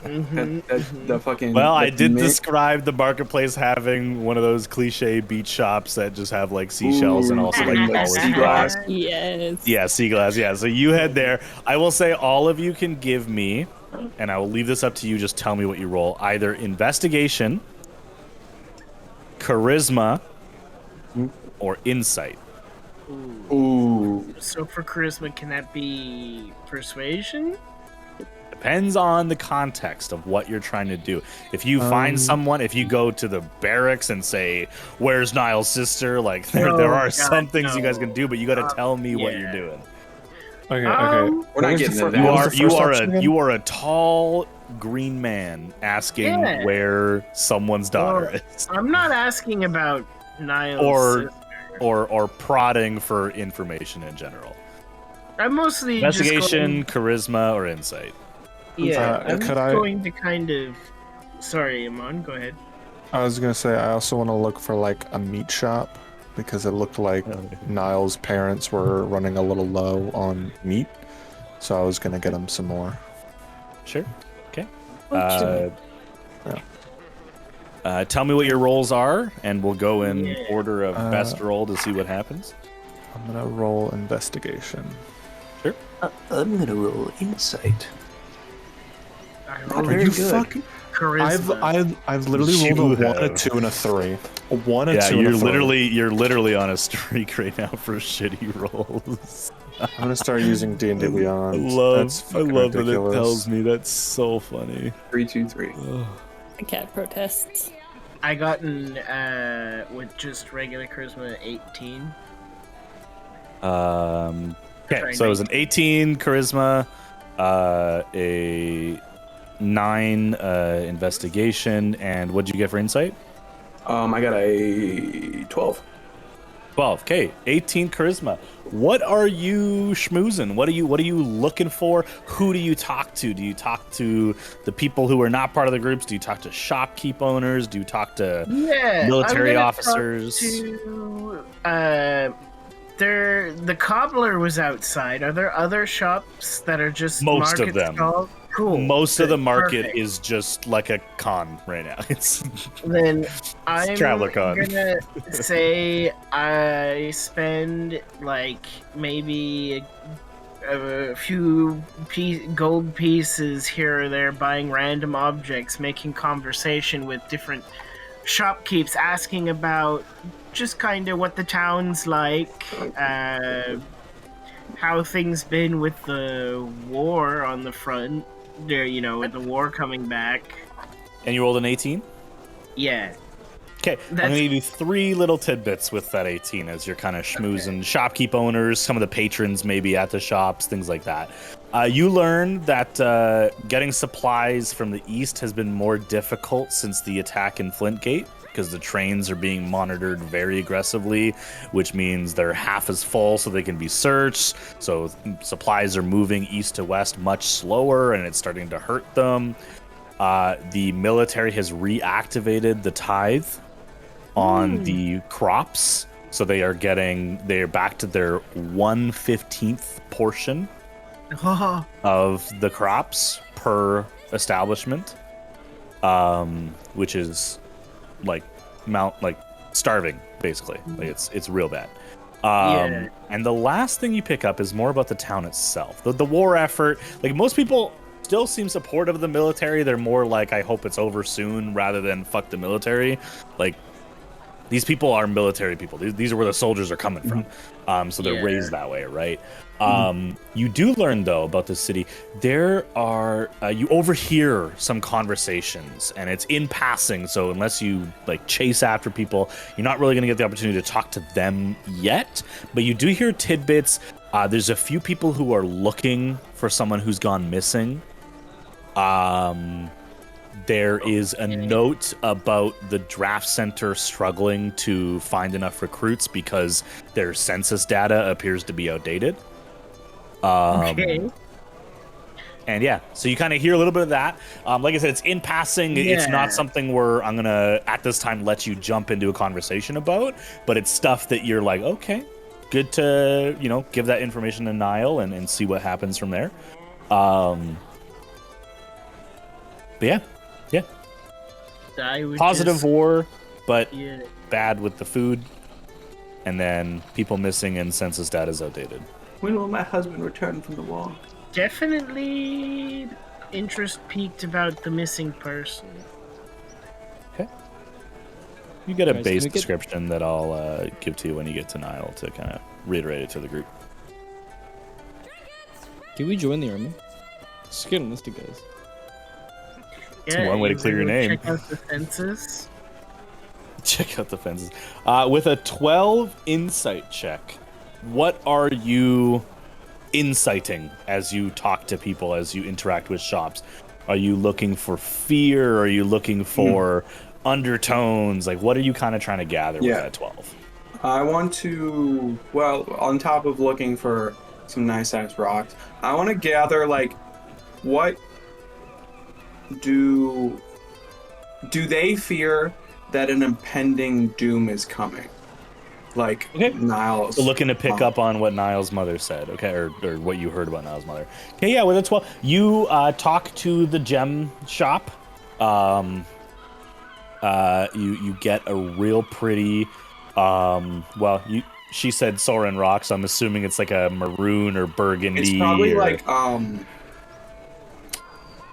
The fucking. Well, I did describe the marketplace having one of those cliche beach shops that just have like seashells and also like sea glass. Yes. Yeah, sea glass. Yeah, so you head there. I will say all of you can give me, and I will leave this up to you. Just tell me what you roll. Either investigation, charisma or insight. Ooh. So for charisma, can that be persuasion? Depends on the context of what you're trying to do. If you find someone, if you go to the barracks and say, "Where's Niall's sister?" Like there are some things you guys can do, but you got to tell me what you're doing. Okay. We're not getting into that. You are a tall green man asking where someone's daughter is, I'm not asking about Niall's sister. or prodding for information in general. I'm mostly Investigation, charisma, or insight. I'm going to kind of. Sorry, Amon, go ahead. I was gonna say I also want to look for like a meat shop because it looked like Niall's parents were running a little low on meat, so I was gonna get him some more. Sure. Okay. Tell me what your rolls are, and we'll go in order of best roll to see what happens. I'm gonna roll investigation. Sure. I'm gonna roll insight. Are you fucking? Charisma. I've literally rolled a 1, a 2, and a 3. A 1, a 2, and a 3. You're literally on a streak right now for shitty rolls. I'm gonna start using D&D Beyond. I love that it tells me. That's so funny. 3, 2, 3. The cat protests. I gotten with just regular charisma 18. Okay, so it was an 18 charisma, a 9 investigation, and what'd you get for insight? I got a 12. 12. Okay, 18 charisma. What are you schmoozing? What are you looking for? Who do you talk to? Do you talk to the people who are not part of the groups? Do you talk to shopkeep owners? Do you talk to military officers? The cobbler was outside. Are there other shops that are just most market of them? Stalls? Cool. Most of the market Perfect. is just like a con right now. It's Then I'm Traveler con. gonna say I spend like maybe a few gold pieces here or there buying random objects, making conversation with different shopkeepers, asking about just kind of what the town's like, how things been with the war on the front there, with the war coming back. And you rolled an 18? Yeah. Okay, I'm going to give you 3 little tidbits with that 18 as you're kind of schmoozing. Shopkeep owners, some of the patrons maybe at the shops, things like that. You learn that getting supplies from the east has been more difficult since the attack in Flintgate, because the trains are being monitored very aggressively, which means they're half as full so they can be searched. So supplies are moving east to west much slower, and it's starting to hurt them. The military has reactivated the tithe on the crops, so they're back to their 1/15th portion of the crops per establishment, which is like starving basically. Like it's real bad. And the last thing you pick up is more about the town itself, the war effort. Like, most people still seem supportive of the military. They're more like, I hope it's over soon, rather than fuck the military. Like, these people are military people. These are where the soldiers are coming from. So they're raised that way, right? You do learn, though, about this city. There are you overhear some conversations, and it's in passing. So unless you chase after people, you're not really going to get the opportunity to talk to them yet. But you do hear tidbits. There's a few people who are looking for someone who's gone missing. There is a note about the draft center struggling to find enough recruits because their census data appears to be outdated. Okay. And yeah, so you kind of hear a little bit of that. Like I said, it's in passing. It's not something where I'm going to, at this time, let you jump into a conversation about, but it's stuff that you're like, okay, good to, give that information to Niall and see what happens from there. But yeah. Positive war, but bad with the food, and then people missing and census data is outdated. When will my husband return from the war? Definitely interest peaked about the missing person. Okay. You get a Guys, base can we get- description that I'll give to you when you get to Nile to kind of reiterate it to the group. Can we join the army? Just get enlisted, guys. Yeah, one way to you clear your wanna name. Check out the fences. Check out the fences. With a 12 insight check, what are you inciting as you talk to people, as you interact with shops? Are you looking for fear? Are you looking for undertones? Like, what are you kind of trying to gather with that 12? I want to, well, on top of looking for some nice ass rocks, I want to gather, like, what do they fear that an impending doom is coming? Like, Okay. Niles. So looking to pick up on what Niall's mother said, okay, or what you heard about Niall's mother. Okay, yeah, with a 12, you talk to the gem shop. You get a real pretty, she said Soren rock, so I'm assuming it's like a maroon or burgundy. It's probably like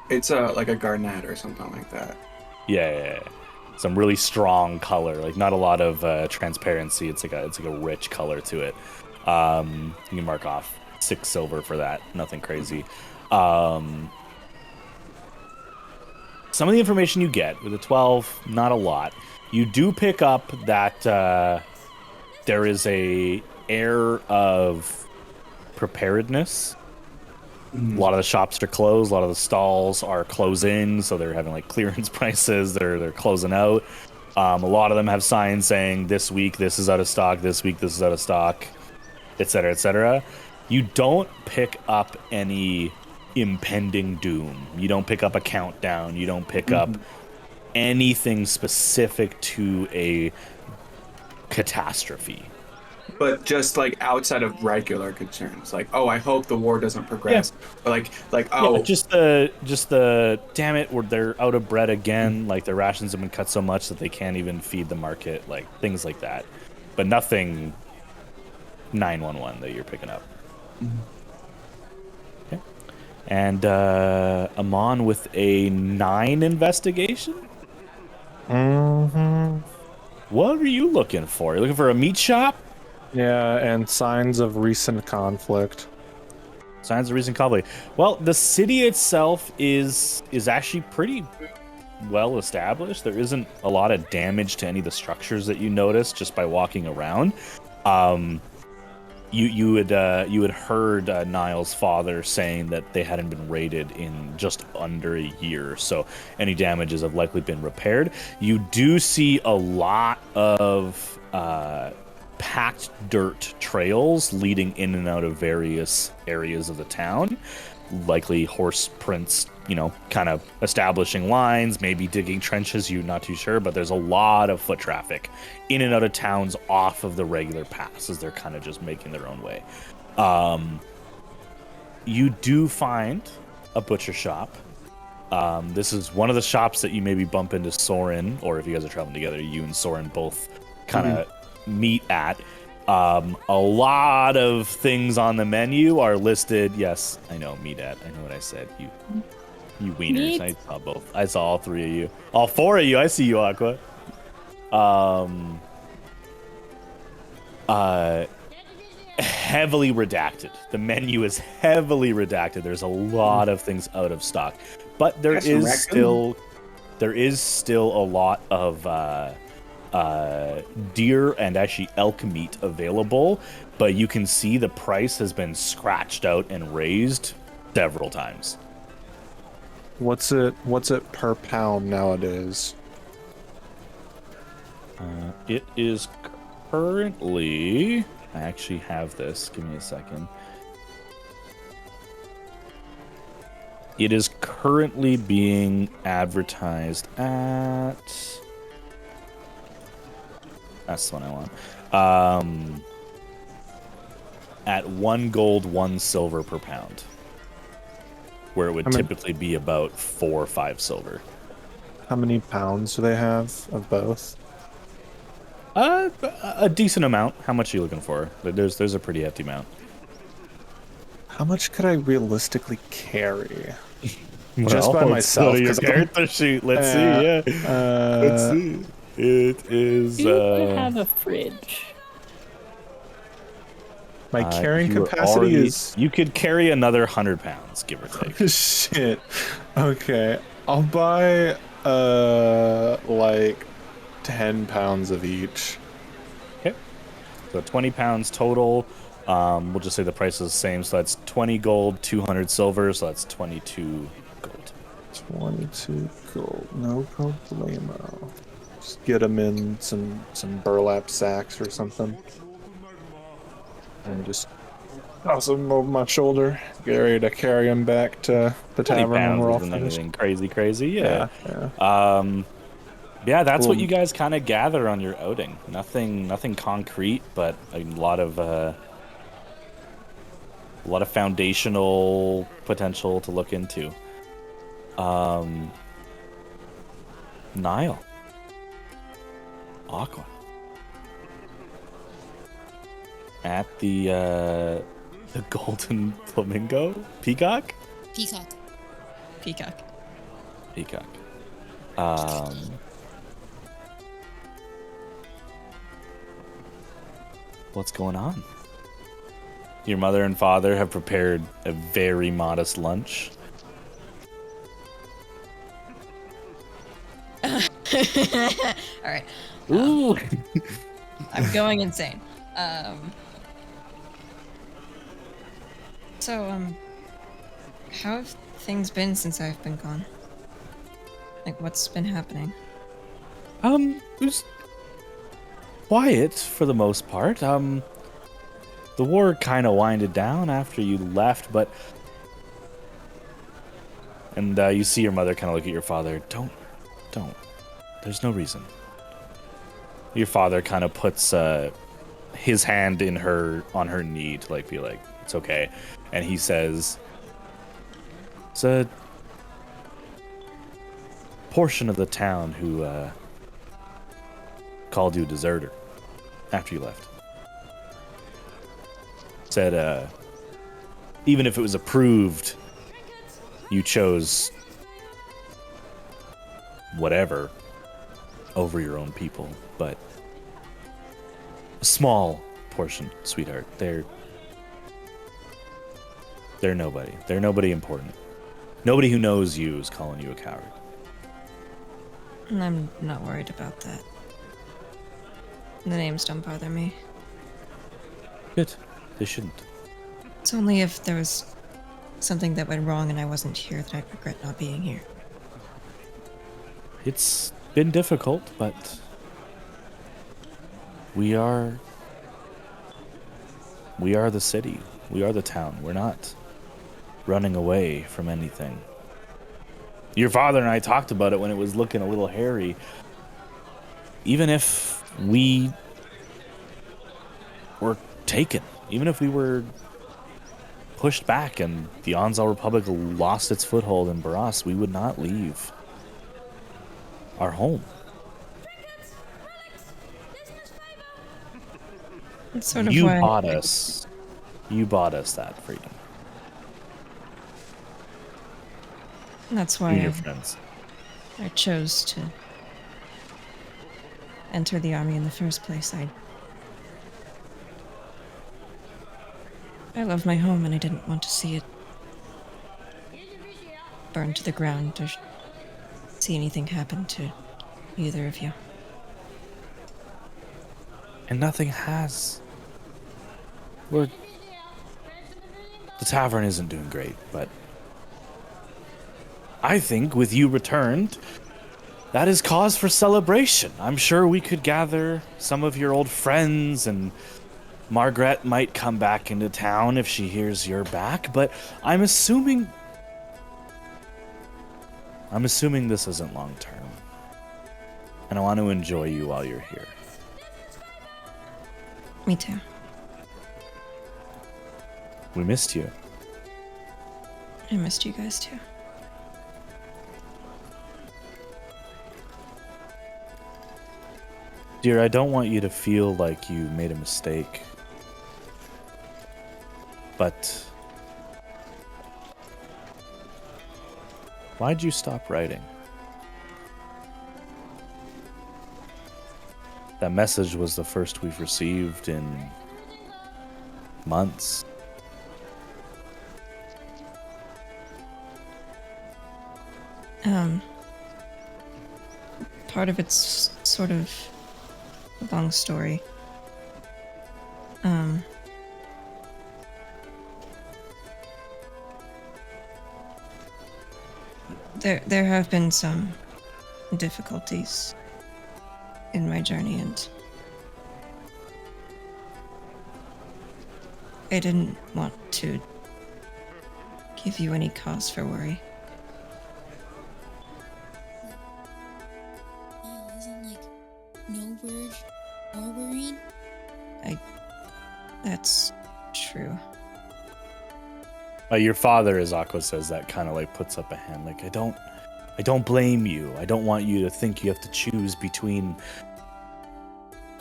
it's like a garnet or something like that. Yeah. Some really strong color, like not a lot of transparency. It's like a rich color to it. You can mark off 6 silver for that. Nothing crazy. Some of the information you get with a 12, not a lot. You do pick up that there is a air of preparedness. A lot of the shops are closed. A lot of the stalls are closing, so they're having like clearance prices. They're closing out. A lot of them have signs saying this week this is out of stock. This week this is out of stock, etc., etc. You don't pick up any impending doom. You don't pick up a countdown. You don't pick up anything specific to a catastrophe. But just like outside of regular concerns, like, oh, I hope the war doesn't progress. Or like oh, just the damn it, they're out of bread again. Like their rations have been cut so much that they can't even feed the market. Like things like that, but nothing 911 that you're picking up. Okay, and Amon with a 9 investigation. What are you looking for? You're looking for a meat shop? Yeah, and signs of recent conflict. Signs of recent conflict. Well, the city itself is actually pretty well established. There isn't a lot of damage to any of the structures that you notice just by walking around. You had heard Niall's father saying that they hadn't been raided in just under a year, so any damages have likely been repaired. You do see a lot of packed dirt trails leading in and out of various areas of the town, likely horse prints, kind of establishing lines, maybe digging trenches, you're not too sure, but there's a lot of foot traffic in and out of towns off of the regular paths as they're kind of just making their own way. You do find a butcher shop. This is one of the shops that you maybe bump into Soren, or if you guys are traveling together, you and Soren both kind of meet at. A lot of things on the menu are listed. Yes, I know, meet at. I know what I said. You wieners. Meat. I saw both. I saw all 3 of you. All 4 of you. I see you, Aqua. Heavily redacted. The menu is heavily redacted. There's a lot of things out of stock, but there is still a lot of deer and actually elk meat available, but you can see the price has been scratched out and raised several times. What's it per pound nowadays? It is currently, I actually have this, give me a second. It is currently being advertised at, that's the one I want, at 1 gold, 1 silver per pound, where it would typically be about 4 or 5 silver. How many pounds do they have of both? A decent amount. How much are you looking for? There's a pretty hefty amount. How much could I realistically carry? Just by myself. Your character sheet. Let's see. Yeah. Let's see. It is. Do I have a fridge? My carrying you capacity is. You could carry another 100 pounds, give or take. Shit. Okay. I'll buy like 10 pounds of each. Okay. So 20 pounds total. We'll just say the price is the same. So that's 20 gold, 200 silver. So that's 22 gold. 22 gold. No problemo. Just get them in some burlap sacks or something. And just toss them over my shoulder. Get ready to carry them back to the 20 tavern when we're all pounds isn't finished. anything crazy. Yeah. Yeah. Yeah, that's Cool. what you guys kind of gather on your outing. Nothing concrete, but a lot of foundational potential to look into. Nile, Aqua, at the Golden Flamingo, Peacock. Peacock. What's going on? Your mother and father have prepared a very modest lunch. All right. Ooh. I'm going insane. How have things been since I've been gone? Like, what's been happening? It was quiet for the most part. The war kind of winded down after you left, but... And you see your mother kind of look at your father. Don't. There's no reason. Your father kind of puts his hand on her knee to be like, it's okay. And he says, it's a portion of the town who called you a deserter after you left. Said, even if it was approved, you chose whatever over your own people, but a small portion, sweetheart. They're nobody. They're nobody important. Nobody who knows you is calling you a coward. And I'm not worried about that. The names don't bother me. Good. They shouldn't. It's only if there was something that went wrong and I wasn't here that I'd regret not being here. It's been difficult, but we are the city. We are the town. We're not running away from anything. Your father and I talked about it when it was looking a little hairy. Even if we were taken, even if we were pushed back and the Anzal Republic lost its foothold in Barras, we would not leave our home. That's sort of You why bought us that freedom. That's why You and your friends. I chose to enter the army in the first place. I love my home and I didn't want to see it burn to the ground or see anything happen to either of you. And nothing has. The tavern isn't doing great, but I think with you returned, that is cause for celebration. I'm sure we could gather some of your old friends, and Margaret might come back into town if she hears you're back, but I'm assuming this isn't long term. And I want to enjoy you while you're here. Me too. We missed you. I missed you guys too. Dear, I don't want you to feel like you made a mistake. But why'd you stop writing? That message was the first we've received in months. Part of it's sort of a long story. There have been some difficulties in my journey, and I didn't want to give you any cause for worry. Isn't like no word or worrying? That's true. Your father, as Aqua says that, kind of like puts up a hand. Like, I don't blame you. I don't want you to think you have to choose between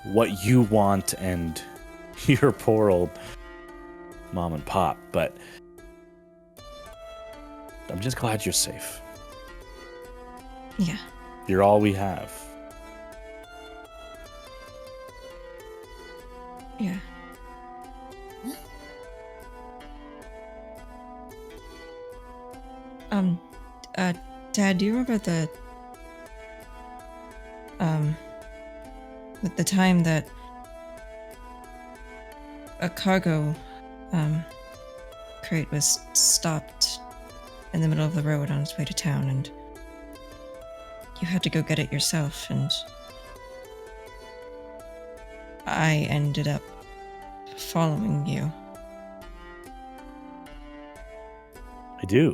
what you want and your poor old mom and pop. But I'm just glad you're safe. Yeah. You're all we have. Yeah. Dad, do you remember the time that a cargo crate was stopped in the middle of the road on its way to town, and you had to go get it yourself, and I ended up following you? I do.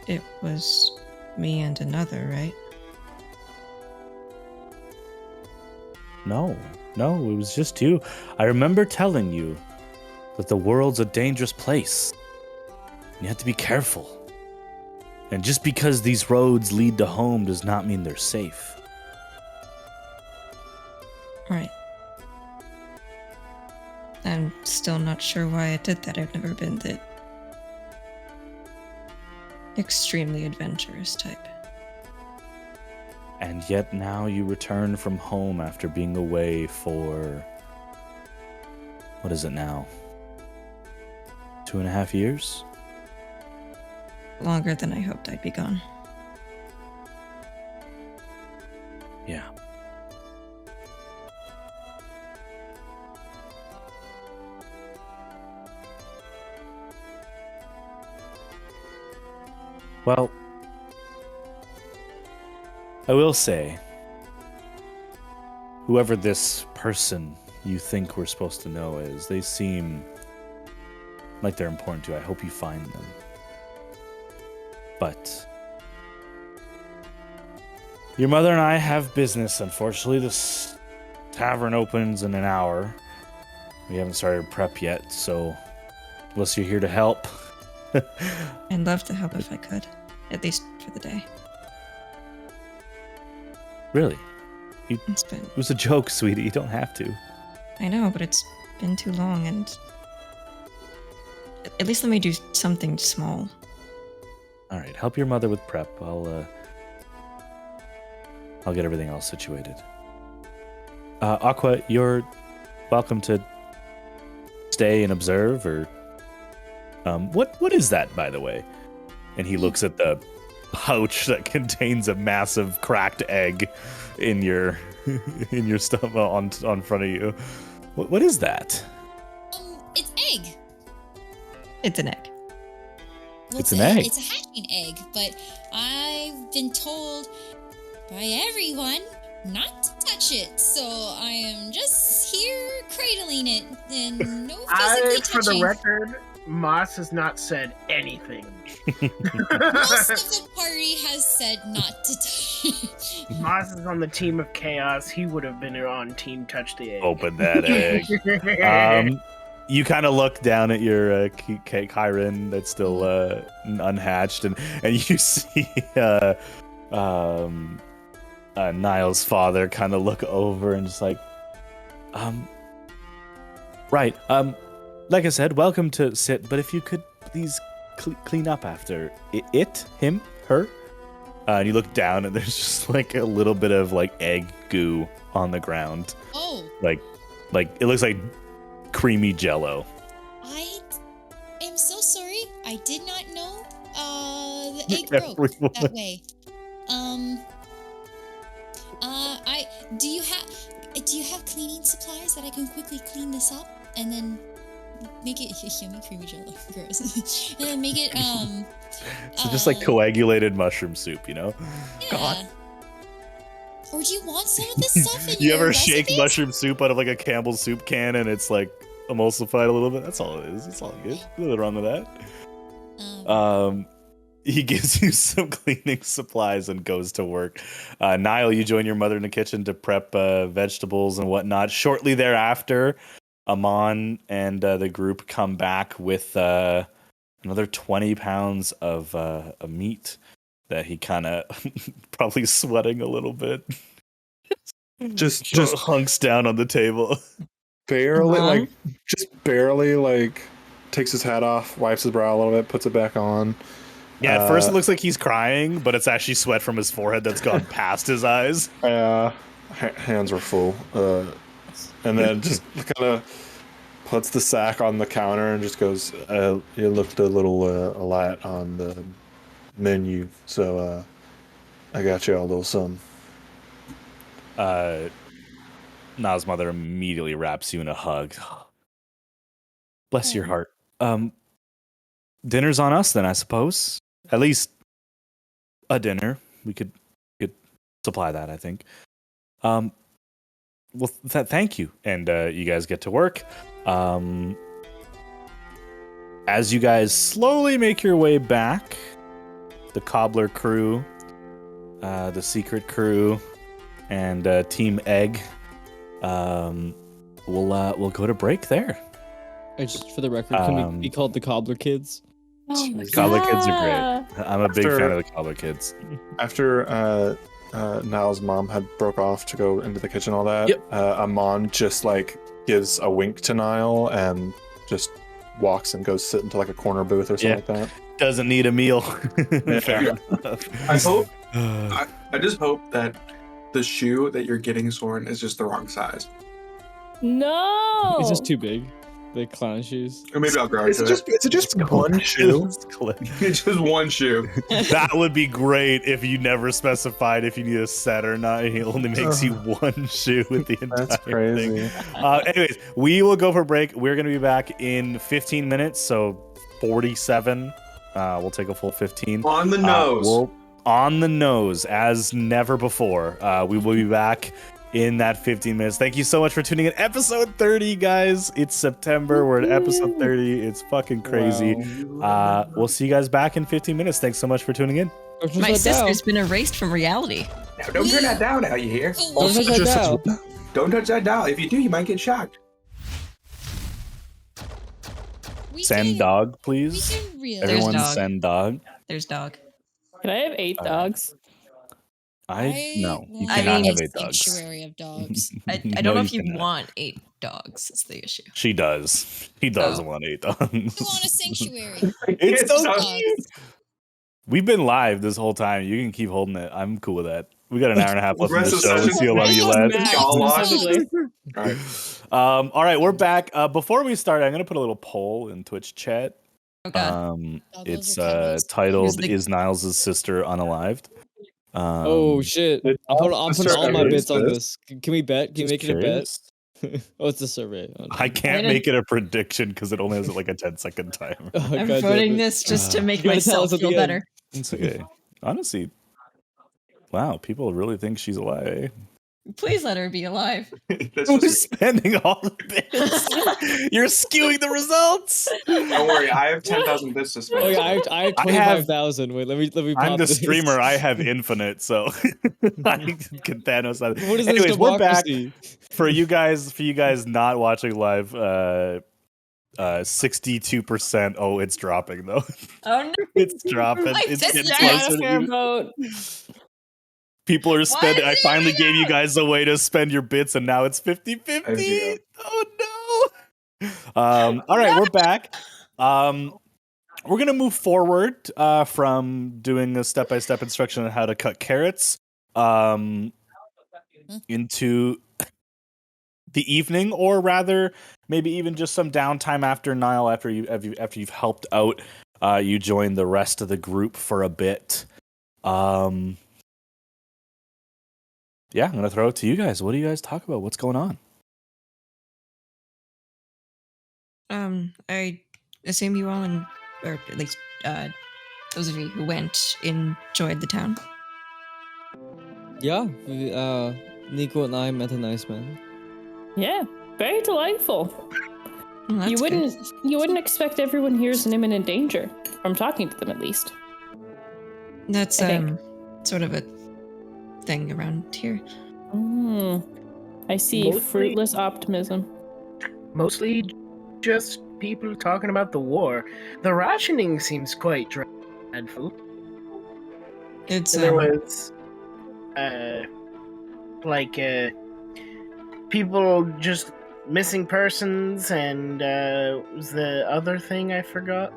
It was me and another, right? No, it was just you. I remember telling you that the world's a dangerous place. You have to be careful. And just because these roads lead to home does not mean they're safe. Right. I'm still not sure why I did that. I've never been the extremely adventurous type. And yet now you return from home after being away for... what is it now? 2.5 years? Longer than I hoped I'd be gone. Yeah. Well, I will say, whoever this person you think we're supposed to know is, they seem like they're important to you. I hope you find them. But your mother and I have business, unfortunately. This tavern opens in an hour. We haven't started prep yet, so unless you're here to help. I'd love to help if I could, at least for the day. Really? It was a joke, sweetie. You don't have to. I know, but it's been too long, and at least let me do something small. All right, help your mother with prep. I'll get everything else situated. Aqua, you're welcome to stay and observe, or what is that, by the way? And he looks at the pouch that contains a massive cracked egg in your stomach on front of you. What is that? It's egg. It's an egg. Well, it's an egg. It's a hatching egg, but I've been told by everyone not to touch it, so I am just here cradling it and no physically touching. For the record, Moss has not said anything. Most of the party has said not to touch it. Moss is on the team of chaos. He would have been on team touch the egg. Open that egg. You kind of look down at your Kyron that's still unhatched, and you see Niall's father kind of look over and just like, right. Like I said, welcome to sit, but if you could please clean up after him, her. And you look down, and there's just like a little bit of like egg goo on the ground. Oh. Like it looks like creamy Jello. I am so sorry. I did not know the egg broke that way. Do you have cleaning supplies that I can quickly clean this up and then make it yummy creamy Jello? Gross. And then make it So just like coagulated mushroom soup, you know? Yeah. God. Or do you want some of this stuff in You your ever recipes? shake mushroom soup out of like a Campbell's soup can and it's like emulsified a little bit? That's all it is. It's all good. Nothing wrong with that. He gives you some cleaning supplies and goes to work. Niall, you join your mother in the kitchen to prep vegetables and whatnot. Shortly thereafter, Amon and the group come back with another 20 pounds of meat that he kind of probably sweating a little bit. Just hunks down on the table. barely like takes his hat off, wipes his brow a little bit, puts it back on. Yeah, at first it looks like he's crying, but it's actually sweat from his forehead that's gone past his eyes. Hands were full. And then just kind of puts the sack on the counter and just goes, you looked a little light on the menu, so I got you all a little something. Na's mother immediately wraps you in a hug. Bless your heart. Dinner's on us then, I suppose. At least a dinner. We could supply that, I think. Well, thank you. And you guys get to work. As you guys slowly make your way back, the cobbler crew, the secret crew, and Team Egg, we'll go to break there. Just for the record, can we be called the Cobbler Kids? Cobbler Kids are great. I'm a big fan of the Cobbler Kids. After Niall's mom had broke off to go into the kitchen, all that, Amon just like gives a wink to Niall and just walks and goes sit into like a corner booth or something like that. Doesn't need a meal. Fair enough. I hope. I just hope that the shoe that you're getting, Soren, is just the wrong size. No, It's just too big. The clown shoes. Or maybe I'll grow Is into it just one shoe? It's just one shoe. That would be great if you never specified if you need a set or not. He only makes you one shoe with the entire That's crazy. thing. Anyways, we will go for a break. We're going to be back in 15 minutes, so 47. We'll take a full 15. On the nose. On the nose, as never before. We will be back in that 15 minutes. Thank you so much for tuning in. Episode 30, guys. It's September. We're at episode 30. It's fucking crazy. Wow. We'll see you guys back in 15 minutes. Thanks so much for tuning in. My sister's been erased from reality. Now, don't turn that down out, you hear? Don't touch that dial. Don't touch that dial. If you do, you might get shocked. Send dog, please. We can really. Everyone There's dog. send dog. There's dog. Can I have 8 dogs? No, you want cannot mean, have a 8 dogs. sanctuary of dogs. I No, don't know if you you cannot. want 8 dogs. Is the issue. She does. He does Oh. want 8 I dogs. want a sanctuary. It's so Dogs. We've been live this whole time. You can keep holding it. I'm cool with that. We got an hour and a half left in Rest the of show. the Let's see how long you session. last. Y'all lost. Specifically. All right. All right, we're back. Before we start, I'm gonna put a little poll in Twitch chat. Oh god. Oh, those It's are cannibals. titled Who's the- "Is Niles' sister unalived?" Oh shit! I'm putting all my bits on this. Can we bet? Can we make it a bet? Oh, it's a survey. Oh, no. I can't make it a prediction because it only has like a 10-second timer. Oh, I'm God damn voting it. this just to make You gotta tell myself us at the feel end. better. It's okay. Honestly, wow, people really think she's alive. Eh? Please let her be alive. That's Who's just, spending all the bits? You're skewing the results. don't worry, I have 10,000 bits to spend. Oh yeah, I have I have- 25,000. Wait, let me. I'm pop the this. streamer. I have infinite, so I can Thanos that. What is Anyways, this we're back democracy? for you guys not watching live. 62%. Oh, it's dropping though. Oh no. It's dropping. My It's sister getting has closer to Fair you. vote. People are spending. Why I is it finally not gave you out? guys a way to spend your bits, and now it's 50-50. As you Oh no. All right, we're back. we're gonna move forward from doing a step-by-step instruction on how to cut carrots into the evening, or rather, maybe even just some downtime after Nile. After you've helped out, you join the rest of the group for a bit. Yeah, I'm gonna throw it to you guys. What do you guys talk about? What's going on? I assume you all, or at least those of you who went, enjoyed the town. Yeah, Nico and I met a nice man. Yeah, very delightful. Well, that's You wouldn't expect everyone here is in imminent danger from talking to them, at least. good. That's I think. sort of a thing around here. I see Mostly- fruitless optimism. Mostly just people talking about the war. The rationing seems quite dreadful. It's There was, people just missing persons, and was the other thing I forgot?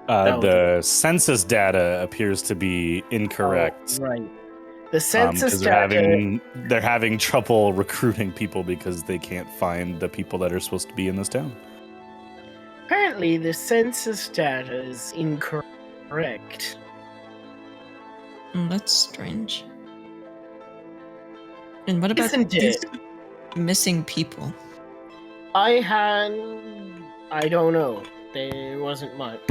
The census data appears to be incorrect. Oh, right. The census 'cause data. they're having trouble recruiting people because they can't find the people that are supposed to be in this town. Apparently, the census data is incorrect. that's strange. And what about Isn't these it? missing people? I don't know. There wasn't much.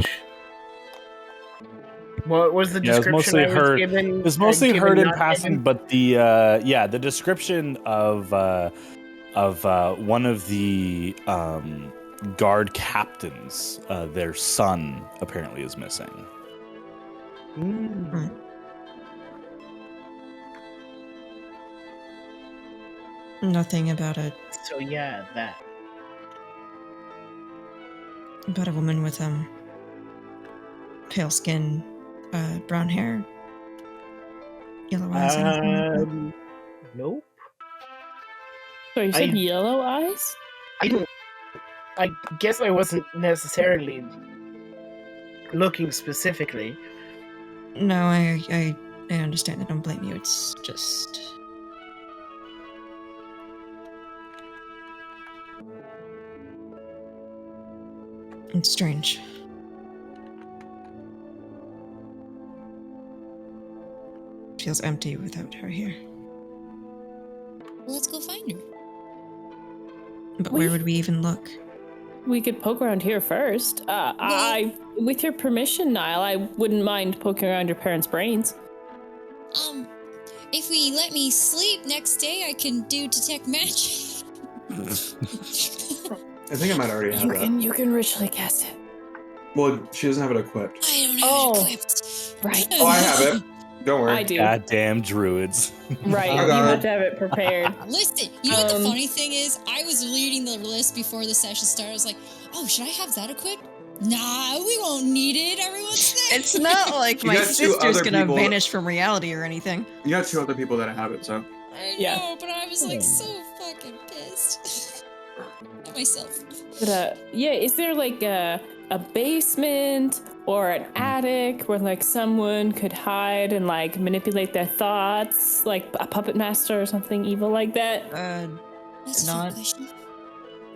What was the Yeah, it was description mostly I was heard. given? It was mostly given, heard in not passing, given? but the description of one of the guard captains, their son apparently is missing. Mm. Nothing about So yeah, that. a woman with pale skin, brown hair, yellow eyes, anything like that? Nope. So you said I- yellow eyes? I guess I wasn't necessarily looking specifically. No, I understand. I don't blame you. It's just it's strange. Feels empty without her here. Well, let's go find her. But where would we even look? We could poke around here first. With your permission, Niall, I wouldn't mind poking around your parents' brains. If we let me sleep next day, I can do detect magic. I think I might already have that. You can ritually cast it. Well, she doesn't have it equipped. I don't have it equipped. Right. Oh, I have it. Don't worry. I do. Goddamn druids. Right, I you got have it. to have it prepared. Listen, you know what the funny thing is? I was reading the list before the session started. I was like, oh, should I have that equipped? Nah, we won't need it. Everyone's there. It's not like You my got two sister's other gonna people- vanish from reality or anything. You got two other people that have it, so. I Yeah. know, but I was like so fucking pissed at myself. But, is there like a basement or an attic where like someone could hide and like manipulate their thoughts, like a puppet master or something evil like that? That's a Not- good question.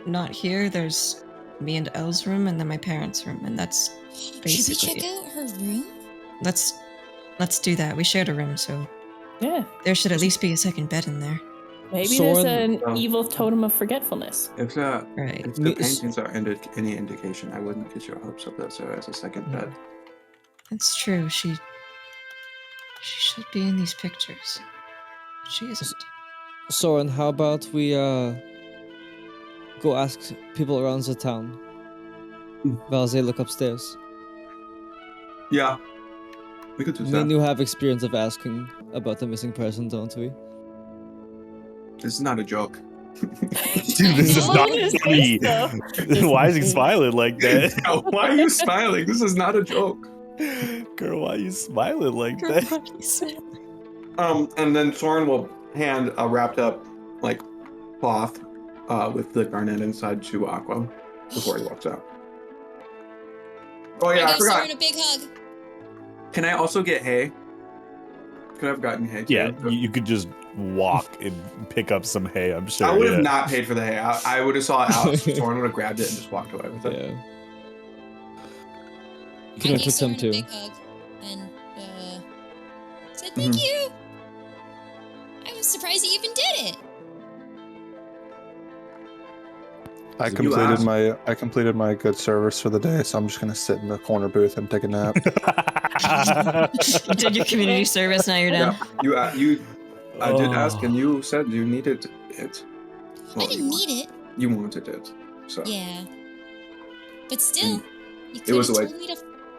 Not here. There's me and Elle's room, and then my parents' room, and that's Should we basically check out her room? let's do that. We shared a room, so Yeah, there should at least be a second bed in there. maybe there's Soren- an evil totem of forgetfulness. If Right. if the paintings are any indication, I wouldn't get your hopes up that there as a second bed. That's true. She should be in these pictures. She isn't. Soren, how about we go ask people around the town while they look upstairs? Yeah. We could do Me that. and you have experience of asking about the missing person, don't we? This is not a joke. Dude, this is not funny. Why is he smiling like that? Why are you smiling? This is not a joke. Girl, why are you smiling like that? And then Soren will hand a wrapped up like cloth with the garnet inside to Aqua before he walks out. Oh I yeah, I give forgot. Soren a big hug. Can I also get hay? Could I have gotten hay? Too? Yeah, you could just walk and pick up some hay, I'm sure. I would have yeah. not paid for the hay. I would have saw it out. Soren would have grabbed it and just walked away with it. Yeah. I Kuno gave took some Soren a too. big hug and said thank you. I was surprised he even did it. I completed my good service for the day, so I'm just gonna sit in the corner booth and take a nap. You did your community service, now you're done. Yeah, I did ask, and you said you needed it. I didn't need it. You wanted it, so. Yeah. But still, you could was have a told me to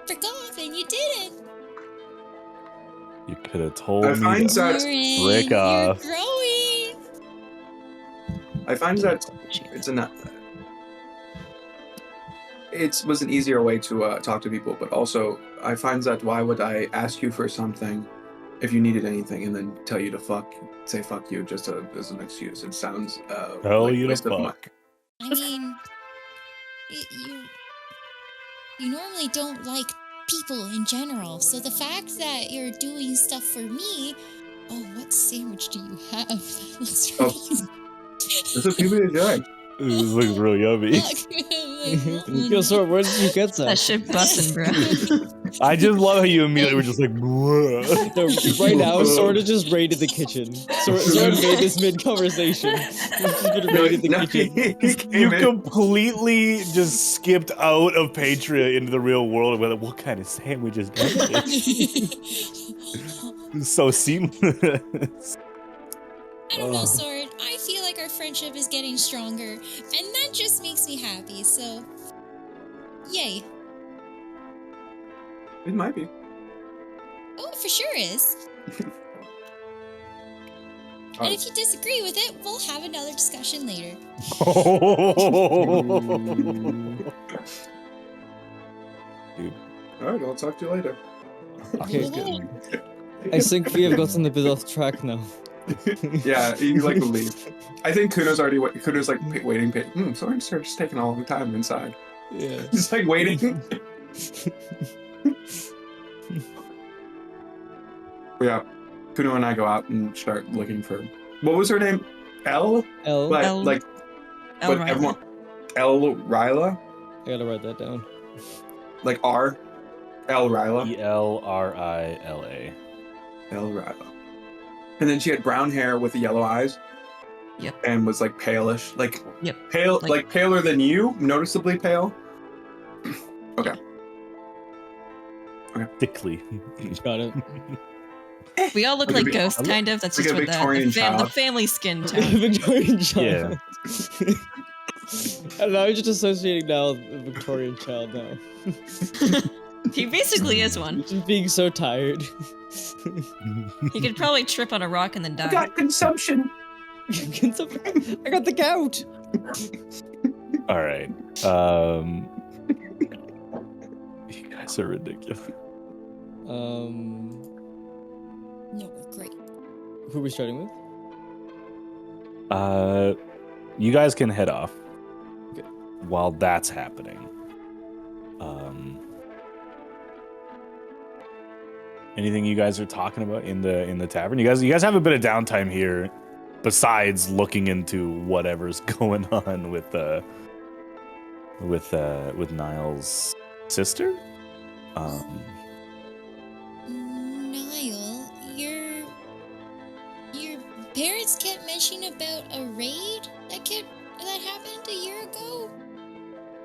frick off, and you didn't. You could have told I me find to that frick off. You're growing. I find that it was an easier way to talk to people, but also I find that why would I ask you for something if you needed anything and then tell you to say fuck you just as an excuse? It sounds Tell like you a to waste of fuck. I mean, you normally don't like people in general, so the fact that you're doing stuff for me. Oh, what sandwich do you have? That looks really. There's a few minutes enjoy. This looks real yummy. Yo, Soren, where did you get that? That shit bussin', bro. I just love how you immediately were just like, "Whoa." No, right now, Soren has just raided the kitchen. Soren made this mid-conversation. He's just been raided the kitchen. You completely just skipped out of Patria into the real world. With what kind of sandwiches? So seamless. I don't know, Sword. I feel like our friendship is getting stronger, and that just makes me happy, so. Yay. It might be. Oh, it for sure is. And if you disagree with it, we'll have another discussion later. Dude. Alright, I'll talk to you later. Okay, I think we have gotten a bit off track now. Yeah, you like to leave. I think Kuno's already like waiting. Soren's just taking a long time inside. Yeah. Just like waiting. Yeah, Kuno and I go out and start looking for. What was her name? L. But L. like, L. but Ryla. everyone. L. Ryla. I gotta write that down. Like R. L. Ryla. ELRILA. L. Ryla. And then she had brown hair with the yellow eyes. Yep. And was like palish, like Yep. pale, like paler than you, noticeably pale. Okay. Thickly. Got it. We all look Like a like big- ghosts, kind of. That's like just a what Victorian the child. family skin tone. Victorian child. Yeah. And I'm just associating now with a Victorian child now. He basically is one. Just being so tired. He could probably trip on a rock and then die. I got consumption. I got the gout. All right. You guys are ridiculous. No, we're great. Who are we starting with? You guys can head off. Okay. While that's happening. Anything you guys are talking about in the tavern? You guys have a bit of downtime here, besides looking into whatever's going on with Niall's sister. Niall, your parents kept mentioning about a raid that happened a year ago.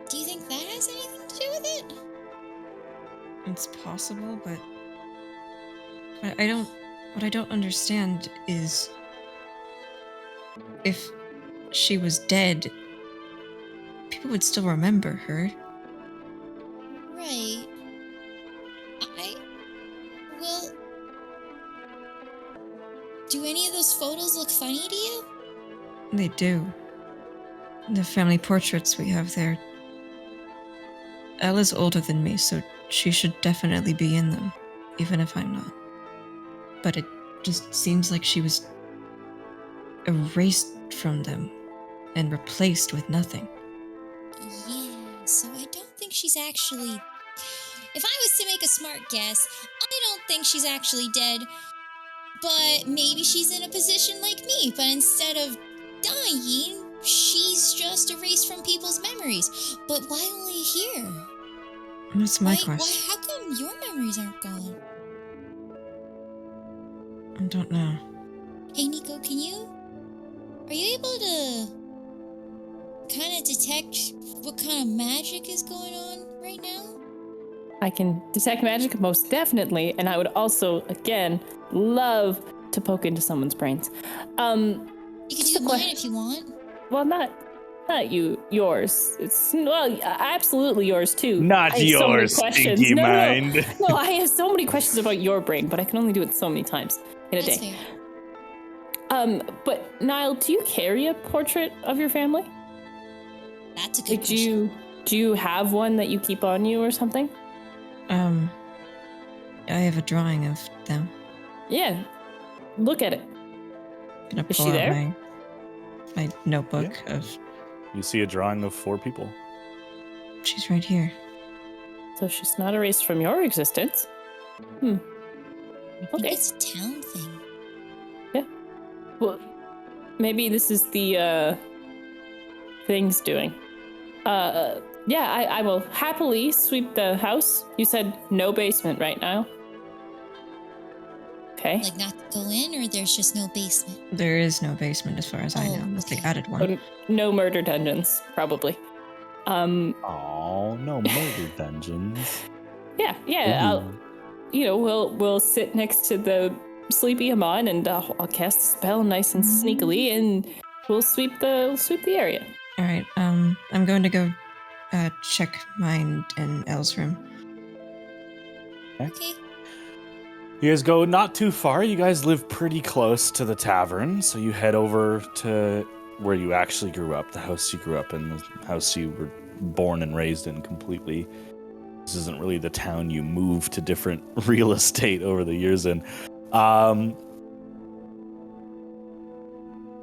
Do you think that has anything to do with it? It's possible, but what I don't understand is if she was dead, people would still remember her. Right. Well, do any of those photos look funny to you? They do. The family portraits we have there. Ella's older than me, so she should definitely be in them, even if I'm not. But it just seems like she was erased from them and replaced with nothing. Yeah, so I don't think she's actually if I was to make a smart guess, I don't think she's actually dead. But maybe she's in a position like me, but instead of dying, she's just erased from people's memories. But why only here? That's my question. Why, how come your memories aren't gone? I don't know. Hey, Nico, are you able to kind of detect what kind of magic is going on right now? I can detect magic most definitely, and I would also, again, love to poke into someone's brains. You can do mine if you want. Well, not yours. It's absolutely yours too. Not I have so many yours, questions. stinky No, mind. No, I have so many questions about your brain, but I can only do it so many times in a That's day. fair. But Niall, do you carry a portrait of your family? That's a good question. Do you have one that you keep on you or something? I have a drawing of them. Yeah. Look at it. Gonna Is pull she out there? my notebook of. You see a drawing of 4 people. She's right here. So she's not erased from your existence. I think Okay. it's a town thing. Well, maybe this is the thing's doing. I will happily sweep the house. You said no basement right now. Okay. Like not to go in, or there's just no basement? There is no basement as far as I know, unless they okay. added one. No murder dungeons, probably. Oh, no murder dungeons. Yeah. We'll sit next to the sleepy Amon, and I'll cast a spell nice and sneakily, and we'll sweep the area. All right. I'm going to go check mine and Elle's room. Okay. You guys go not too far. You guys live pretty close to the tavern, so you head over to where you actually grew up, the house you grew up in, the house you were born and raised in completely. This isn't really the town you moved to different real estate over the years in.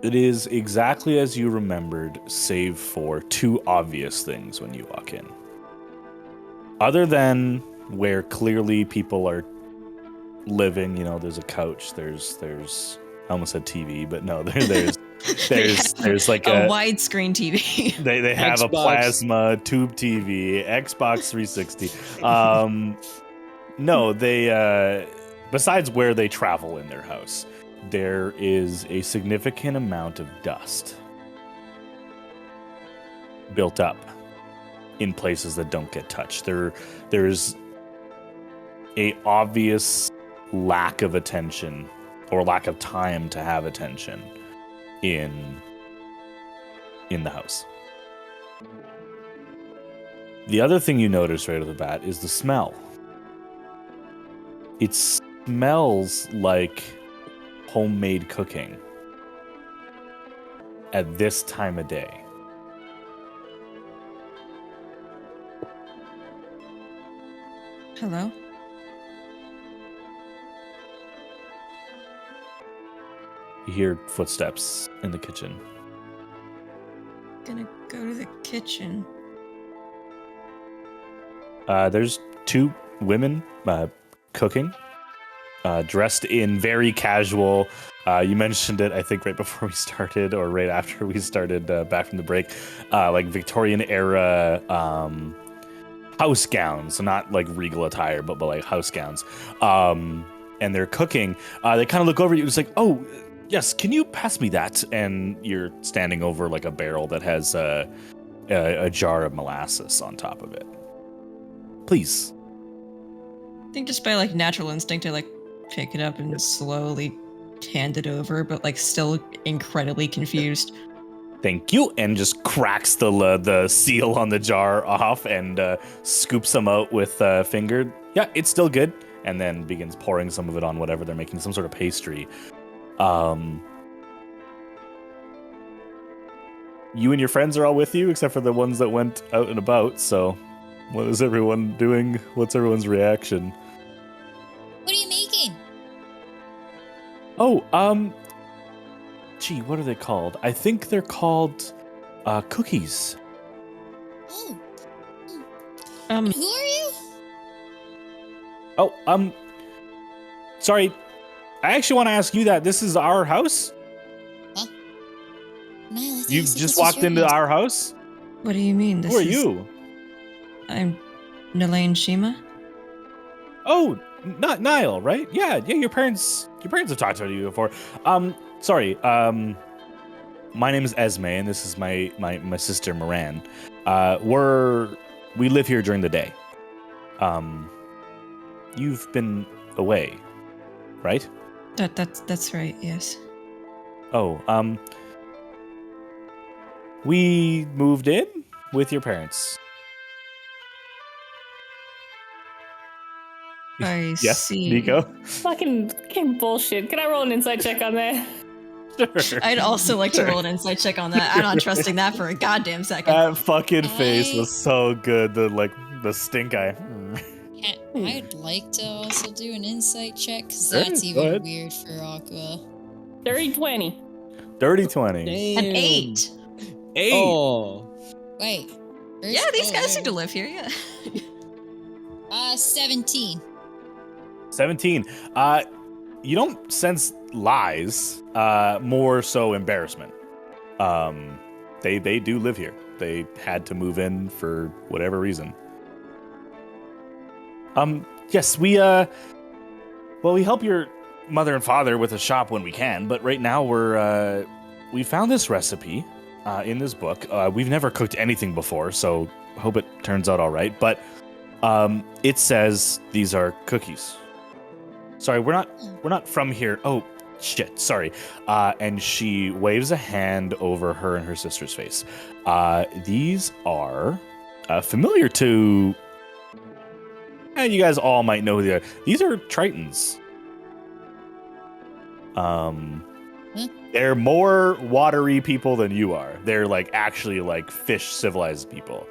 It is exactly as you remembered, save for 2 obvious things when you walk in. Other than where clearly people are living, there's a couch, there's I almost said TV, but no, there's like a widescreen TV. They have Xbox. a plasma tube TV, Xbox 360. No, they besides where they travel in their house, there is a significant amount of dust built up in places that don't get touched. There's a obvious lack of attention or lack of time to have attention in the house. The other thing you notice right off the bat is the smell. It smells like homemade cooking at this time of day. Hello? You hear footsteps in the kitchen. Gonna go to the kitchen. There's 2 women cooking, dressed in very casual. You mentioned it, I think, right before we started, or right after we started back from the break, like Victorian era house gowns, so not like regal attire, but like house gowns. And they're cooking. They kind of look over you. It's like, oh, yes, can you pass me that? And you're standing over like a barrel that has a jar of molasses on top of it. Please. I think just by like natural instinct, I like pick it up and slowly hand it over, but like still incredibly confused. Thank you, and just cracks the seal on the jar off and scoops them out with finger. Yeah, it's still good, and then begins pouring some of it on whatever they're making, some sort of pastry. You and your friends are all with you, except for the ones that went out and about. So, what is everyone doing? What's everyone's reaction? What are you making? Oh, gee, what are they called? I think they're called cookies. Oh. Um, Who are you? Oh, sorry. I actually want to ask you that. This is our house? Huh? Niall, I thought You've said just this was walked your into house. our house? What do you mean? Who are you? I'm Nalaine Shima. Oh, not Niall, right? Yeah, your parents have talked to you before. Sorry. My name is Esme, and this is my sister Moran. We live here during the day. You've been away, right? That's right. Yes. Oh, we moved in with your parents. I Yes, see. Nico. Fucking bullshit. Can I roll an insight check on that? Sure. I'd also like to roll an insight check on that. I'm not trusting that for a goddamn second. That fucking face was so good. The stink eye. I'd like to also do an insight check, because Sure, that's go even ahead. weird for Aqua. Dirty 20. Dirty 20. An 8. 8. Oh. Wait. Yeah, these guys seem to live here. Yeah. 17. 17. You don't sense lies, more so embarrassment. They do live here. They had to move in for whatever reason. Yes, we help your mother and father with a shop when we can, but right now we found this recipe in this book. We've never cooked anything before, so hope it turns out all right, but it says these are cookies. Sorry, we're not from here. Oh, shit, sorry. And she waves a hand over her and her sister's face. These are familiar to... you guys all might know who they are. These are Tritons. They're more watery people than you are. They're actually fish civilized people.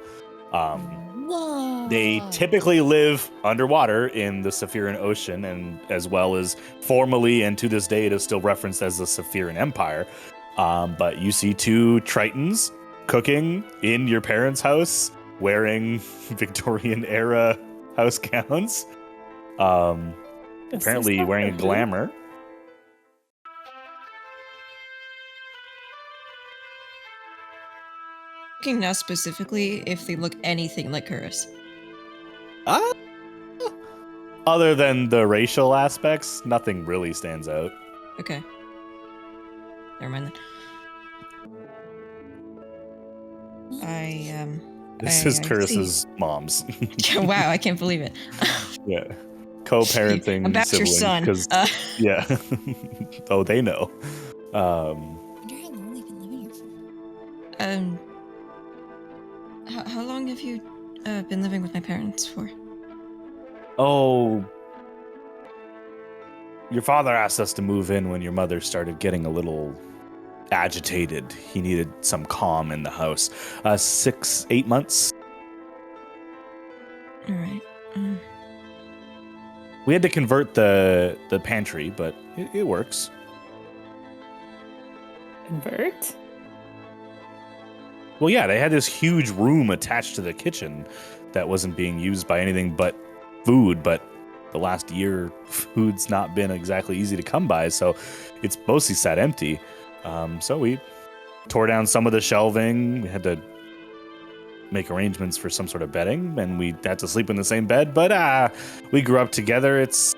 Whoa. They typically live underwater in the Sephiran Ocean, and as well as formally and to this day it is still referenced as the Sephiran Empire. But you see 2 Tritons cooking in your parents' house, wearing Victorian era house gowns. Apparently wearing a glamour. Looking now specifically if they look anything like Curtis. Other than the racial aspects, nothing really stands out. Okay. Never mind then. This is Curtis's mom's. Wow, I can't believe it. Yeah. Co-parenting I'm back your siblings. son. 'Cause- yeah. Oh, they know. I wonder how long they've been living here for. How long have you been living with my parents for? Oh. Your father asked us to move in when your mother started getting a little agitated. He needed some calm in the house. 6-8 months. All right. We had to convert the pantry, but it works. Convert? Well, yeah, they had this huge room attached to the kitchen that wasn't being used by anything but food, but the last year, food's not been exactly easy to come by, so it's mostly sat empty. So we tore down some of the shelving. We had to make arrangements for some sort of bedding, and we had to sleep in the same bed, but we grew up together. It's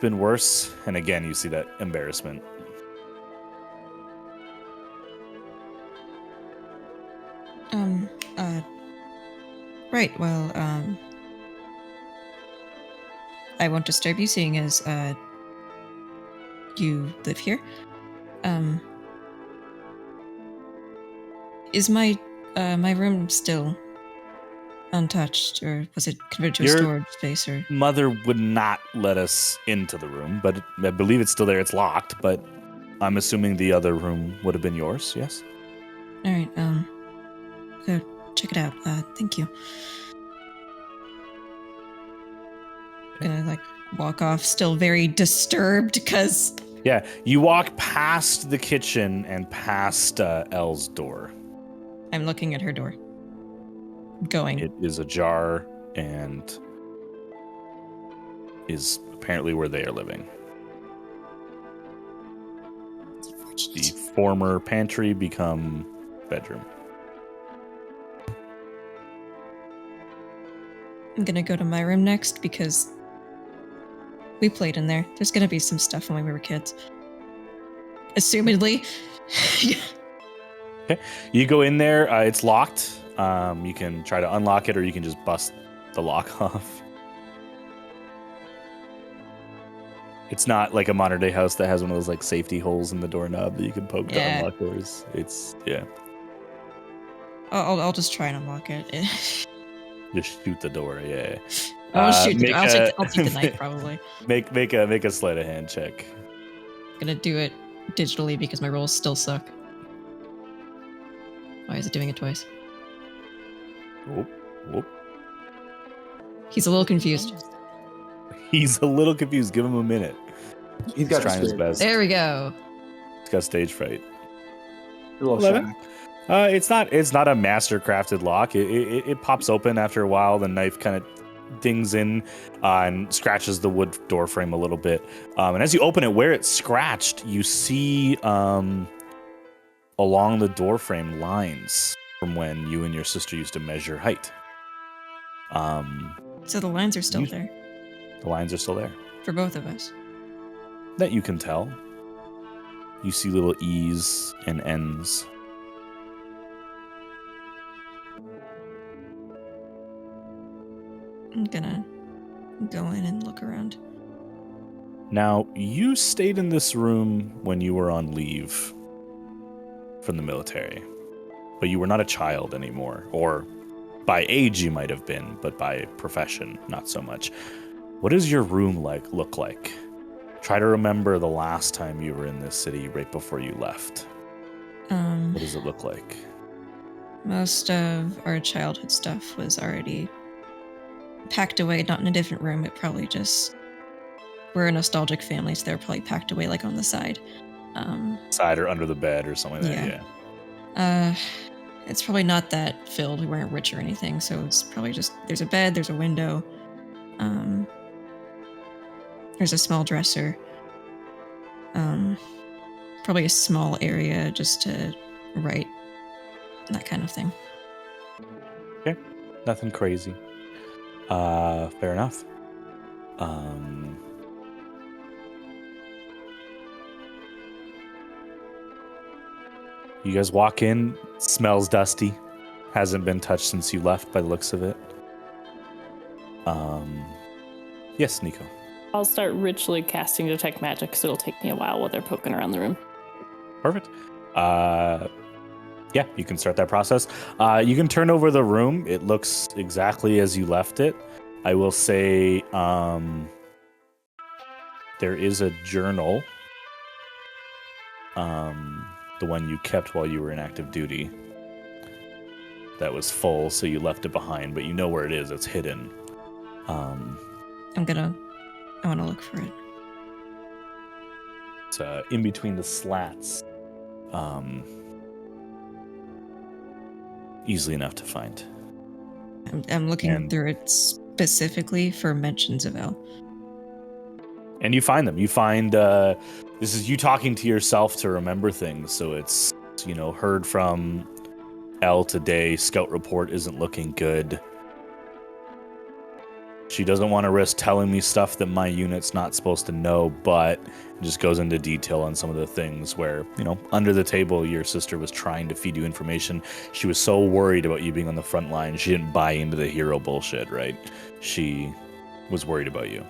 been worse, and again, you see that embarrassment. Right, well, I won't disturb you seeing as, you live here. Is my room still untouched, or was it converted to a storage space, or? Mother would not let us into the room, but I believe it's still there. It's locked, but I'm assuming the other room would have been yours, yes? Alright, go check it out. Thank you. Gonna, walk off, still very disturbed, because... Yeah, you walk past the kitchen and past Elle's door. I'm looking at her door. Going. It is ajar, and is apparently where they are living. It's unfortunate. The former pantry become bedroom. I'm gonna go to my room next because we played in there. There's gonna be some stuff when we were kids. Assumedly. Okay. You go in there. It's locked. You can try to unlock it, or you can just bust the lock off. It's not like a modern day house that has one of those like safety holes in the doorknob that you can poke to unlock doors. It's I'll just try and unlock it. Just shoot the door. Yeah. I'll shoot the door. I'll take the knife probably. Make a sleight of hand check. Gonna do it digitally because my rolls still suck. Why is it doing it twice? Whoop. He's a little confused. He's a little confused. Give him a minute. He's got trying his best. There we go. He's got stage fright. A little 11? shy. It's not a master crafted lock. It pops open after a while. The knife kind of dings in and scratches the wood door frame a little bit. And as you open it, where it's scratched, you see along the door frame lines from when you and your sister used to measure height. So the lines are still there The lines are still there. for both of us. That you can tell. You see little E's and N's. I'm gonna go in and look around. Now, you stayed in this room when you were on leave from the military, but you were not a child anymore, or by age you might have been, but by profession, not so much. What does your room look like? Try to remember the last time you were in this city right before you left. What does it look like? Most of our childhood stuff was already packed away, not in a different room. It probably just... We're a nostalgic family, so they're probably packed away like on the side. Side or under the bed or something like that, yeah. It's probably not that filled. We weren't rich or anything, so it's probably just... There's a bed, there's a window. There's a small dresser. Probably a small area just to write. That kind of thing. Okay. Nothing crazy. Fair enough. You guys walk in, smells dusty. Hasn't been touched since you left by the looks of it. Yes, Nico. I'll start ritually casting detect magic, so it'll take me a while they're poking around the room. Perfect. Yeah, you can start that process. You can turn over the room. It looks exactly as you left it. I will say there is a journal, the one you kept while you were in active duty, that was full, so you left it behind, but you know where it is. It's hidden. I want to look for it. It's in between the slats. Easily enough to find. I'm looking through it specifically for mentions of Elle. And you find them. You find this is you talking to yourself to remember things. So it's, heard from Elle today. Scout report isn't looking good. She doesn't want to risk telling me stuff that my unit's not supposed to know, but it just goes into detail on some of the things where, under the table, your sister was trying to feed you information. She was so worried about you being on the front line, she didn't buy into the hero bullshit, right? She was worried about you.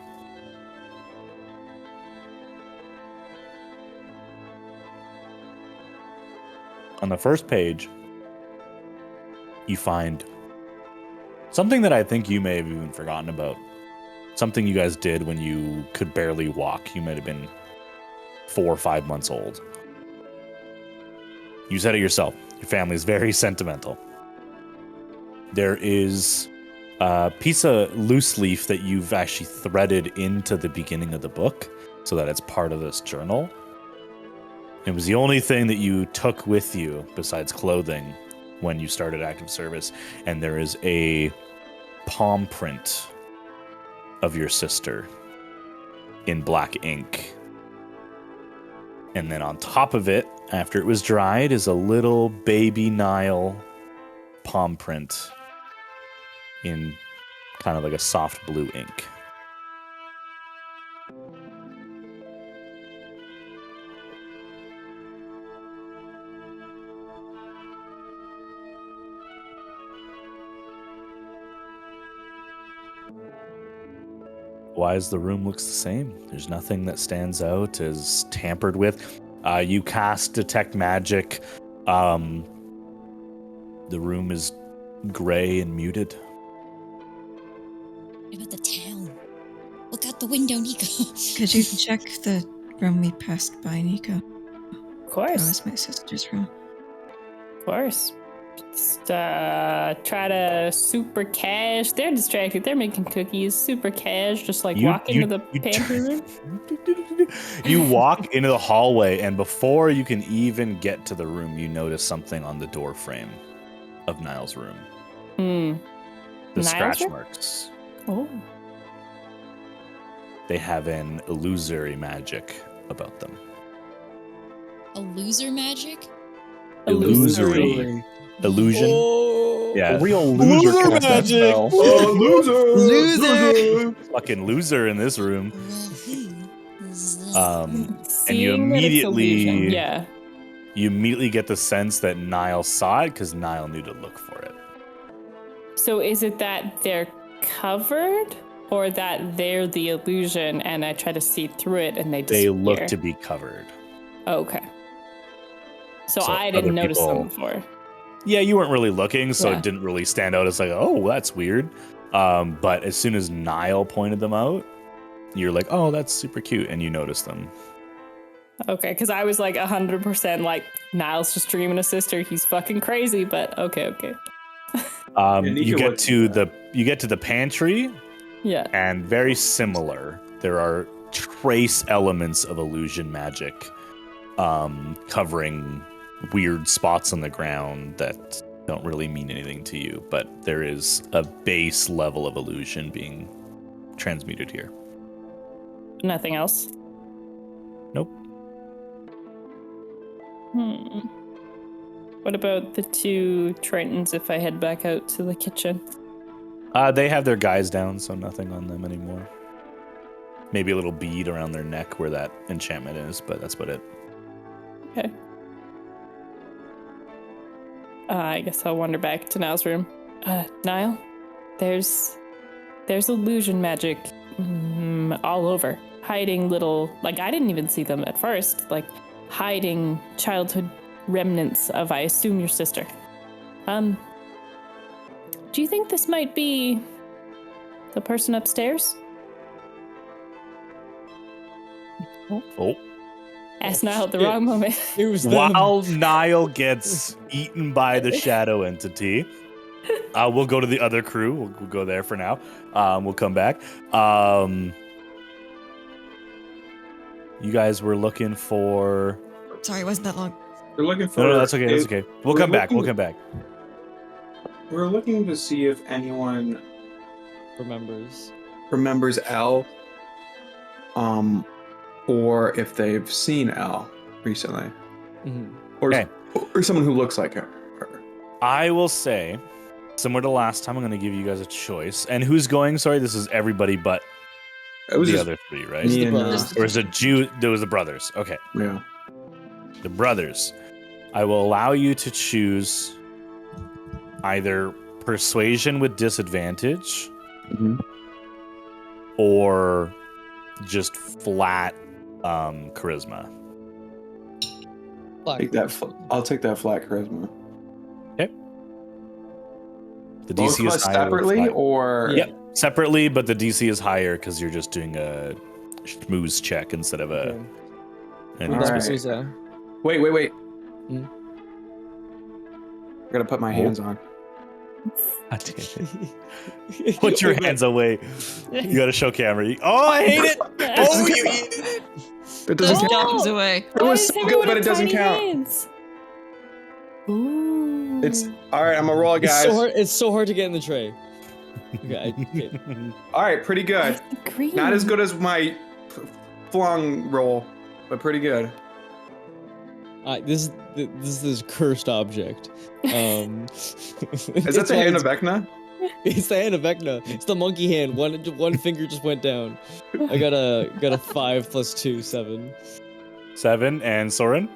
On the first page, you find something that I think you may have even forgotten about. Something you guys did when you could barely walk. You might have been 4 or 5 months old. You said it yourself. Your family's very sentimental. There is a piece of loose leaf that you've actually threaded into the beginning of the book so that it's part of this journal. It was the only thing that you took with you besides clothing when you started active service, and there is a palm print of your sister in black ink. And then on top of it, after it was dried, is a little baby Nile palm print in kind of like a soft blue ink. Why is the room looks the same? There's nothing that stands out as tampered with. You cast Detect Magic. The room is gray and muted. What about the town? Look out the window, Nico. Could you check the room we passed by, Nico? Of course. That was my sister's room. Of course. Just try to super cash. They're distracted. They're making cookies. Super cash. Just like walk into the pantry room. You walk into the hallway, and before you can even get to the room, you notice something on the door frame of Niall's room. The Niall's scratch room? marks. Oh. They have an illusory magic about them. A loser magic? Illusory. Illusion. Oh, Yeah. A real loser cast that magic. spell. Oh, loser! Fucking loser in this room. Well, who is this? And you Seeing that it's illusion, immediately, yeah. you immediately get the sense that Niall saw it because Niall knew to look for it. So is it that they're covered, or that they're the illusion and I try to see through it and they disappear? They look to be covered. Okay. So So I didn't other notice people- them before. Yeah, you weren't really looking, so Yeah. it didn't really stand out as like, oh, that's weird. But as soon as Niall pointed them out, you're like, oh, that's super cute, and you notice them. Okay, because I was like 100% like, Niall's just dreaming a sister. He's fucking crazy, but okay. Nico You get was- to the pantry, Yeah. and very similar. There are trace elements of illusion magic, covering weird spots on the ground that don't really mean anything to you, but there is a base level of illusion being transmuted here. Nothing else? Nope. What about the two Trentons if I head back out to the kitchen? They have their guys down, so nothing on them anymore. Maybe a little bead around their neck where that enchantment is, but that's about it. Okay. I guess I'll wander back to Niall's room. Niall, there's illusion magic all over. Hiding little, like, I didn't even see them at first, like, hiding childhood remnants of, I assume, your sister. Do you think this might be the person upstairs? Oh. Asked Niall at the wrong moment. It was them. While Niall gets eaten by the shadow entity, we'll go to the other crew. We'll go there for now. We'll come back. You guys were looking for... Sorry, it wasn't that long. We're looking for. No, that's okay. That's okay. We'll come back. We'll come back. We're looking to see if anyone remembers. L, or if they've seen L recently, or Okay. or someone who looks like her. I will say, similar to last time, I'm going to give you guys a choice. And who's going? Sorry, this is everybody but It was the just other three, right? me and brothers. Or is it Jew? There was the brothers. Okay. yeah. The brothers. I will allow you to choose either persuasion with disadvantage or just flat charisma. Take that. I'll take that flat charisma. Okay. The Both DC of is us higher. separately, flat. or Yep, separately, but the DC is higher because you're just doing a schmooze check instead of a. An All right. explicit- Wait. Hmm? I gotta put my hands on. God damn it. Put your hands away. You gotta show camera. Oh, I hate it. Oh, you hated it. It doesn't Those count. dogs away. It was so good, but it doesn't count. Hands? Ooh. It's all right. I'm gonna roll, guys. It's so hard to get in the tray. Okay. All right, pretty good. Green. Not as good as my flung roll, but pretty good. This is cursed object. Is that the hand of Vecna? It's the hand of Vecna. It's the monkey hand. One finger just went down. I got a 5 plus 2, 7. 7, and Soren?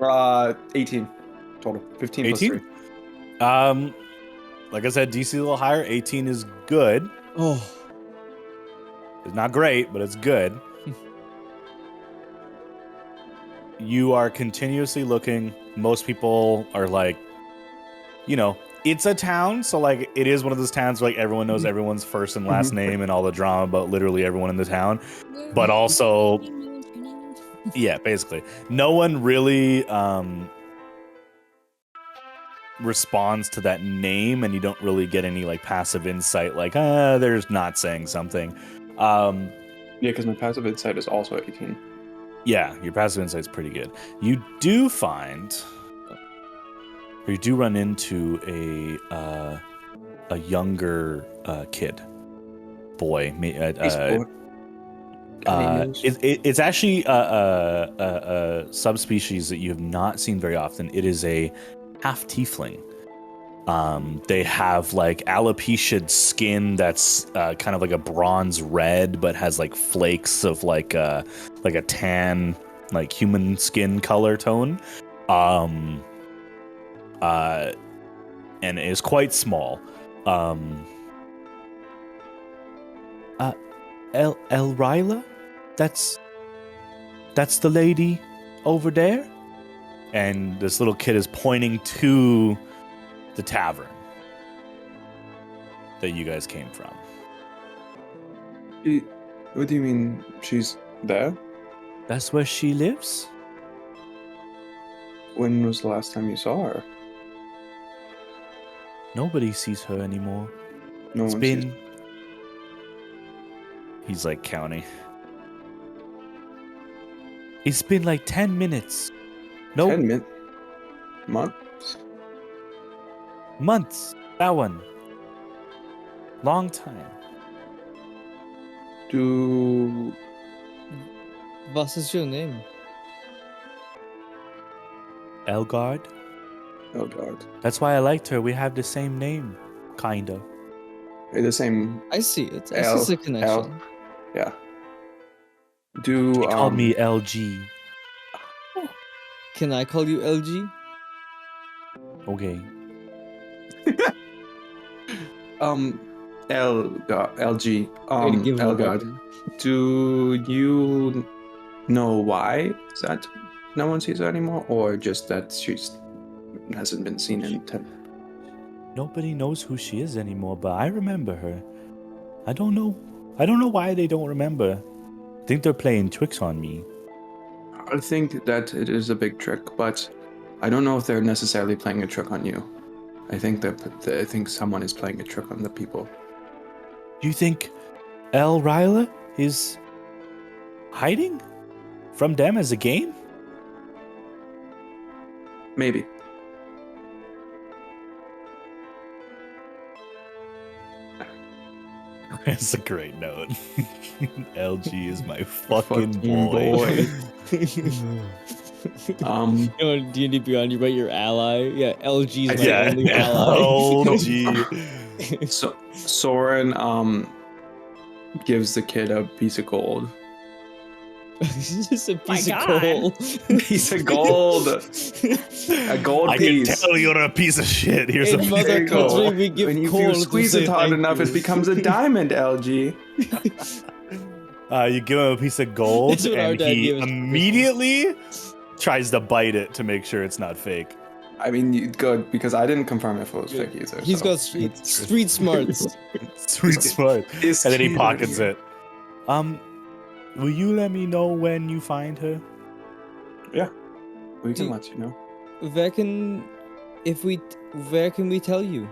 18 total. 15 18? plus 3. Like I said, DC a little higher. 18 is good. Oh. It's not great, but it's good. You are continuously looking. Most people are like, it's a town, so like it is one of those towns where like everyone knows everyone's first and last name and all the drama about literally everyone in the town. But also, yeah, basically, no one really responds to that name, and you don't really get any like passive insight, like there's not saying something. Yeah, because my passive insight is also 18. Yeah, your passive insight's pretty good. You do run into a younger kid, boy. It's actually a subspecies that you have not seen very often. It is a half tiefling. They have like alopecia skin that's kind of like a bronze red, but has like flakes of like a tan, like human skin color tone. And it is quite small. Elryla? That's the lady over there? And this little kid is pointing to the tavern that you guys came from. What do you mean she's there? That's where she lives? When was the last time you saw her? Nobody sees her anymore. No It's one been... sees. He's like counting. It's been like 10 minutes. No, 10 minutes? Months? months. That one. Long time. Was is your name? Elgard. Oh god. That's why I liked her. We have the same name, kind of. They're the same. I see it. I see the connection. Yeah. She called me LG. Can I call you LG? Okay. LG. Way to give him a Elgard. weapon. Do you know why that no one sees her anymore, or just that she hasn't been seen in 10? Nobody knows who she is anymore, but I remember her. I don't know why they don't remember. I think they're playing tricks on me. I think that it is a big trick, but I don't know if they're necessarily playing a trick on you. I think someone is playing a trick on the people. Do you think Elryla is hiding from them as a game? Maybe. That's a great note. LG is my fucking boy. D&D Beyond, you write your ally. Yeah, LG is my only ally. LG. So Soren gives the kid a piece of gold. It's just a piece My of God. gold. Piece of gold. A gold I can piece. tell you're a piece of shit. Here's In a mother There you go. country, we give When you gold to squeeze say it hard thank enough, you. it becomes a diamond, LG. You give him a piece of gold, That's what our and dad he gave us for immediately tries to bite it to make sure it's not fake. I mean, good, because I didn't confirm if it was fake either. He's so. got street smarts. Sweet smart. And Is then he he pockets really? it. Will you let me know when you find her? We can let you know. Where can we tell you?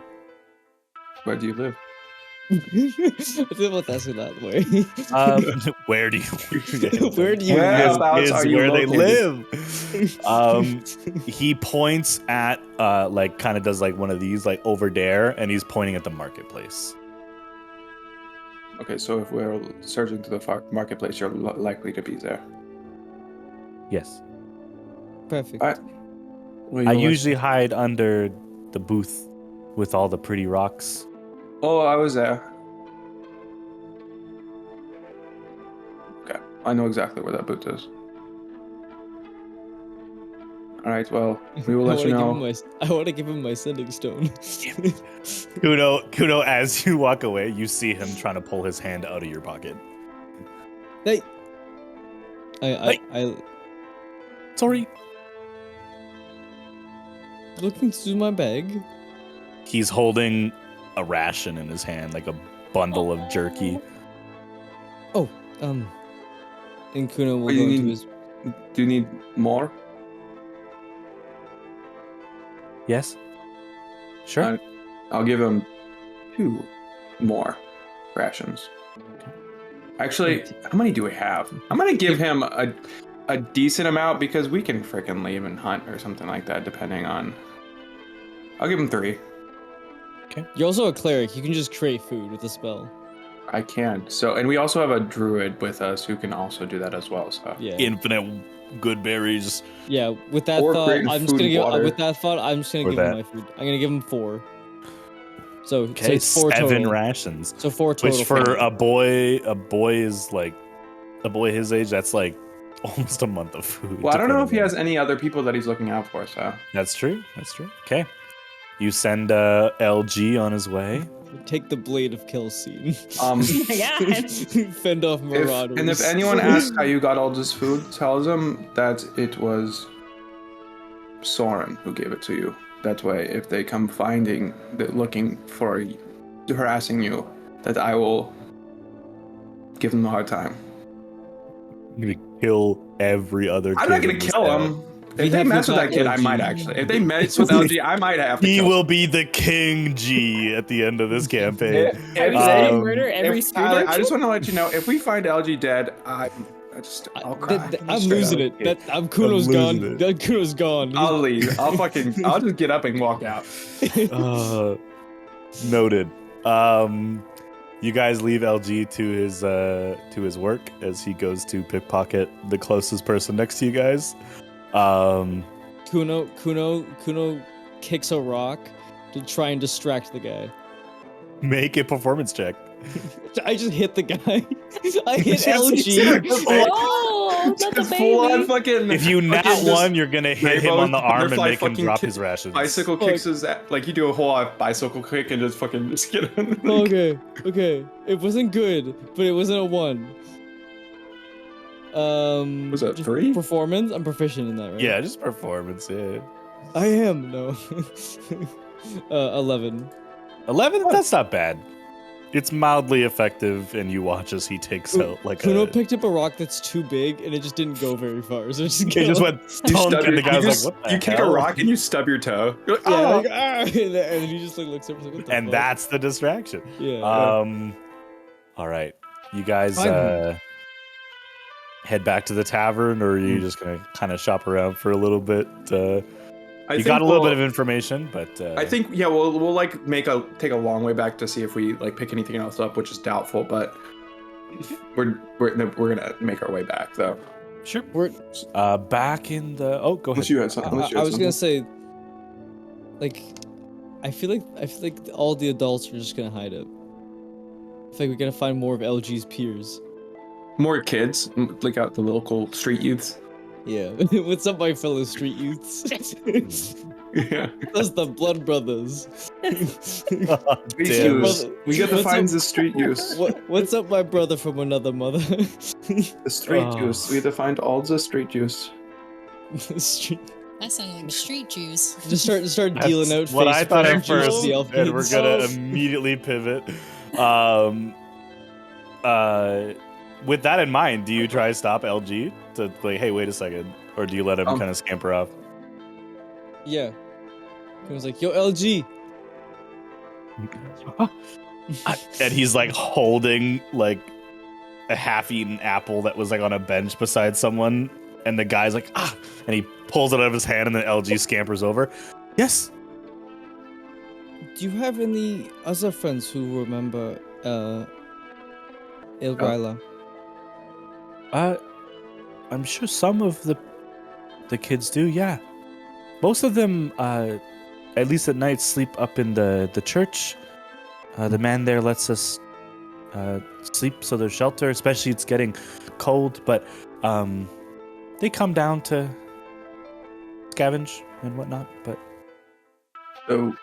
Where do you live? I didn't want to ask it that way. Where do you Where do you Whereabouts is are you where they located? live. He points at like kind of does like one of these like over there, and he's pointing at the marketplace. Okay, so if we're surging to the marketplace, you're likely to be there. Yes. Perfect. All right. Well, I you'll let- usually hide under the booth with all the pretty rocks. Oh, I was there. Okay, I know exactly where that booth is. All right, well, we will let you know. I want to give him my sending stone. Kuno, as you walk away, you see him trying to pull his hand out of your pocket. Hey. Hey. I Sorry. looking through my bag. He's holding a ration in his hand, like a bundle of jerky. Oh, and Kuno will Oh, you go into need- his. Do you need more? Yes? Sure. I'll give him 2 more rations. Actually, how many do we have? I'm gonna give him a decent amount because we can frickin' leave and hunt or something like that, depending on. I'll give him 3. You're also a cleric. You can just create food with a spell. I can. So, and we also have a druid with us who can also do that as well. So, Yeah. Infinite good berries. Yeah. With that Or thought, creating I'm just food gonna give. water. With that thought, I'm just gonna Or give that. him my food. I'm gonna give him 4. So Okay, it's 4 7 total. rations. So 4 total. Which for me. a boy is like a boy his age, that's like almost a month of food. well, I don't know if he depending has any other people that he's looking out for. So, on- That's true. Okay. You send LG on his way. Take the blade of Kelsey. um, Oh my god. Fend off marauders. if anyone asks how you got all this food, tell them that it was Soren who gave it to you. That way, if they come looking for, harassing you, that I will give them a hard time. I'm gonna kill every other kid. I'm not gonna in this kill town. them. If they have mess with not that kid, I LG. might actually. If they mess with LG, I might have to He kill will be the King G at the end of this campaign. Are you If- saying Um, murder every if, Tyler, student? I just want to let you know, if we find LG dead, I'll cry. I'm Straight losing up. it. I'm Kuno's losing gone. it. That Kuno's gone. I'll leave. I'll just get up and walk out. Noted. You guys leave LG to his work as he goes to pickpocket the closest person next to you guys. Kuno kicks a rock to try and distract the guy. Make a performance check. I just hit the guy. I hit LG. Oh, not the Full on baby. fucking. If you nat fucking just one, you're gonna hit him on the arm and butterfly make him fucking drop kick- his rations. Bicycle kicks his like you do a whole bicycle kick and just fucking just get him. Okay. It wasn't good, but it wasn't a 1. Was that just 3? Performance? I'm proficient in that, right? Yeah, just performance. Yeah. I am. No. 11. 11. That's not bad. It's mildly effective, and you watch as he takes out like Kuno a. picked up a rock that's too big, and it just didn't go very far. So it just, He just went thunk, and the guy was like, "What the You kick hell?" a rock and you stub your toe. You're like, Yeah, "Oh." like, "Ah," and then he just like looks up and like, what the And fuck? that's the distraction. Yeah. All right, you guys Fine. head back to the tavern, or are you just gonna kind of shop around for a little bit? I You think got a little we'll- bit of information, but I think we'll like take a long way back to see if we like pick anything else up, which is doubtful. But we're gonna make our way back though. sure. We're, Back in the go ahead. Unless you had something. I was gonna say, like, I feel like all the adults are just gonna hide it. I feel like we're gonna find more of LG's peers. More kids, like out the local street youths. Yeah. What's up, my fellow street youths? Yeah. That's the blood brothers. Street Damn. youths. We get to What's find up- the street youths. What's up, my brother from another mother? The street Oh. youths. We get to find all the street youths. Street. That sounded like street Jews. Just start dealing out That's what I face thought at punches with first, the and we're Elfins. gonna immediately pivot. With that in mind, do you try to stop LG to like, hey, wait a second, or do you let him kind of scamper off? Yeah. He was like, yo, LG. And he's like holding like a half-eaten apple that was like on a bench beside someone, and the guy's like, and he pulls it out of his hand, and then LG scampers over. Yes. Do you have any other friends who remember Ilgryla? I'm sure some of the kids do. Yeah, most of them, at least at night, sleep up in the church. The man there lets us sleep, so there's shelter. Especially it's getting cold, but they come down to scavenge and whatnot. But So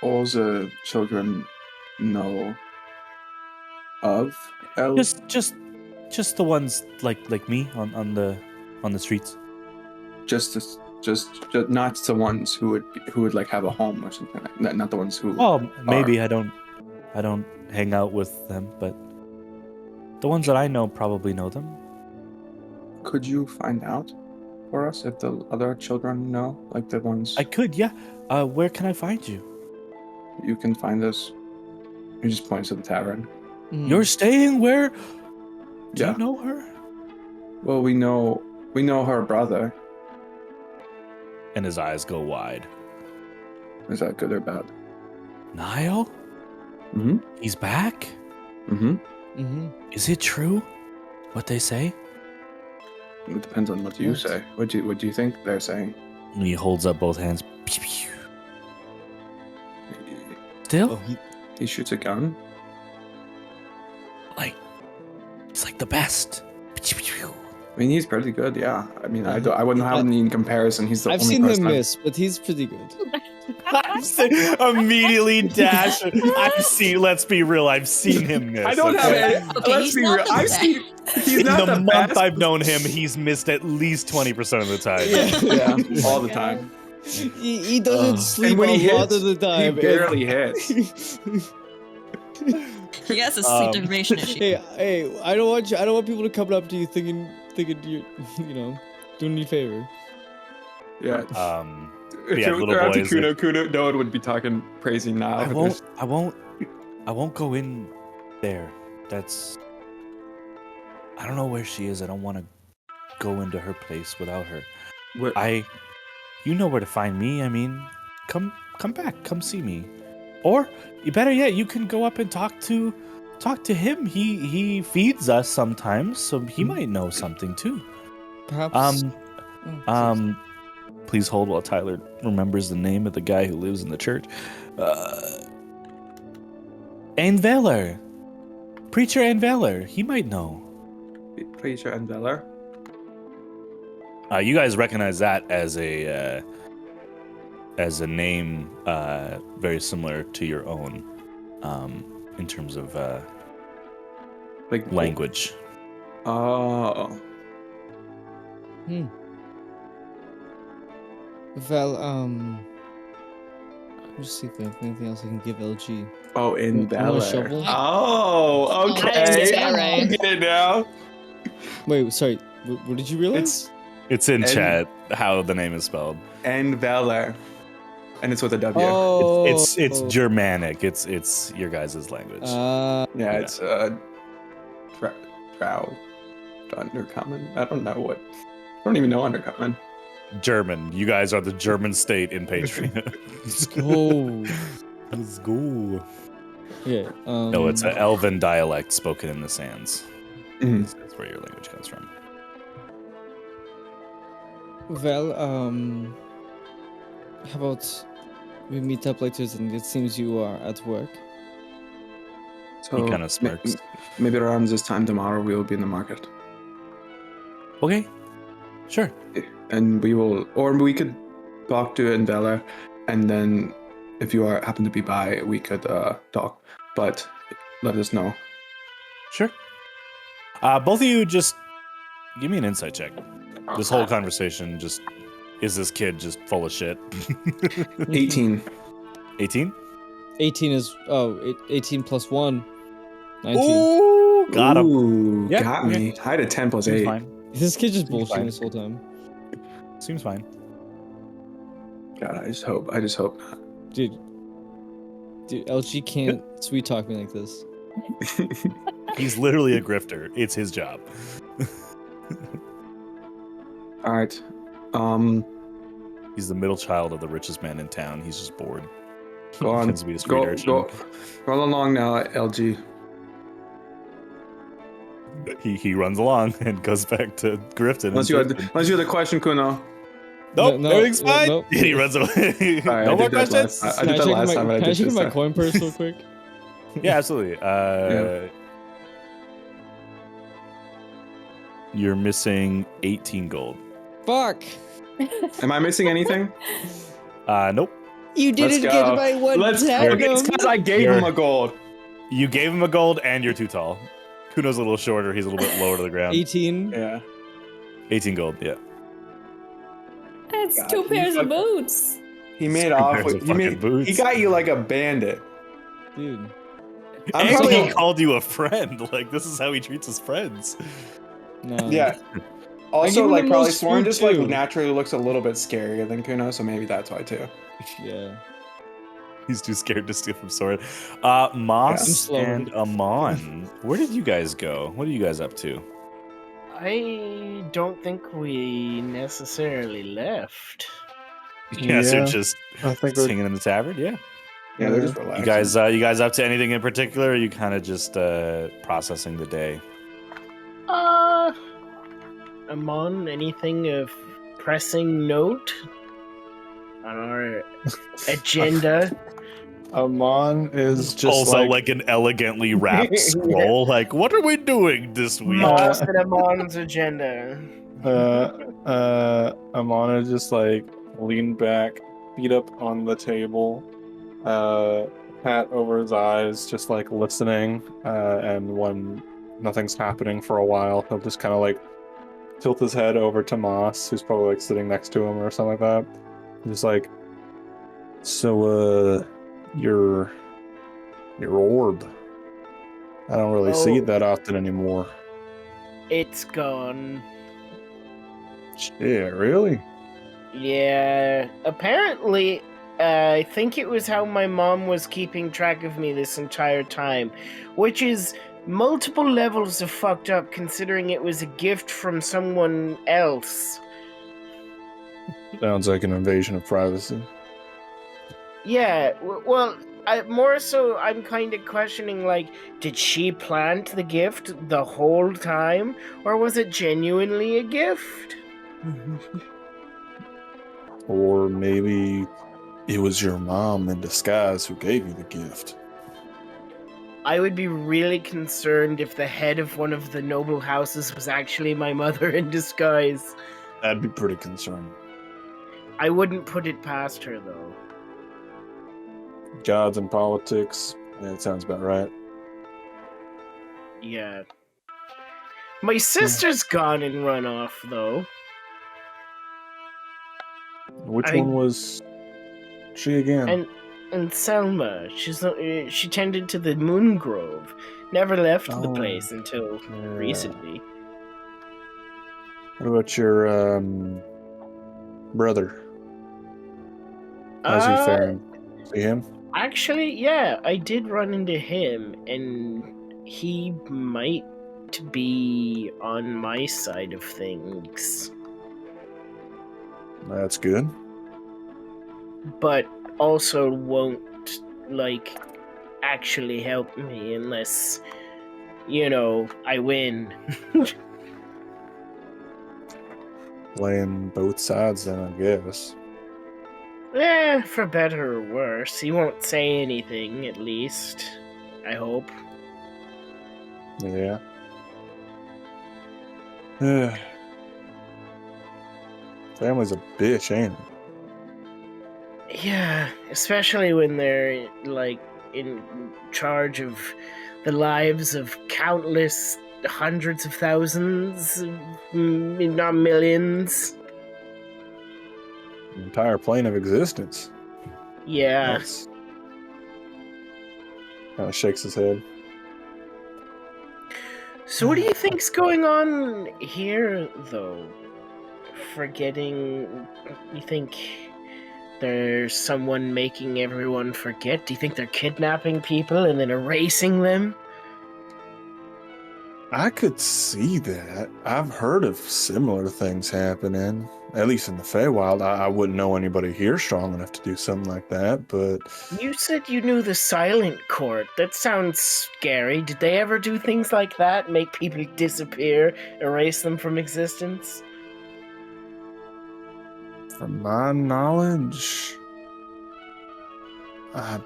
all the children know of elves? just the ones like me on the streets. Just not the ones who would like have a home or something like that. Not the ones who. Well, maybe I don't hang out with them, but the ones that I know probably know them. Could you find out for us if the other children know, like the ones? I could, yeah. Where can I find you? You can find us. He just points to the tavern. You're staying where? Do Yeah. you know her? Well, we know her brother. And his eyes go wide. Is that good or bad? Niall? Mm-hmm. He's back? Mm-hmm. Mm-hmm. Is it true what they say? It depends on what you say. What do you think they're saying? And he holds up both hands. Still? He shoots a gun. Like, he's like the best. I mean, he's pretty good. Yeah. I mean, I wouldn't have any in comparison. He's the I've only seen him person miss, but he's pretty good. Immediately dash. I've seen. Let's be real. I've seen him miss. I don't have any. Okay, Let's he's be not real. the I've best. seen. He's In not the the month best. I've known him, he's missed at least 20% of the time. Yeah, all the time. He doesn't sleep And when a he lot hits, of the time. he barely hits. He has a sleep deprivation issue. Hey, I don't want people to come up to you thinking you're, doing me a favor. Yeah. Yeah, little boys. Kuno, no one would be talking crazy now. I won't go in there. I don't know where she is. I don't want to go into her place without her. You know where to find me. I mean, come back. Come see me. Or better yet, you can go up and talk to him. He feeds us sometimes, so he might know something too. Perhaps. Please hold while Tyler remembers the name of the guy who lives in the church. Anveller. Preacher Anveller. He might know. Preacher Anveller. You guys recognize that as a name very similar to your own in terms of Like language. Oh. Well, let's see if there's anything else I can give LG. Oh, in You want a Bel shovel? Oh, okay. Yeah, right. I get it now. Wait, sorry. What did you realize? It's in And- chat how the name is spelled. Anveller. And it's with a W. Oh, It's Germanic. It's your guys' language. Yeah, it's Drow. Undercommon. I don't know what. I don't even know Undercommon. German. You guys are the German state in Patria. Let's go. Let's go. Yeah. No, it's an Elven dialect spoken in the sands. Mhm. That's where your language comes from. Well, how about we meet up later? And it seems you are at work. So He kind of smirks. Maybe around this time tomorrow we will be in the market, Okay, sure. and we could talk to Anveller, and then if you happen to be by, we could talk. But let us know. Sure. Both of you just give me an insight check. This whole conversation is this kid just full of shit? 18. 18? 18 is 18 plus 1. 19. Ooh, got him. Ooh, Yeah, got okay. me. I had a 10 plus Seems 8. fine. This kid just Seems bullshitting fine. this whole time. Seems fine. God, I just hope not. Dude, LG can't sweet talk me like this. He's literally a grifter. It's his job. All right. He's the middle child of the richest man in town. He's just bored. Go on. Tends to be a street urchin. Go along now, LG. He runs along and goes back to Grifton. Unless you had a question, Kuno. Nope, No, everything's fine. nope. And he runs away. Sorry, No I more did that questions. last time. I did that last time. Can I check my coin purse real quick? Yeah, absolutely. You're missing 18 gold. Fuck. Am I missing anything? Nope. You Let's didn't go. get my one It's platinum. because I gave him a gold. You gave him a gold, and you're too tall. Kuno's a little shorter. He's a little bit lower to the ground. 18. Yeah. 18 gold. Yeah. That's God, 2 pairs of fuck- boots. He made off pairs with. of He, fucking made, boots. he got you like a bandit. Dude. I'm And probably he called you a friend. Like, this is how he treats his friends. No. yeah. give Also, him like the probably most Swarm food, just like too. naturally looks a little bit scarier than Kuno, so maybe that's why too. Yeah. He's too scared to steal from Sword. I'm Moss slow. and Amon, where did you guys go? What are you guys up to? I don't think we necessarily left. Yeah, so Yeah, just I think hanging in the tavern. Yeah. Yeah, they're just relaxing. You guys up to anything in particular? Or are you kind of just processing the day? Amon, anything of pressing note on our agenda? Amon is just Pulls out like an elegantly wrapped scroll. Like, what are we doing this week? Moss and Amon's agenda. Amon is just like leaned back, feet up on the table, hat over his eyes, just like listening. And when nothing's happening for a while, he'll just kind of like tilt his head over to Moss, who's probably like sitting next to him or something like that. Just like, so, your orb. I don't really see it that often anymore. It's gone. Yeah, really? Yeah, apparently, I think it was how my mom was keeping track of me this entire time, which is multiple levels of fucked up considering it was a gift from someone else. Sounds like an invasion of privacy. Yeah, well, more so I'm kind of questioning, like, did she plant the gift the whole time, or was it genuinely a gift? Or maybe it was your mom in disguise who gave you the gift. I would be really concerned if the head of one of the noble houses was actually my mother in disguise. That'd be pretty concerning. I wouldn't put it past her, though. Gods and politics. Yeah, it sounds about right. Yeah. My sister's gone and run off, though. Which one was she again? And Selma, she tended to the Moon Grove. Never left the Oh. place until recently. What about your brother? How's he faring? See him? Actually, yeah, I did run into him, and he might be on my side of things. That's good. But also won't, like, actually help me unless, I win. Playing both sides then, I guess. For better or worse. He won't say anything, at least. I hope. Yeah. Family's a bitch, ain't it? Yeah, especially when they're, like, in charge of the lives of countless hundreds of thousands, not millions. An entire plane of existence. Yeah. Kind of shakes his head. So what do you think's going on here, though? You think there's someone making everyone forget? Do you think they're kidnapping people and then erasing them? I could see that. I've heard of similar things happening. at least in the Feywild, I wouldn't know anybody here strong enough to do something like that, but... You said you knew the Silent Court. That sounds scary. Did they ever do things like that? Make people disappear? Erase them from existence? From my knowledge, I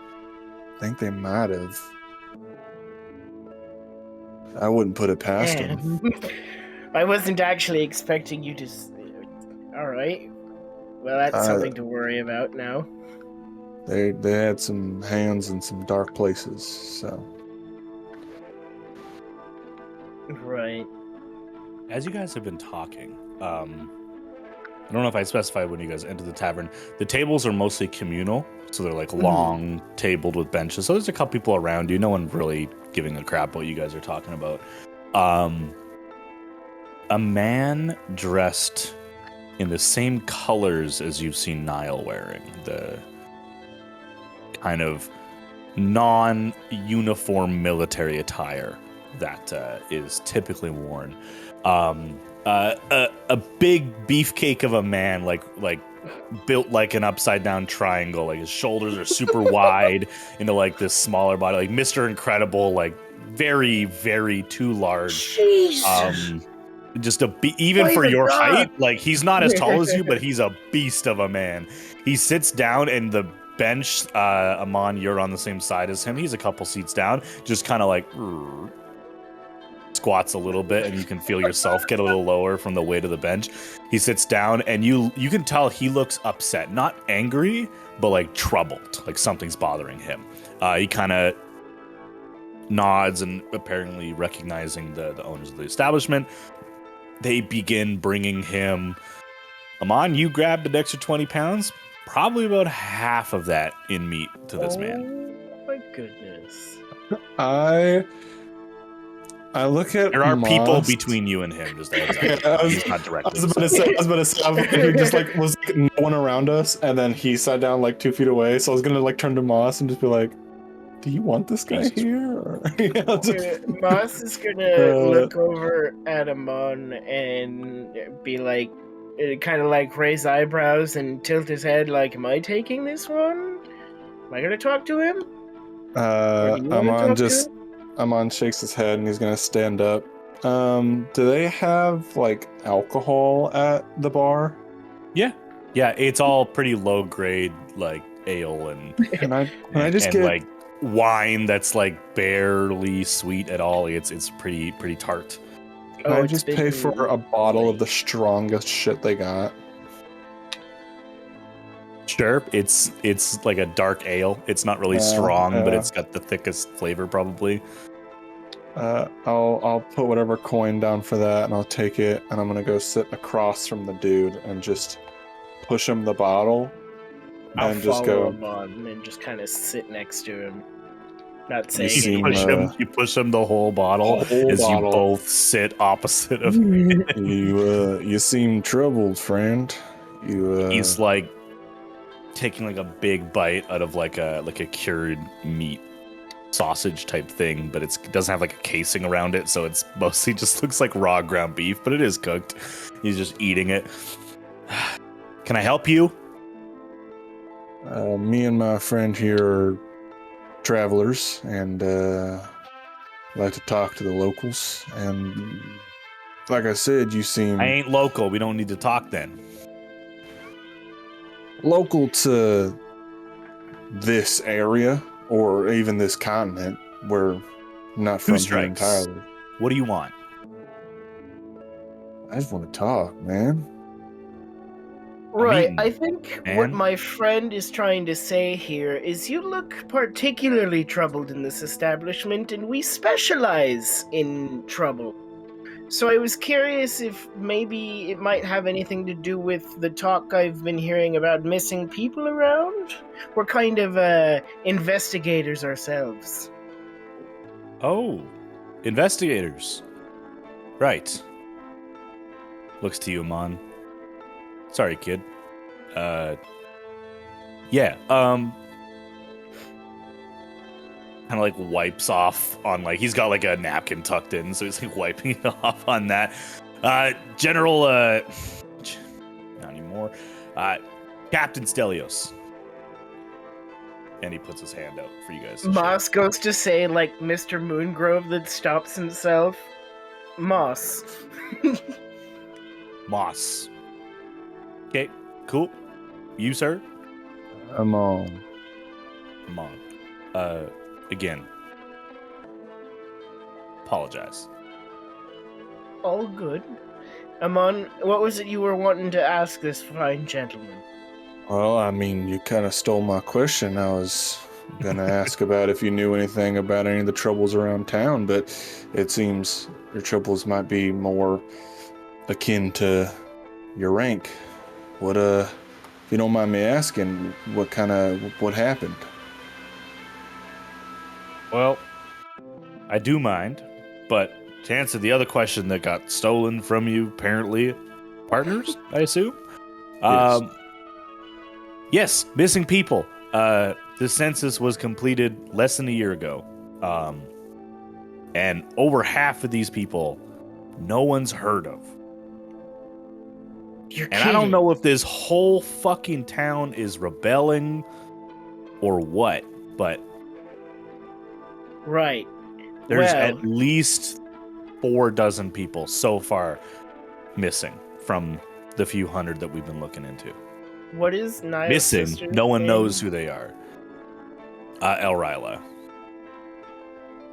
think they might have. I wouldn't put it past them. I wasn't actually expecting you to... Alright. Well, that's something to worry about now. They had some hands in some dark places, so... Right. As you guys have been talking, I don't know if I specified when you guys entered the tavern. The tables are mostly communal, so they're like long tabled with benches. So there's a couple people around you. No one really giving a crap what you guys are talking about. A man dressed in the same colors as you've seen Niall wearing, the kind of non-uniform military attire that is typically worn. A big beefcake of a man, like built like an upside down triangle. Like his shoulders are super wide into like this smaller body, like Mr. Incredible, like very, very too large. Jesus. Just even for your height, like he's not as tall as you, but he's a beast of a man. He sits down and the bench, Amon, you're on the same side as him. He's a couple seats down, just kind of like squats a little bit, and you can feel yourself get a little lower from the weight of the bench. He sits down, and you can tell he looks upset, not angry, but like troubled, like something's bothering him. He kind of nods and apparently recognizing the owners of the establishment. They begin bringing him, Amon, you grabbed an extra 20 pounds, probably about half of that in meat to this man. Oh my goodness. I look at there are Moss. People between you and him. Just he's not directly. I was about to say, if just like was like no one around us, and then he sat down like 2 feet away. So I was gonna like turn to Moss and just be like, "Do you want this guy here?" Or, Moss is gonna look over at Amon and be like, kind of like raise eyebrows and tilt his head, like, "Am I taking this one? Am I gonna talk to him?" Amon shakes his head and he's gonna stand up. Do they have like alcohol at the bar? Yeah, it's all pretty low grade, like ale and can I just get like wine that's like barely sweet at all. It's pretty tart. Can I just pay for a bottle of the strongest shit they got? Sure, it's like a dark ale. It's not really strong, but it's got the thickest flavor probably. I'll put whatever coin down for that, and I'll take it, and I'm gonna go sit across from the dude and just push him the bottle, and just go him on and just kind of sit next to him. Not saying you push him the whole bottle as you both sit opposite of him. You seem troubled, friend. He's like taking like a big bite out of like a cured meat sausage type thing, but it doesn't have like a casing around it, so it's mostly just looks like raw ground beef, but it is cooked. He's just eating it. Can I help you? Me and my friend here are travelers and like to talk to the locals, and like I said, you seem... I ain't local. We don't need to talk then. Local to this area or even this continent. We're not from here entirely. What do you want? I just want to talk, man. Right, I think what my friend is trying to say here is you look particularly troubled in this establishment, and we specialize in trouble. So I was curious if maybe it might have anything to do with the talk I've been hearing about missing people around. We're kind of investigators ourselves. Oh, investigators. Right. Looks to you, Amon. Sorry, kid. Kind of like wipes off on like he's got like a napkin tucked in, so he's like wiping it off on that. General, not even Captain Stelios. And he puts his hand out for you guys to Moss shake. goes to say, like Mr. Moongrove that stops himself. Moss. Moss. Okay, cool. You, sir? I'm on. Come on. Again. Apologize. All good. Amon, what was it you were wanting to ask this fine gentleman? Well, I mean, you kind of stole my question. I was going to ask about if you knew anything about any of the troubles around town, but it seems your troubles might be more akin to your rank. What, if you don't mind me asking, what happened? Well, I do mind, but to answer the other question that got stolen from you, apparently, partners, I assume? Yes. Yes, missing people. The census was completed less than a year ago. And over half of these people, no one's heard of. You're And I don't know if this whole fucking town is rebelling or what, but Right. there's Well, at least 4 dozen people so far missing from the few hundred that we've been looking into. what is Niall's Missing. sister's No one name? knows who they are. Elryla.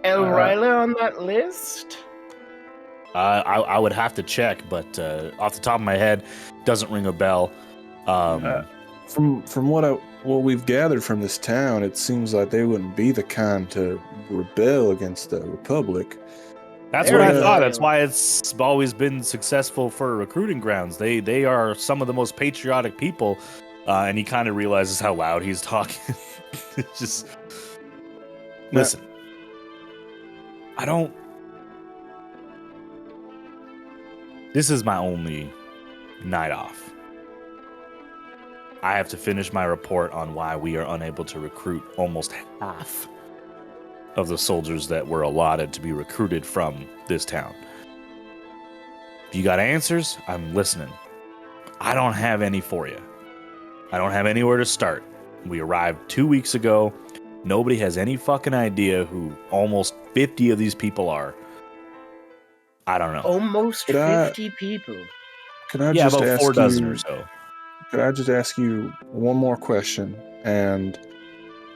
Elryla on that list? I would have to check, but off the top of my head, doesn't ring a bell. From what we've gathered from this town, it seems like they wouldn't be the kind to rebel against the Republic. That's what I thought. That's why it's always been successful for recruiting grounds. They are some of the most patriotic people, and he kind of realizes how loud he's talking. It's just listen. I don't. This is my only night off. I have to finish my report on why we are unable to recruit almost half of the soldiers that were allotted to be recruited from this town. If you got answers, I'm listening. I don't have any for you. I don't have anywhere to start. We arrived 2 weeks ago. Nobody has any fucking idea who almost 50 of these people are. I don't know. Almost Could I- 50 people. Can I Yeah, just about ask 4 dozen you? or so. Could I just ask you one more question, and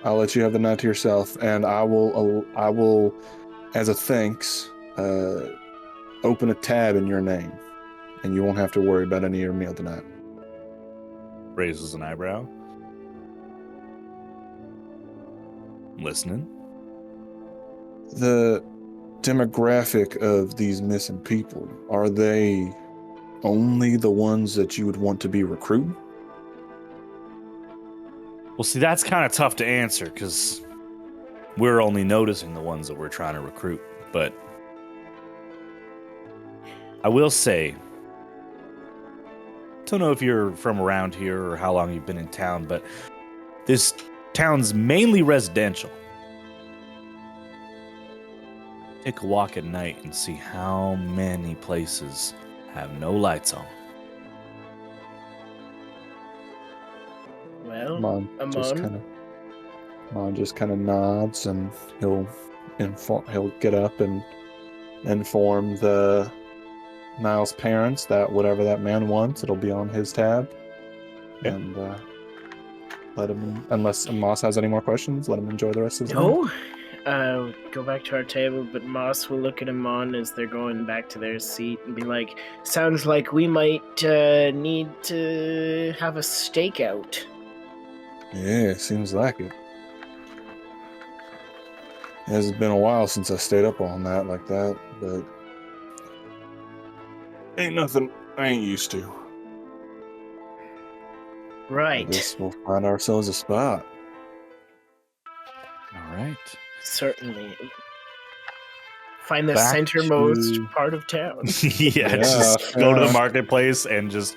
I'll let you have the night to yourself, and I will, as a thanks, open a tab in your name, and you won't have to worry about any of your meal tonight. Raises an eyebrow. Listening. The demographic of these missing people, are they only the ones that you would want to be recruiting? Well, see, that's kind of tough to answer because we're only noticing the ones that we're trying to recruit. But I will say, don't know if you're from around here or how long you've been in town, but this town's mainly residential. Take a walk at night and see how many places have no lights on. Well, Mon just kind of nods, and he'll get up and inform the Niall's parents that whatever that man wants, it'll be on his tab. Yeah. And let him, unless Moss has any more questions, let him enjoy the rest of his night. no. Go back to our table, but Moss will look at him on as they're going back to their seat and be like, sounds like we might need to have a stakeout. Yeah, seems like it. It's been a while since I stayed up all night like that, but ain't nothing I ain't used to. I Right. guess we'll find ourselves a spot. All right. Certainly. Find the Back centermost to- part of town. Yeah, just go to the marketplace and just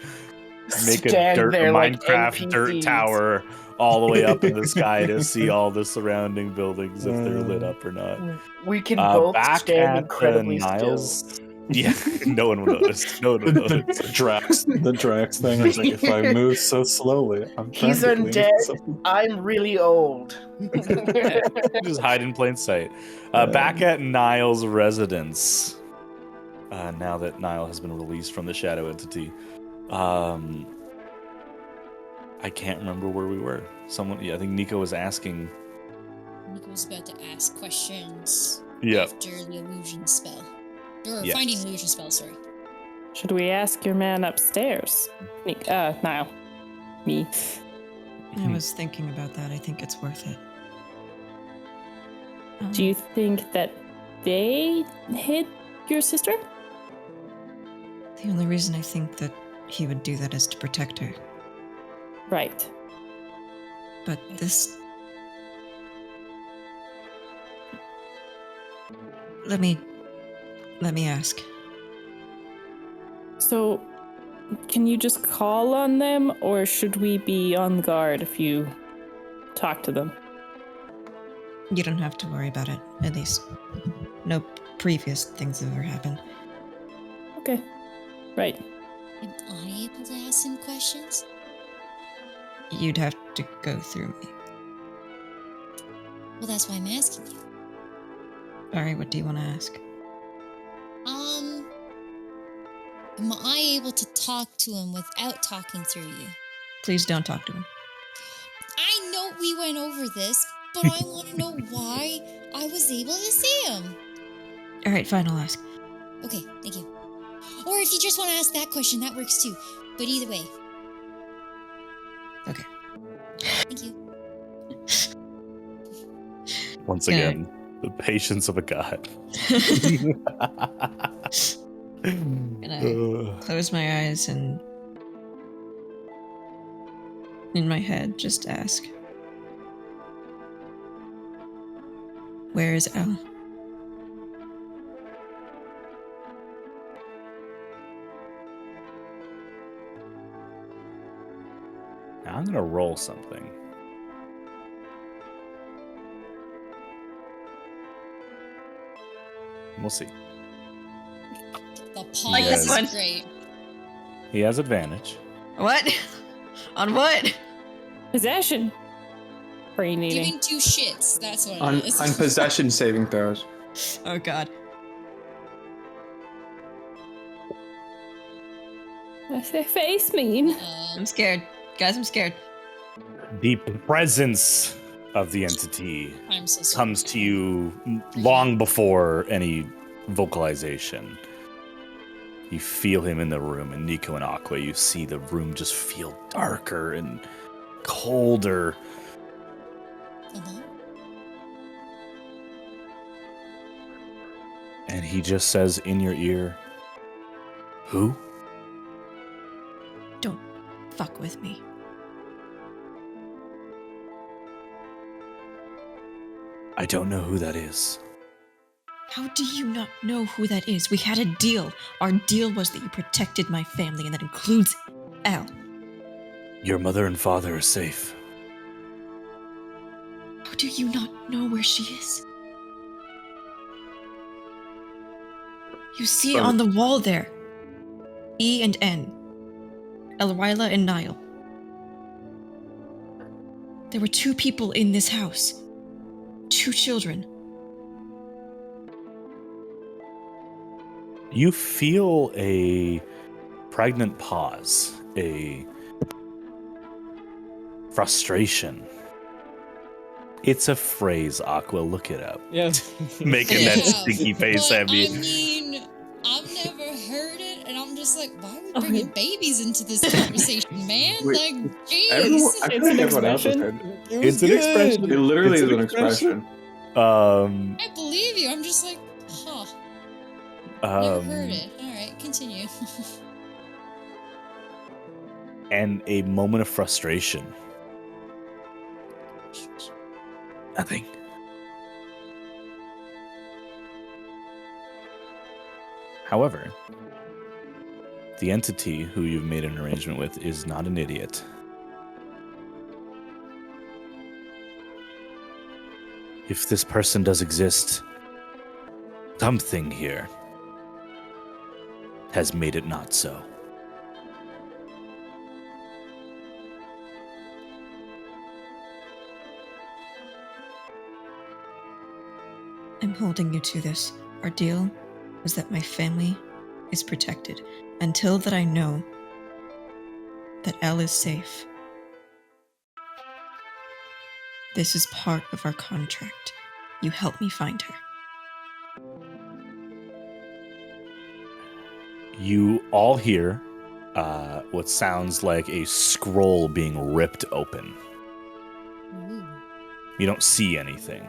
make Stand a there like Minecraft dirt NPCs. tower all the way up in the sky to see all the surrounding buildings if they're lit up or not. We can both Back stand at incredibly Niall's still. Yeah, no one will notice. No one will notice. The Drax thing is like, if I move so slowly, I'm He's practically undead. invisible. I'm really old. Just hide in plain sight. Back at Niall's residence. Now that Niall has been released from the shadow entity. I can't remember where we were. I think Nico was asking. Nico was about to ask questions Yeah. after the illusion spell. Or Yes. finding illusion spell, sorry. Should we ask your man upstairs? Niall. Me. I was thinking about that. I think it's worth it. Do you think that they hid your sister? The only reason I think that he would do that is to protect her. Right. But this... Let me ask. So, can you just call on them, or should we be on guard if you talk to them? You don't have to worry about it. At least, no previous things have ever happened. Okay. Right. Am I able to ask him questions? You'd have to go through me. Well, that's why I'm asking you. Alright, what do you want to ask? Am I able to talk to him without talking through you? Please don't talk to him. I know we went over this, but I want to know why I was able to see him. Alright, fine, I'll ask. Okay, thank you. Or if you just want to ask that question, that works too. But either way. Okay. Thank you. Once again, the patience of a god. And I close my eyes and in my head just ask, where is Elle? Now I'm gonna roll something. We'll see. The Yes. pause is great. He has advantage. What? On what? Possession. Brain eating. Giving two shits, that's what On it is. possession saving throws. Oh god. I say face mean. I'm scared. Guys, I'm scared. The presence of the entity I'm so sorry. comes to you long before any vocalization. You feel him in the room, and Nico and Aqua, you see the room just feel darker and colder. Uh-huh. And he just says in your ear, "Who?" Don't fuck with me. I don't know who that is. How do you not know who that is? We had a deal. Our deal was that you protected my family, and that includes Elle. Your mother and father are safe. How do you not know where she is? You see on the wall there. E and N. Elwila and Niall. There were 2 people in this house. 2 children. You feel a pregnant pause, a frustration. It's a phrase, Aqua. Look it up. Yeah. Making that stinky face But, at me. I mean, I've never heard it, and I'm just like, why are we bringing babies into this conversation, man? Wait, Like, jeez. I feel like an everyone else has expression. heard. It's an expression. It literally It's is an expression. I believe you. I'm just like, huh. Never heard it. All right, continue. And a moment of frustration. Nothing. However, the entity who you've made an arrangement with is not an idiot. If this person does exist, something here has made it not so. I'm holding you to this. Our deal was that my family is protected until that I know that Elle is safe. This is part of our contract. You help me find her. You all hear what sounds like a scroll being ripped open. Ooh. You don't see anything.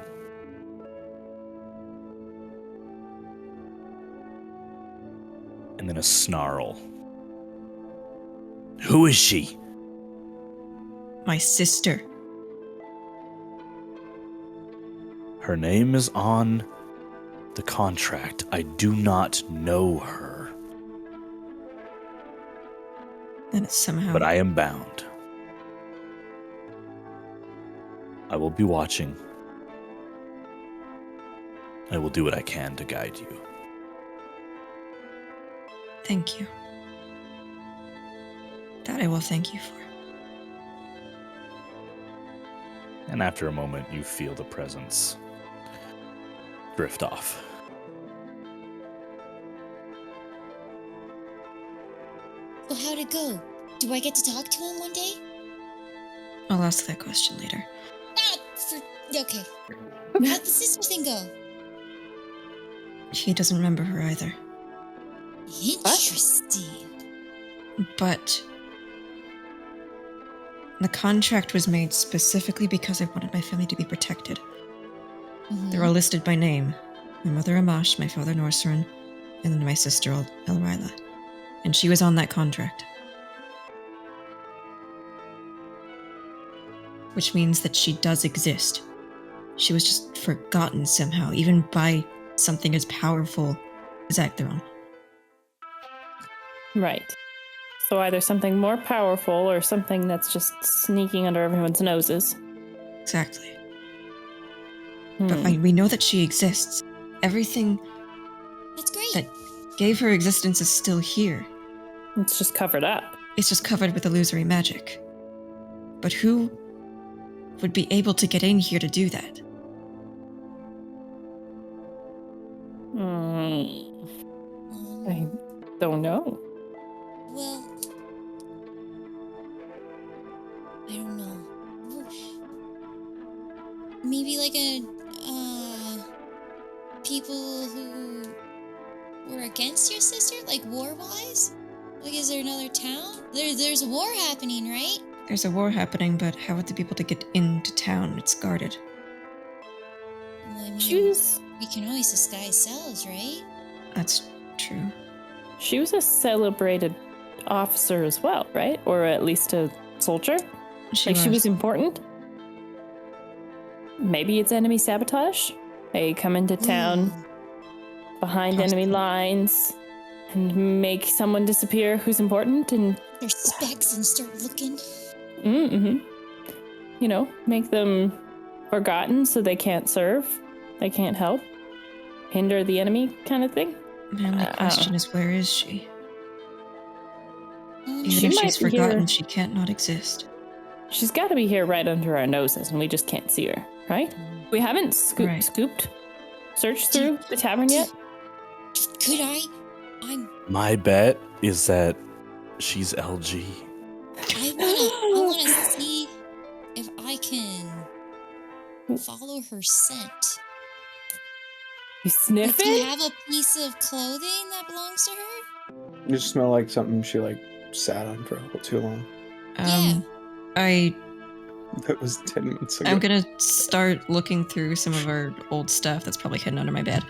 And then a snarl. Who is she? My sister. Her name is on the contract. I do not know her, Then it's somehow. but I am bound. I will be watching. I will do what I can to guide you. Thank you. That I will thank you for. And after a moment, you feel the presence drift off. So how'd it go? Do I get to talk to him one day? I'll ask that question later. Okay. How'd the sister thing go? He doesn't remember her either. Interesting. But the contract was made specifically because I wanted my family to be protected. They're all listed by name. My mother Amash, my father Norserin, and then my sister Elryla. And she was on that contract. Which means that she does exist. She was just forgotten somehow, even by something as powerful as Agtheron. Right. So either something more powerful or something that's just sneaking under everyone's noses. Exactly. But we know that she exists. Everything That's great. that gave her existence is still here. It's just covered up. It's just covered with illusory magic. But who would be able to get in here to do that? I don't know. Well, I don't know. Maybe like people who were against your sister, like war-wise? Like, is there another town? There's a war happening, right? There's a war happening, but how would they be able to get into town? It's guarded. Well, I mean, She we can always disguise selves, right? That's true. She was a celebrated officer as well, right? Or at least a soldier? She was important? Maybe it's enemy sabotage? They come into town behind enemy lines and make someone disappear who's important and... There's specs and start looking. You know, make them forgotten so they can't serve, they can't help, hinder the enemy kind of thing. My only question is, where is she? Even She if might she's be forgotten, here. she can't not exist. She's got to be here right under our noses, and we just can't see her, right? We haven't searched through the tavern yet. Could I? My bet is that she's LG. I wanna see if I can follow her scent. You sniff Do you it? have a piece of clothing that belongs to her? You just smell like something she sat on for a little too long. That was 10 minutes ago. I'm gonna start looking through some of our old stuff that's probably hidden under my bed.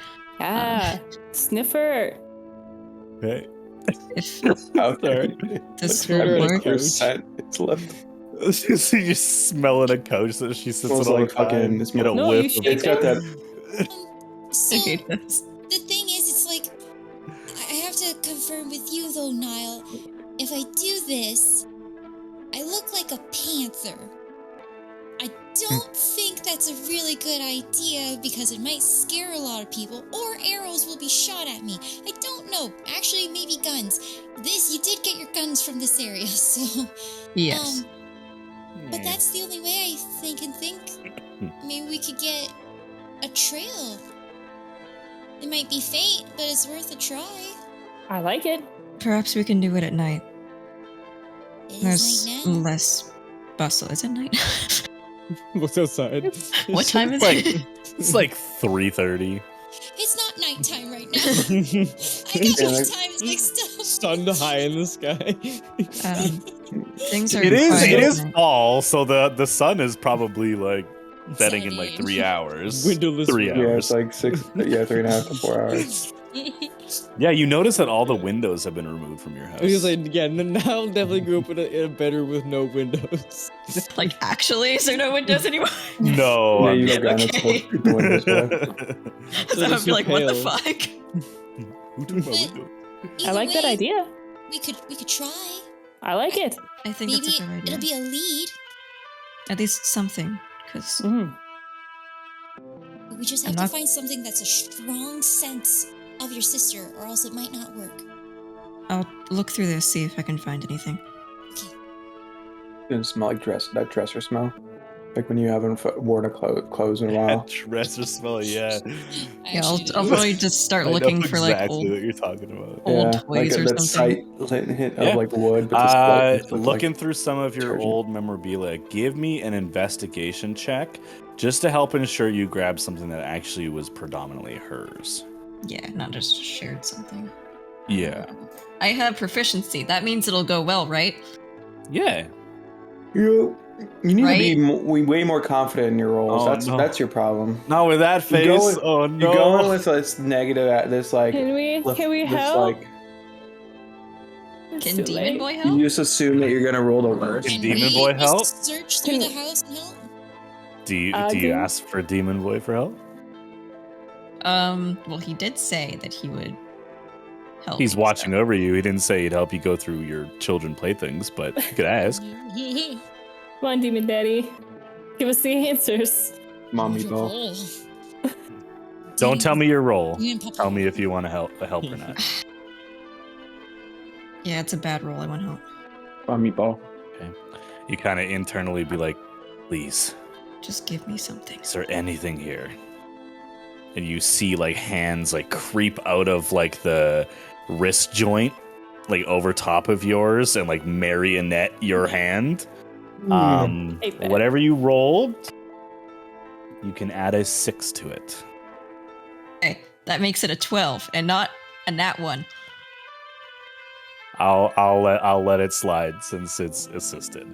Sniffer. Hey. If out there. this Turn her will in a work. coach. It's left. So you just smell in a coach that she sits Smells in all like the time. fucking- it Get a smells- No, whiff you of- shake It's got it. that. So, Okay, that's- the thing is, it's like, I have to confirm with you though, Niall. If I do this, I look like a panther. I don't think that's a really good idea because it might scare a lot of people, or arrows will be shot at me. I don't no. Actually, maybe guns. You did get your guns from this area, so... Yes. But that's the only way I think. Maybe we could get a trail. It might be fate, but it's worth a try. I like it. Perhaps we can do it at night. It There's is night now. less bustle. Is it night? What's outside? What time is like- it? It's like 3:30. It's not nighttime right now. I got Yeah, my like- times mixed up. Sun high in the sky. Things are. It quiet is at night. fall, so the sun is probably like setting in like Setting. 3 hours. Windowless 3 room. Yeah, hours. it's like 3.5 to 4 hours. Yeah, you notice that all the windows have been removed from your house. I was like, yeah, now I'll definitely grew up in a bedroom with no windows. Like, actually, is there no windows anymore? No. Yeah, you I'm go down and Okay. keep the windows back. So I'd be like, what the pale. fuck? Who took my window? I like that idea. We could try. I like it. I think Maybe that's a good idea. it'll be a lead. At least something, because Mhm. But we just I'm have to not- find something that's a strong sense of your sister, or else it might not work. I'll look through this, see if I can find anything. Didn't smell like that dresser smell. Like when you haven't worn a clothes in a while. Dresser smell, yeah. Yeah, I'll probably just start looking for like exactly old, what you're talking about. old Yeah, toys like or that something. slight hint Yeah. of like wood. But the slight- Looking through some of your detergent. old memorabilia, give me an investigation check just to help ensure you grab something that actually was predominantly hers. Yeah, not just shared something. Yeah. I have proficiency. That means it'll go well, right? Yeah. You need Right? to be way more confident in your rolls. Oh, That's your problem. Not with that face. You go with- Oh no. You go in with this negative at this like. Can we this, help? Like, It's Can too Demon late. Boy you help? just assume that you're gonna roll the worst. Can Can Demon we Boy just help? search through Can- the house and help? Do you Can- ask for Demon Boy for help? Well, he did say that he would help. He's me, watching so- over you. He didn't say he'd help you go through your children playthings, but you could ask. Come on, Demon Daddy. Give us the answers. Mommy ball. Oh. Don't tell me your role. Demon Papa. Tell me if you want to help or not. Yeah, it's a bad roll. I want help. Mommy ball. You kind of internally be like, please, Just give me something. is there anything here? And you see like hands like creep out of like the wrist joint, like over top of yours, and like marionette your hand. Hey, man. Whatever you rolled, you can add a 6 to it. Okay, that makes it a 12 and not a nat 1. I'll let it slide since it's assisted.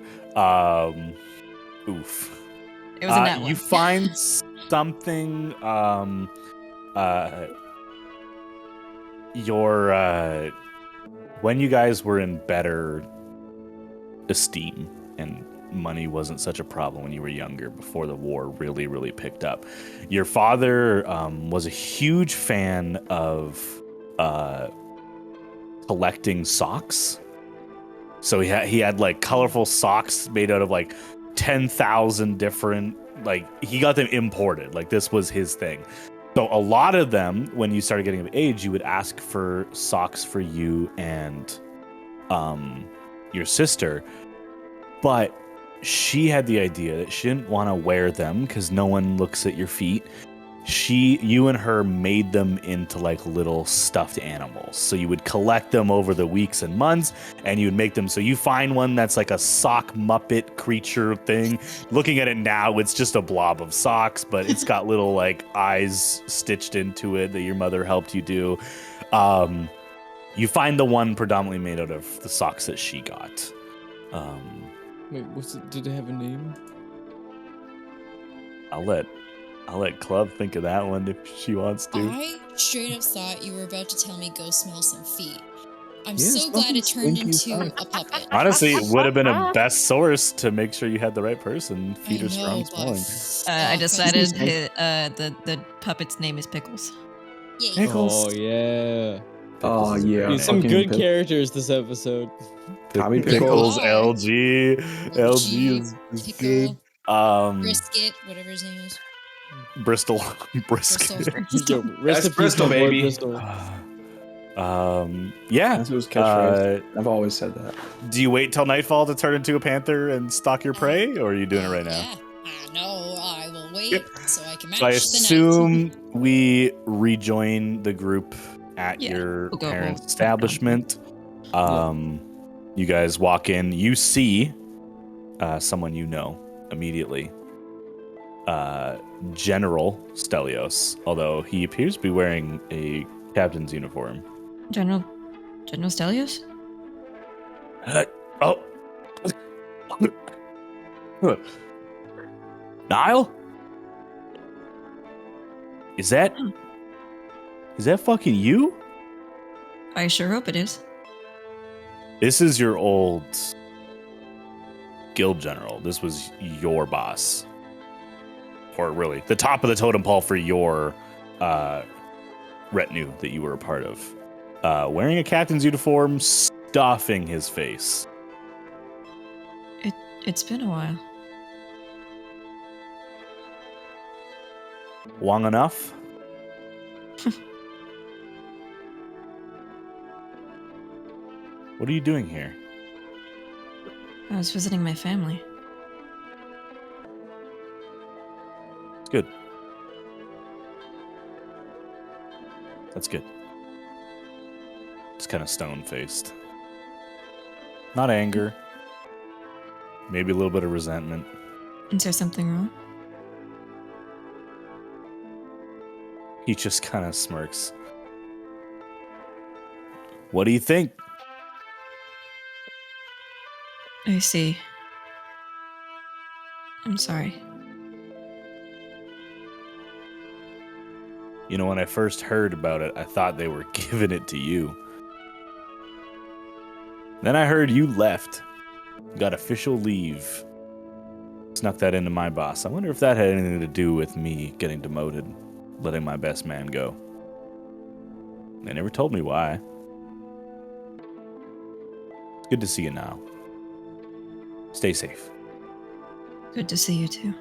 Oof. It was a nat 1. You find something. Your when you guys were in better esteem and money wasn't such a problem when you were younger, before the war really picked up. Your father was a huge fan of collecting socks. So he had like colorful socks made out of like 10,000 different, like he got them imported. Like this was his thing. So a lot of them, when you started getting of age, you would ask for socks for you and your sister. But she had the idea that she didn't want to wear them because no one looks at your feet. You and her made them into like little stuffed animals. So you would collect them over the weeks and months, and you would make them. So you find one that's like a sock Muppet creature thing. Looking at it now, it's just a blob of socks, but it's got little like eyes stitched into it that your mother helped you do. You find the one predominantly made out of the socks that she got. Wait, did it have a name? I'll let Club think of that one if she wants to. I straight up thought you were about to tell me go smell some feet. I'm Yeah, so glad it something turned stinky into a puppet. Honestly, it would have been a best source to make sure you had the right person. Feet I are strong know, smelling. I but- decided the puppet's name is Pickles. Yay. Pickles. Oh yeah. Oh yeah. Dude, some fucking good pick- characters this episode. Tommy Pickles, Pickles. LG. LG is good. Pickle, brisket, whatever his name is. Bristol. Brisket. Bristol. Yo, rest That's in peace, Bristol, my boy baby. Bristol. Yeah. That's his catchphrase. I've always said that. Do you wait till nightfall to turn into a panther and stalk your prey, or are you doing it right now? Yeah. No, I will wait so I can match So I the assume we rejoin the group at Yeah, your we'll go- parents' we'll- establishment. You guys walk in. You see someone you know immediately. General Stelios, although he appears to be wearing a captain's uniform. General Stelios? Oh. Niall? Is that fucking you? I sure hope it is. This is your old guild general. This was your boss. Or really, the top of the totem pole for your retinue that you were a part of. Wearing a captain's uniform, stuffing his face. It's been a while. Long enough? What are you doing here? I was visiting my family. It's good. That's good. It's kind of stone-faced. Not anger. Maybe a little bit of resentment. Is there something wrong? He just kind of smirks. What do you think? I see. I'm sorry. You know, when I first heard about it, I thought they were giving it to you. Then I heard you left. Got official leave. Snuck that into my boss. I wonder if that had anything to do with me getting demoted, letting my best man go. They never told me why. It's good to see you now. Stay safe. Good to see you too.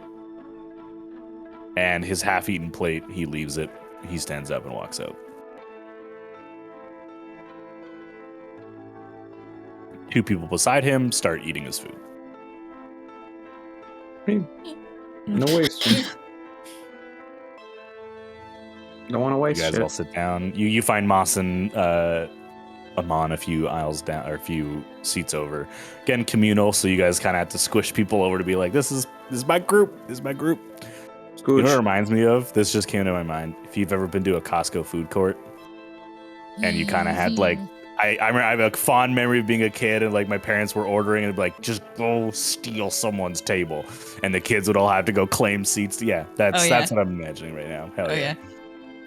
And his half-eaten plate, he leaves it. He stands up and walks out. Two people beside him start eating his food. No waste. Don't want to waste You guys it. all sit down. You find Moss and Amon a few aisles down, or a few seats over. Again, communal, so you guys kind of have to squish people over to be like, this is my group. This is my group. You know what it reminds me of? This just came to my mind. If you've ever been to a Costco food court, and you kind of had like, I have a fond memory of being a kid, and like my parents were ordering, and it'd be like, just go steal someone's table, and the kids would all have to go claim seats. Yeah, that's what I'm imagining right now. Hell yeah.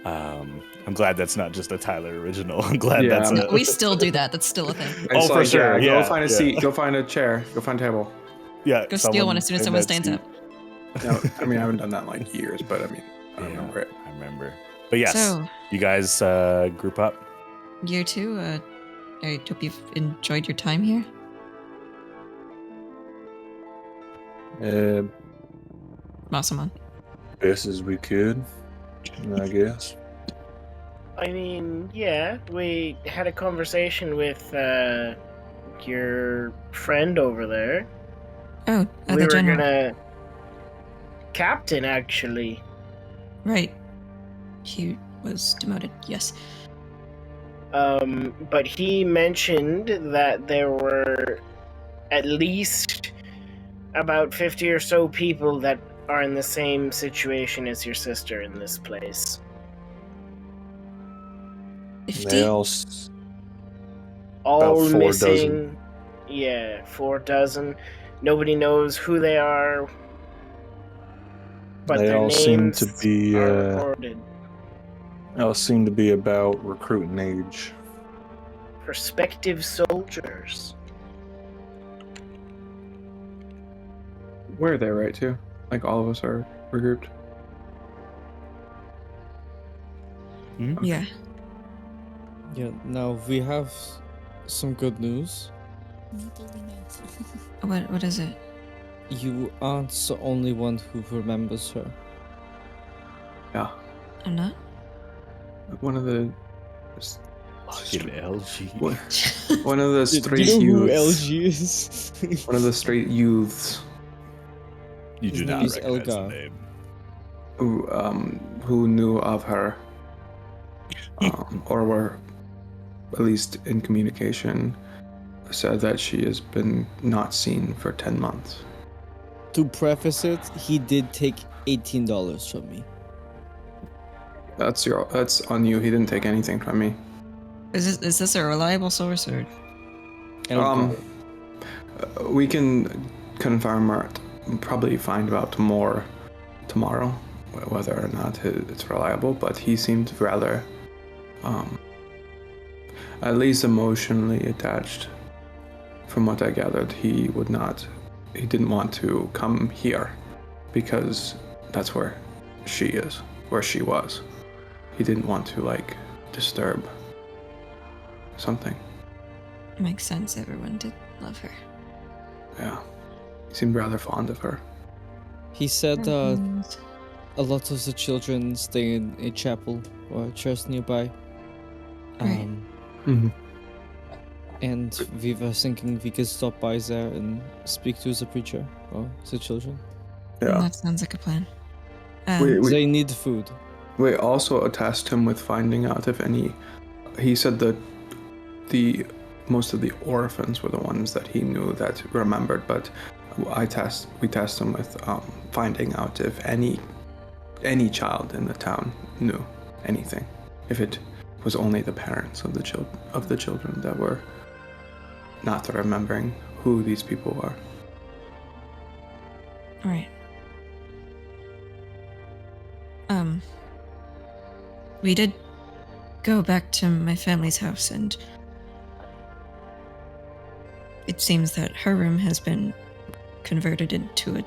I'm glad that's not just a Tyler original. I'm glad that's No, we still do that. That's still a thing. Oh, for sure. Go find a seat. Go find a chair. Go find a table. Yeah. Go steal one as soon as someone stands up. No, I mean, I haven't done that in like years, but I mean, I remember it. I remember. But yes, So- you guys group up. You too. I hope you've enjoyed your time here. Masamon. Best as we could, I guess. I mean, yeah, we had a conversation with your friend over there. Oh, We the were general. gonna captain, actually. Right. He was demoted. Yes. But he mentioned that there were at least about 50 or so people that are in the same situation as your sister in this place. 50? They all All About 4 missing. dozen. Yeah, 4 dozen. Nobody knows who they are. But They their all names seem to be, are recorded. all seem to be about recruiting age. Prospective soldiers. We're there, right, too? Like, all of us are regrouped. Yeah. Yeah, now we have some good news. What is it? You aren't the only one who remembers her. Yeah. I'm not? One of the Fucking LG. One of the Do straight you know who youths. LG is? One of the straight youths You His do name not is recognize the Elgar. name. who knew of her, or were at least in communication, said that she has been not seen for 10 months. To preface it, he did take $18 from me. That's on you. He didn't take anything from me. Is this a reliable source or? Elgar. We can confirm or probably find out more tomorrow whether or not it's reliable, but he seemed rather at least emotionally attached. From what I gathered, he didn't want to come here because that's where she is, where she was. He didn't want to disturb something. Makes sense. Everyone did love her. Yeah, he seemed rather fond of her. He said a lot of the children stay in a chapel or a church nearby. Right. And we were thinking we could stop by there and speak to the preacher or the children. Yeah. That sounds like a plan. They need food. We also tasked him with finding out if any. He said that most of the orphans were the ones that he knew that remembered, but we tasked him with finding out if any child in the town knew anything. If it was only the parents of the children that were not remembering who these people are. Right. We did go back to my family's house, and it seems that her room has been converted into a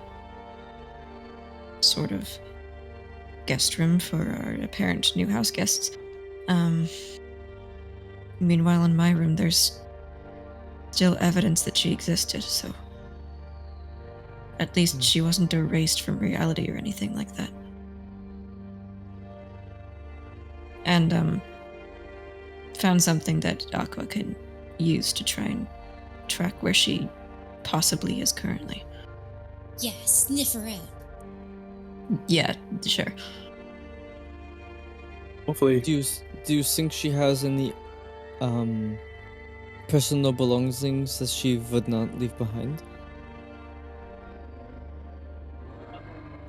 sort of guest room for our apparent new house guests. Meanwhile, in my room, there's still evidence that she existed, so at least she wasn't erased from reality or anything like that. And found something that Aqua can use to try and track where she possibly is currently. Yeah, sniff her out. Yeah, sure. Hopefully. Do you think she has any personal belongings that she would not leave behind?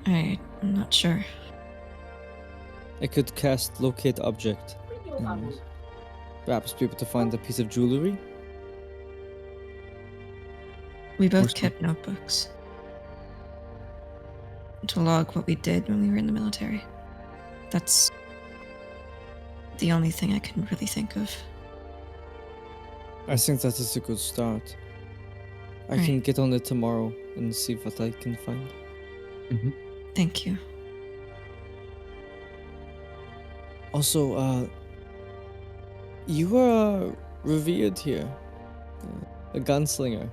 I'm not sure. I could cast locate object and perhaps be able to find a piece of jewelry. We both kept notebooks to log what we did when we were in the military. That's the only thing I can really think of. I think that is a good start. I Right. can get on it tomorrow and see what I can find. Thank you. Also, you were revered here. A gunslinger.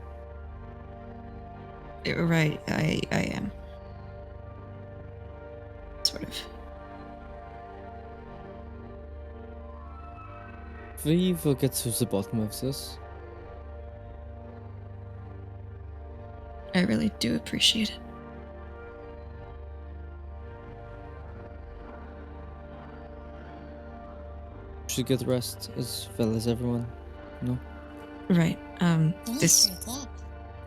Right, I am. Sort of. We will get to the bottom of this. I really do appreciate it. Should get rest as well as everyone. No? Right, Only this... 3 o'clock.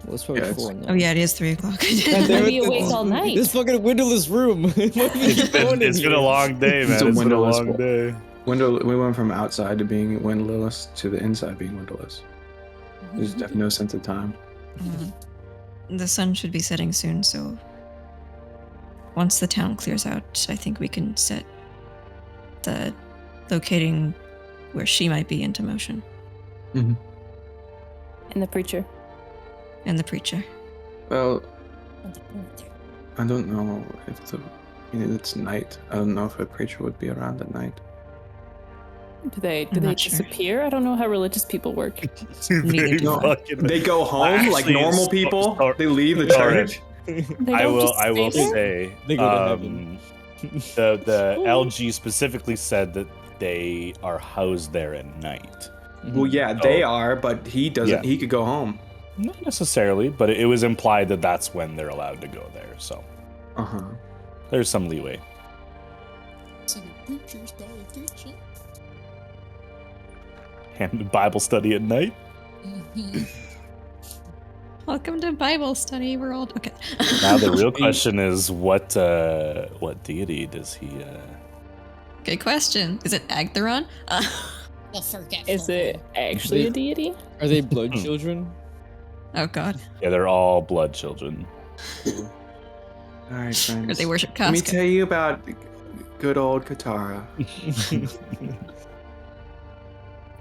Well, it's probably Yeah, 4 now. Oh yeah, it is 3 o'clock. God damn Might it, be awake this- all night. This fucking windowless room. What are you doing in It's been here? a long day, man. It's a It's been a windowless long wall. day. We went from outside to being windowless to the inside being windowless. There's definitely no sense of time. The sun should be setting soon, so once the town clears out, I think we can set the locating where she might be into motion. And the preacher. And the preacher. Well, And the brother. I don't know if it's night. I don't know if a preacher would be around at night. Do they I'm not sure. disappear? I don't know how religious people work. They go home like Actually, normal so- people. so- They leave the sorry. church. They I don't will. just I will stay there? say. They go to heaven. The LG specifically said that they are housed there at night. Well, yeah, they are, but he doesn't. Yeah. He could go home. Not necessarily, but it was implied that that's when they're allowed to go there. So there's some leeway. So the preacher's politician. And Bible study at night. Welcome to Bible study world. Okay. Now the real question is, what deity does he? Good question. Is it Agtheron? The forgetful. Is it actually a deity? Are they blood children? Oh God. Yeah, they're all blood children. All right, friends. Or they worship Let me Casca. tell you about good old Katara.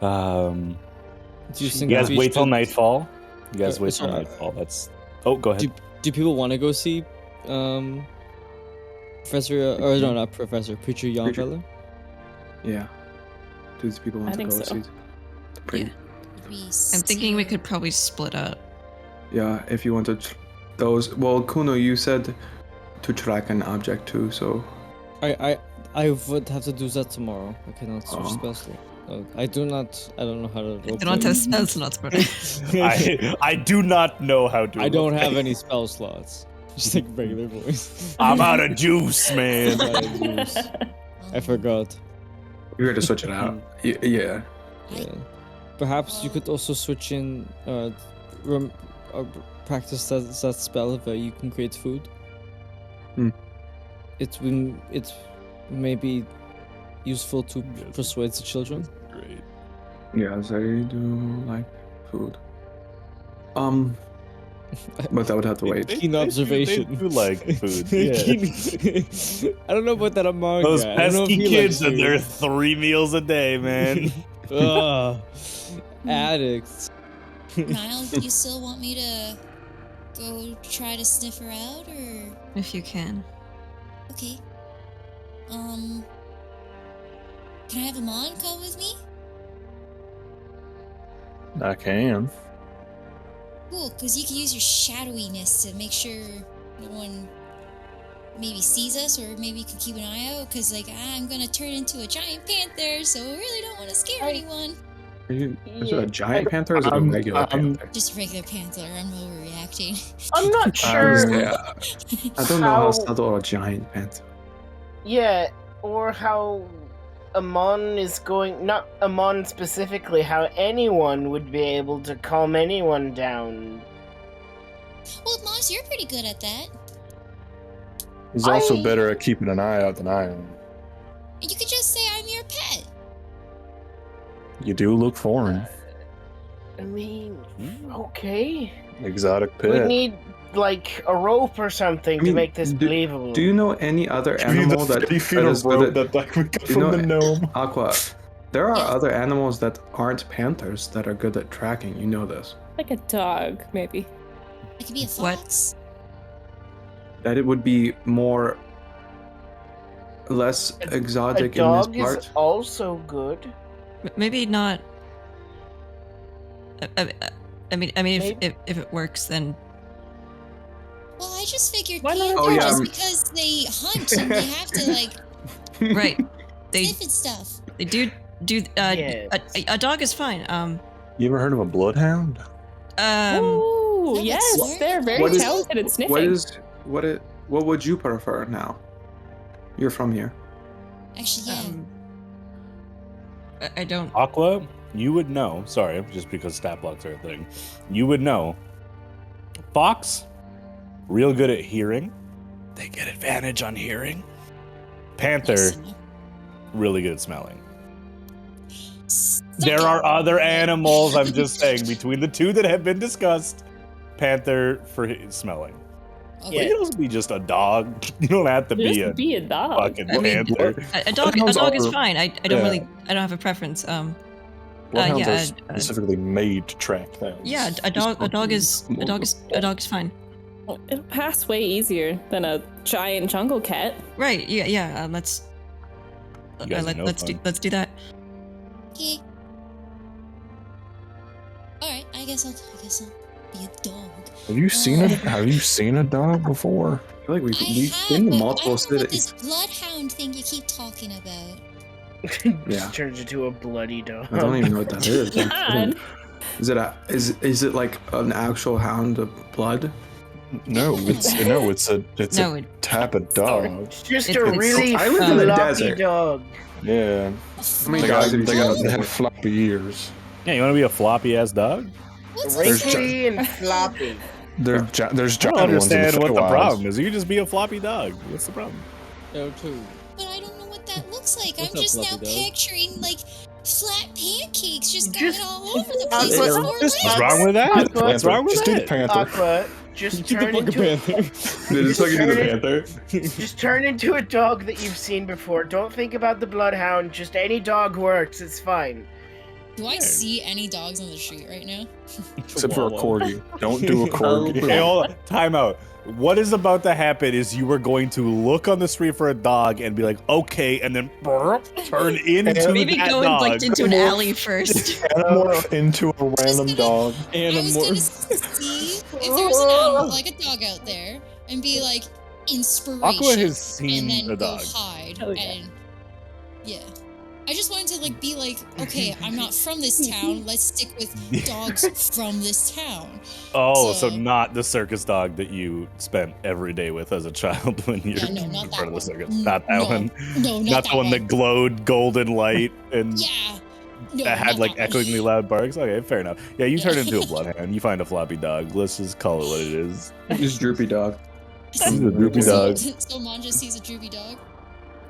Do you You guys we wait till should- nightfall. You guys wait till sorry. nightfall. That's. Oh, go ahead. Do people want to go see Professor or no, not Professor, Preacher Youngfellow? Yeah. Do these people want I to think go so. see? Pretty. I'm thinking we could probably split up. Yeah, if you want to. Those. Well, Kuno, you said to track an object too, so. I would have to do that tomorrow. I cannot switch spell slot. I don't know how to. I don't have spell slots, but I do not know how to. I don't have any spell slots. Just like regular voice. I'm out of juice, man. I forgot. You had to switch it out. Yeah. Yeah. Perhaps you could also switch in practice that spell where you can create food. It's maybe useful to persuade the children. Great. Yes, I do like food. But that would have to wait. Keen observation. They do like food. Yeah. I don't know about that among Those guy. I don't know if pesky he kids likes and their food. 3 meals a day, man. Ugh. Addicts. Niall, do you still want me to go try to sniff her out, or if you can. okay? Can I have Amon come with me? I can. Cool, because you can use your shadowiness to make sure no one maybe sees us, or maybe you can keep an eye out, because like I'm gonna turn into a giant panther, so I really don't want to scare anyone. Is it a giant panther or is it a regular panther? Just a regular panther. I'm overreacting. I'm not sure. Yeah. I don't know how subtle a giant panther. Yeah, or how Amon is going. Not Amon specifically. How anyone would be able to calm anyone down. Well, Moss, you're pretty good at that. He's also better at keeping an eye out than I am. And you could just say I'm your pet. You do look foreign. I mean, okay. Exotic We pet. need like a rope or something to make this believable. Do you know any other animal that feet that of is good rope at, that like we got you from know, the gnome? Aqua? There are other animals that aren't panthers that are good at tracking. You know this. Like a dog, maybe. It could be a fox. That it would be more, less exotic a dog in this part. is also good. Maybe not. I mean, if it works, then Well, I just figured Why not? panthers Oh, yeah, just because they hunt and they have to like right. They sniff and stuff. they do. Yes. A dog is fine. You ever heard of a bloodhound? Ooh, That yes, makes they're very What is- talented at sniffing. What would you prefer now? You're from here. Actually, yeah. I don't. Aqua, you would know. Sorry, just because stat blocks are a thing. You would know. Fox, real good at hearing. They get advantage on hearing. Panther, Yes. really good at smelling. Suck There it. are other animals, I'm just saying, between the two that have been discussed. Panther for smelling. Okay. But you don't have to be just a dog. You don't have to be Just a be a dog. fucking I mean, panther. A dog is fine. I don't Yeah. really. I don't have a preference. Bloodhounds yeah, are specifically made to track things. Yeah, a dog is fine. Well, it'll pass way easier than a giant jungle cat. Right? Yeah. Let's. You guys are no let's fun. do that. Okay. All right. I guess I'll be a dog. Have you seen a dog before? I feel like we've have, been but to multiple I don't know what cities. this bloodhound thing you keep talking about. Yeah. Just turns into a bloody dog. I don't even know what that is. God. Is it like an actual hound of blood? No, it's a No, it- type of dog. It's just It's- a it's- really I live in the floppy desert. dog. Yeah, How many they dogs have you seen? they have floppy ears. Yeah, you want to be a floppy ass dog? What's There's Wrinkly and floppy. There's I giant don't ones and understand what the Feywild. problem is. You can just be a floppy dog. What's the problem? No, too. But I don't know what that looks like. What's I'm up, just now fluffy dog? picturing like flat pancakes just Just- going all over the place. Aqua- with four What's legs. wrong with that? Aqua- What's wrong with Just do the that? panther. Aqua, just Do the turn fucking into panther. Just like you do the Turn panther. just turn into a dog that you've seen before. Don't think about the bloodhound. Just any dog works. It's fine. Do I see any dogs on the street right now? Except for a corgi. Don't do a corgi. Hey, hold on. Time out. What is about to happen is you are going to look on the street for a dog and be like, okay, and then turn into Maybe that go dog. like into an alley first. Anamorph into a random dog. I was gonna see if there was an animal, like a dog out there, and be like inspiration. Aqua has and then seen a dog. go hide. Hell yeah. And yeah. I just wanted to like be like, okay, I'm not from this town. Let's stick with dogs from this town. Oh, so So- not the circus dog that you spent every day with as a child when you're Yeah, no, not in that front of the one. circus. Not that No, one. No, not Not that the one that glowed golden light and Yeah. No, that had not like that one. echoingly loud barks. Okay, fair enough. Yeah, you turn into a bloodhound. You find a floppy dog. Let's just call it what it is. Just droopy dog. He's a droopy dog. So Mon just sees a droopy dog.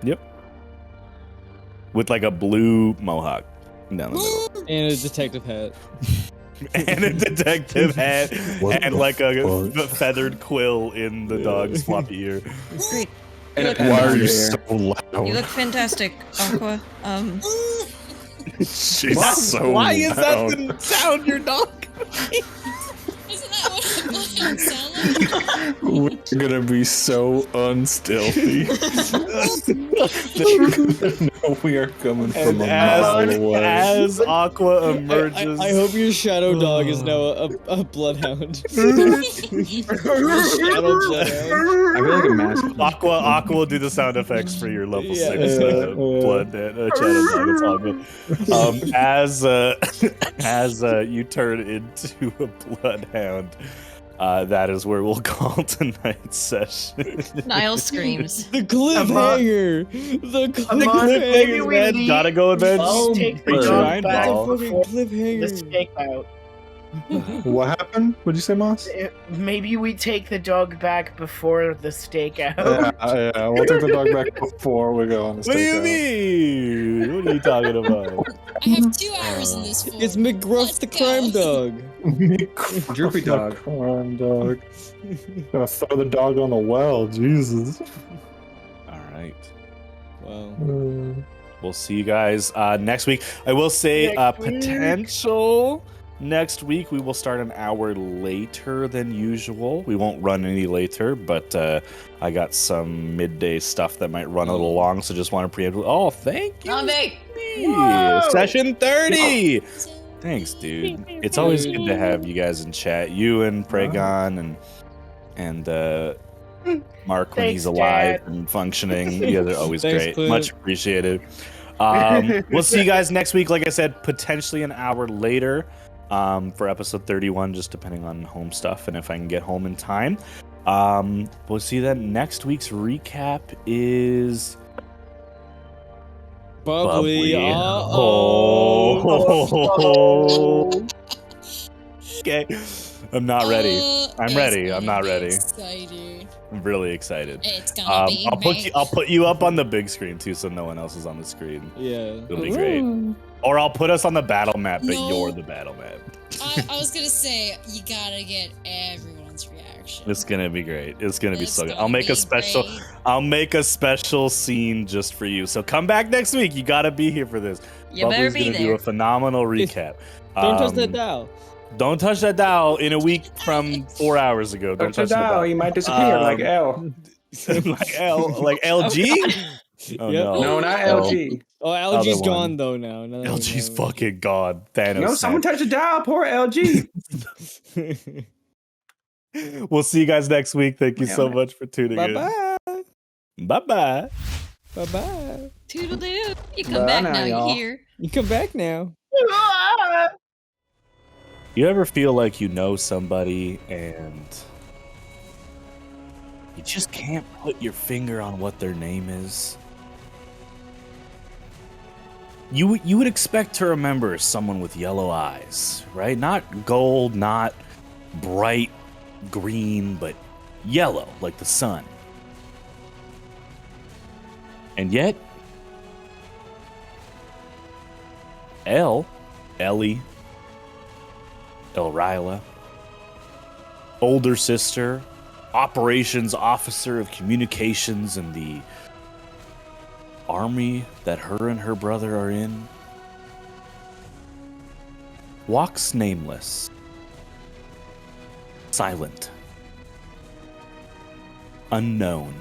Yep. With like a blue mohawk down the middle. And a detective hat. And a detective hat What and the like a fuck? feathered quill in the dog's floppy ear. Great. And a Why pen Why on are you your so ear. loud? You look fantastic, Aqua. She's so Why is that loud. the sound your dog? Isn't that what a bloodhound sound like? We're gonna be so unstealthy. No, we are coming from a mile away. As Aqua emerges, I hope your shadow dog is now a bloodhound. I Shadow bloodhound. feel like a mask. Aqua will do the sound effects for your level Yeah. 6 blood shadow dog. It's all good. As you turn into a bloodhound, that is where we'll call tonight's session. Niall screams. The cliffhanger. The Amon, maybe cliffhanger. we Man, leave. gotta go events. Let's take the Big dog giant back ball. before the Cliffhanger. stakeout. What happened? What'd you say, Moss? Maybe we take the dog back before the stakeout. Yeah, we'll take the dog back before we go on the What do you stakeout. mean? What are you talking about? I have 2 hours in this form. It's McGruff the Let's crime go. dog. Droopy dog. Crime dog. Gonna throw the dog on the well. Jesus. All right. Wow. We'll see you guys next week. I will say Next week. potential next week we will start an hour later than usual. We won't run any later, but I got some midday stuff that might run a little long, so just want to preempt. Oh, thank you. Whoa! Session 30. Thanks, dude. It's always good to have you guys in chat. You and Pragon and Mark when he's Thanks, alive Dad. and functioning. You guys are always Thanks, great. Clint. Much appreciated. We'll see you guys next week. Like I said, potentially an hour later for episode 31, just depending on home stuff and if I can get home in time. We'll see you then. Next week's recap is Bubbly. Oh. Okay. I'm not ready. I'm It's ready. I'm gonna not be ready. Exciting. I'm really excited. It's gonna be I'll put you up on the big screen too, so no one else is on the screen. Yeah. It'll be great. Or I'll put us on the battle map, but No. you're the battle map. I was gonna say you gotta get everyone's reaction. It's gonna be great. It's gonna be It's so good. gonna I'll make a be special. great. I'll make a special scene just for you. So come back next week. You gotta be here for this. You better Bubbly's be gonna do there. a phenomenal recap. Don't touch that Um, dial. Don't touch that dial in a week from 4 hours ago. Don't touch that dial. He might disappear like Um, L. like LG. Oh Yep. no. No, not Oh. LG. Oh, LG's Other gone one. though now. No, LG's no. fucking gone. Thanos. No, someone snapped. touched a dial. Poor LG. We'll see you guys next week. Thank you so Damn it. much for tuning Bye in. bye. Bye bye. Bye bye. Toodle-doo. You come Bye back now, now, y'all. you hear? You come back now. You ever feel like you know somebody and you just can't put your finger on what their name is? You would expect to remember someone with yellow eyes, right? Not gold, not bright green, but yellow, like the sun. And yet, Ellie, Elryla, older sister, operations officer of communications in the army that her and her brother are in, walks nameless, silent, unknown,